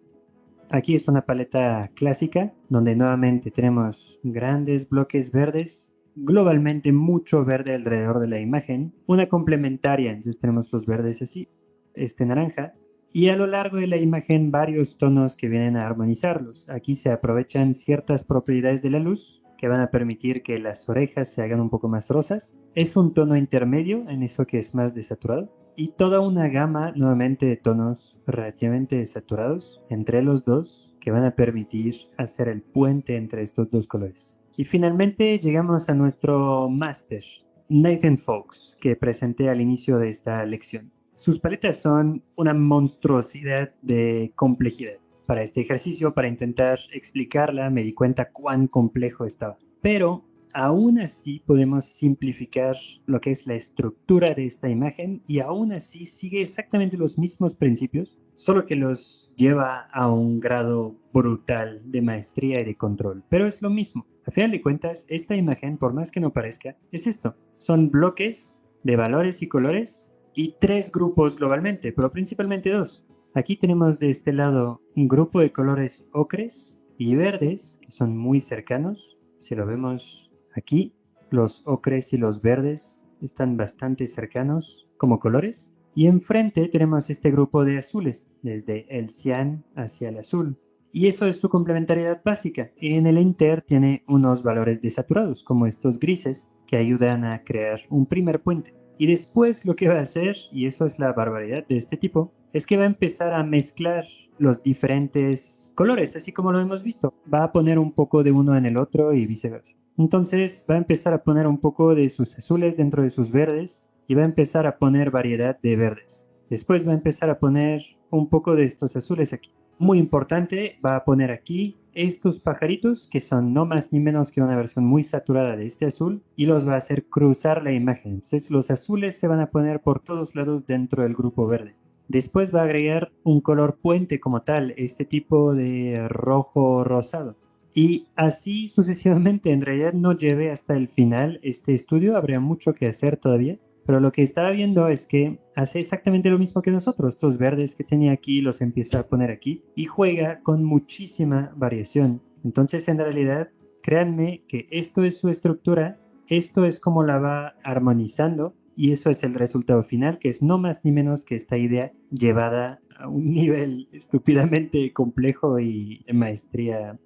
Aquí es una paleta clásica donde nuevamente tenemos grandes bloques verdes, globalmente mucho verde alrededor de la imagen, una complementaria, entonces tenemos los verdes así, este naranja, y a lo largo de la imagen varios tonos que vienen a armonizarlos. Aquí se aprovechan ciertas propiedades de la luz que van a permitir que las orejas se hagan un poco más rosas. Es un tono intermedio en eso que es más desaturado. Y toda una gama nuevamente de tonos relativamente saturados entre los dos que van a permitir hacer el puente entre estos dos colores. Y finalmente llegamos a nuestro máster, Nathan Fox, que presenté al inicio de esta lección. Sus paletas son una monstruosidad de complejidad. Para este ejercicio, para intentar explicarla, me di cuenta cuán complejo estaba. Pero aún así podemos simplificar lo que es la estructura de esta imagen y aún así sigue exactamente los mismos principios, solo que los lleva a un grado brutal de maestría y de control. Pero es lo mismo. A final de cuentas, esta imagen, por más que no parezca, es esto. Son bloques de valores y colores y tres grupos globalmente, pero principalmente dos. Aquí tenemos de este lado un grupo de colores ocres y verdes que son muy cercanos. Si lo vemos aquí, los ocres y los verdes están bastante cercanos como colores. Y enfrente tenemos este grupo de azules, desde el cian hacia el azul. Y eso es su complementariedad básica. En el Inter tiene unos valores desaturados, como estos grises, que ayudan a crear un primer puente. Y después lo que va a hacer, y eso es la barbaridad de este tipo, es que va a empezar a mezclar los diferentes colores, así como lo hemos visto. Va a poner un poco de uno en el otro y viceversa. Entonces va a empezar a poner un poco de sus azules dentro de sus verdes y va a empezar a poner variedad de verdes. Después va a empezar a poner un poco de estos azules aquí. Muy importante, va a poner aquí estos pajaritos que son no más ni menos que una versión muy saturada de este azul y los va a hacer cruzar la imagen. Entonces los azules se van a poner por todos lados dentro del grupo verde. Después va a agregar un color puente como tal, este tipo de rojo rosado. Y así sucesivamente, en realidad no llevé hasta el final este estudio, habría mucho que hacer todavía, pero lo que estaba viendo es que hace exactamente lo mismo que nosotros. Estos verdes que tenía aquí los empieza a poner aquí y juega con muchísima variación. Entonces, en realidad, créanme que esto es su estructura, esto es como la va armonizando y eso es el resultado final, que es no más ni menos que esta idea llevada a un nivel estúpidamente complejo y de maestría.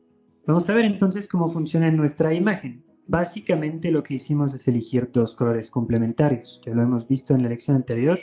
Vamos a ver entonces cómo funciona nuestra imagen. Básicamente lo que hicimos es elegir dos colores complementarios, ya lo hemos visto en la lección anterior.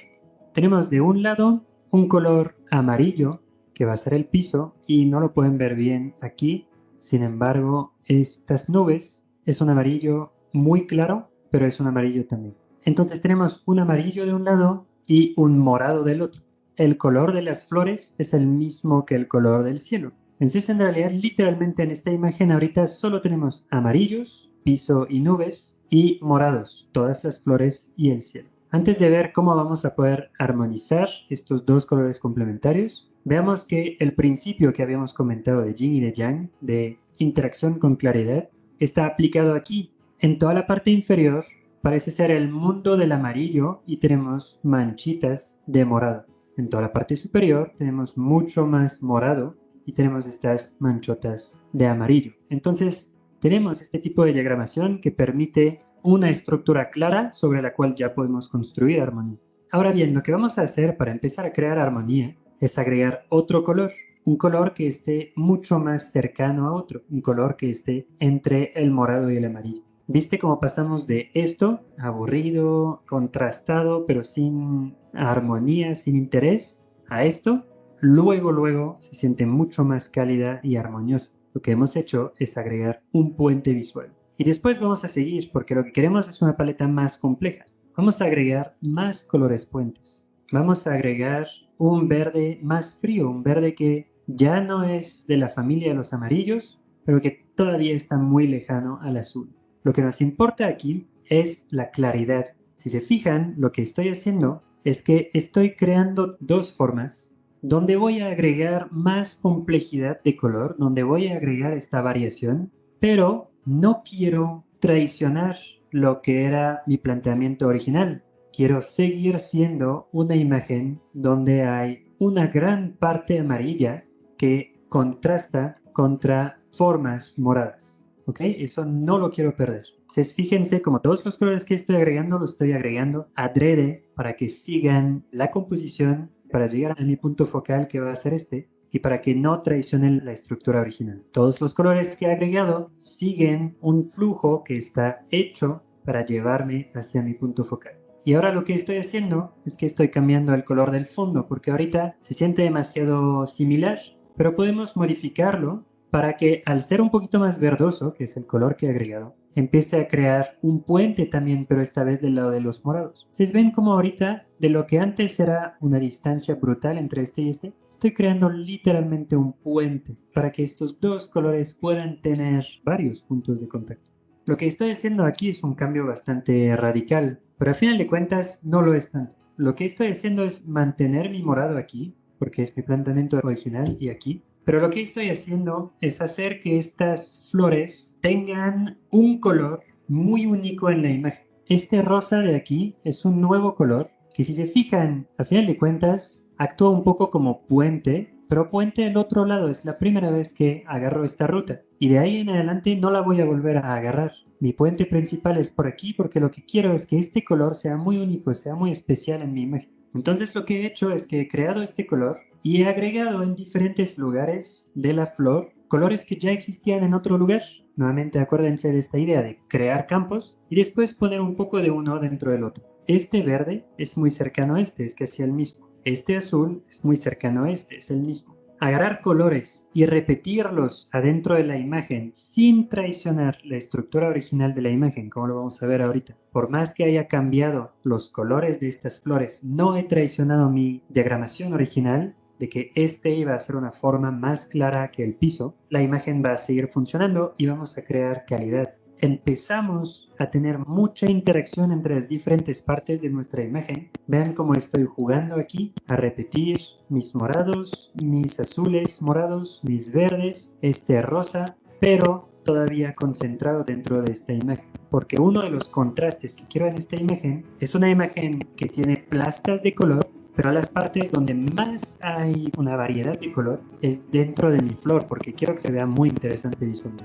Tenemos de un lado un color amarillo, que va a ser el piso, y no lo pueden ver bien aquí. Sin embargo, estas nubes es un amarillo muy claro, pero es un amarillo también. Entonces tenemos un amarillo de un lado y un morado del otro. El color de las flores es el mismo que el color del cielo. Entonces, en realidad, literalmente en esta imagen ahorita solo tenemos amarillos, piso y nubes, y morados, todas las flores y el cielo. Antes de ver cómo vamos a poder armonizar estos dos colores complementarios, veamos que el principio que habíamos comentado de yin y de yang, de interacción con claridad, está aplicado aquí. En toda la parte inferior parece ser el mundo del amarillo y tenemos manchitas de morado. En toda la parte superior tenemos mucho más morado y tenemos estas manchotas de amarillo. Entonces, tenemos este tipo de diagramación que permite una estructura clara sobre la cual ya podemos construir armonía. Ahora bien, lo que vamos a hacer para empezar a crear armonía es agregar otro color, un color que esté mucho más cercano a otro, un color que esté entre el morado y el amarillo. ¿Viste cómo pasamos de esto, aburrido, contrastado, pero sin armonía, sin interés, a esto? Luego se siente mucho más cálida y armoniosa. Lo que hemos hecho es agregar un puente visual. Y después vamos a seguir, porque lo que queremos es una paleta más compleja. Vamos a agregar más colores puentes. Vamos a agregar un verde más frío, un verde que ya no es de la familia de los amarillos, pero que todavía está muy lejano al azul. Lo que nos importa aquí es la claridad. Si se fijan, lo que estoy haciendo es que estoy creando dos formas donde voy a agregar más complejidad de color, donde voy a agregar esta variación, pero no quiero traicionar lo que era mi planteamiento original. Quiero seguir siendo una imagen donde hay una gran parte amarilla que contrasta contra formas moradas. ¿Ok? Eso no lo quiero perder. Entonces, fíjense como todos los colores que estoy agregando, los estoy agregando adrede para que sigan la composición, para llegar a mi punto focal que va a ser este, y para que no traicionen la estructura original. Todos los colores que he agregado siguen un flujo que está hecho para llevarme hacia mi punto focal. Y ahora lo que estoy haciendo es que estoy cambiando el color del fondo, porque ahorita se siente demasiado similar, pero podemos modificarlo para que al ser un poquito más verdoso, que es el color que he agregado, empiece a crear un puente también, pero esta vez del lado de los morados. ¿Ustedes ven cómo ahorita, de lo que antes era una distancia brutal entre este y este, estoy creando literalmente un puente para que estos dos colores puedan tener varios puntos de contacto? Lo que estoy haciendo aquí es un cambio bastante radical, pero a final de cuentas no lo es tanto. Lo que estoy haciendo es mantener mi morado aquí, porque es mi planteamiento original, y aquí, pero lo que estoy haciendo es hacer que estas flores tengan un color muy único en la imagen. Este rosa de aquí es un nuevo color que, si se fijan, a final de cuentas actúa un poco como puente, pero puente del otro lado. Es la primera vez que agarro esta ruta y de ahí en adelante no la voy a volver a agarrar. Mi puente principal es por aquí porque lo que quiero es que este color sea muy único, sea muy especial en mi imagen. Entonces lo que he hecho es que he creado este color y he agregado en diferentes lugares de la flor colores que ya existían en otro lugar. Nuevamente acuérdense de esta idea de crear campos y después poner un poco de uno dentro del otro. Este verde es muy cercano a este, es casi el mismo. Este azul es muy cercano a este, es el mismo. Agarrar colores y repetirlos adentro de la imagen sin traicionar la estructura original de la imagen, como lo vamos a ver ahorita. Por más que haya cambiado los colores de estas flores, no he traicionado mi diagramación original de que este iba a ser una forma más clara que el piso. La imagen va a seguir funcionando y vamos a crear calidad. Empezamos a tener mucha interacción entre las diferentes partes de nuestra imagen. Vean cómo estoy jugando aquí a repetir mis morados, mis azules morados, mis verdes, este rosa, pero todavía concentrado dentro de esta imagen, porque uno de los contrastes que quiero en esta imagen es una imagen que tiene plastas de color, pero las partes donde más hay una variedad de color es dentro de mi flor, porque quiero que se vea muy interesante visualmente.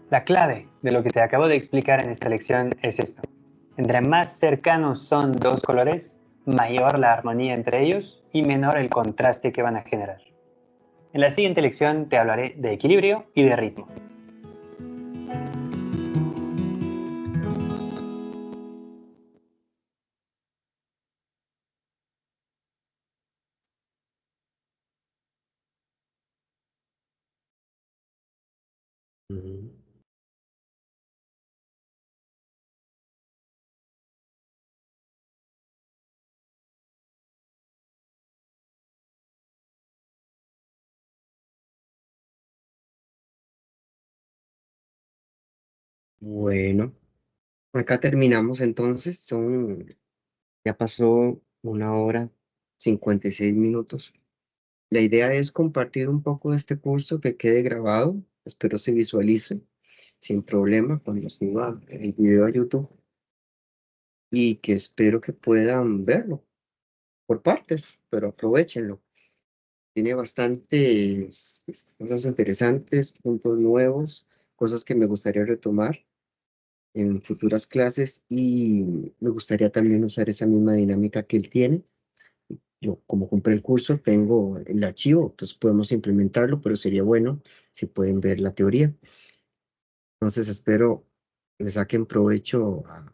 La clave de lo que te acabo de explicar en esta lección es esto. Entre más cercanos son dos colores, mayor la armonía entre ellos y menor el contraste que van a generar. En la siguiente lección te hablaré de equilibrio y de ritmo. Ujú. Bueno, acá terminamos entonces. Ya pasó 1 hora 56 minutos. La idea es compartir un poco de este curso que quede grabado. Espero se visualice sin problema cuando suba el video a YouTube y que espero que puedan verlo por partes, pero aprovechenlo. Tiene bastantes cosas interesantes, puntos nuevos, cosas que me gustaría retomar en futuras clases y me gustaría también usar esa misma dinámica que él tiene. Yo, como compré el curso, tengo el archivo, entonces podemos implementarlo, pero sería bueno si pueden ver la teoría. Entonces espero le saquen provecho a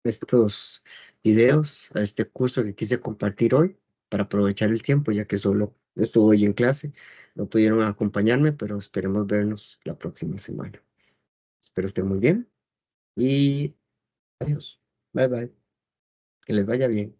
estos videos, a este curso que quise compartir hoy para aprovechar el tiempo, ya que solo estuve hoy en clase. No pudieron acompañarme, pero esperemos vernos la próxima semana. Espero estén muy bien y adiós. Bye bye. Que les vaya bien.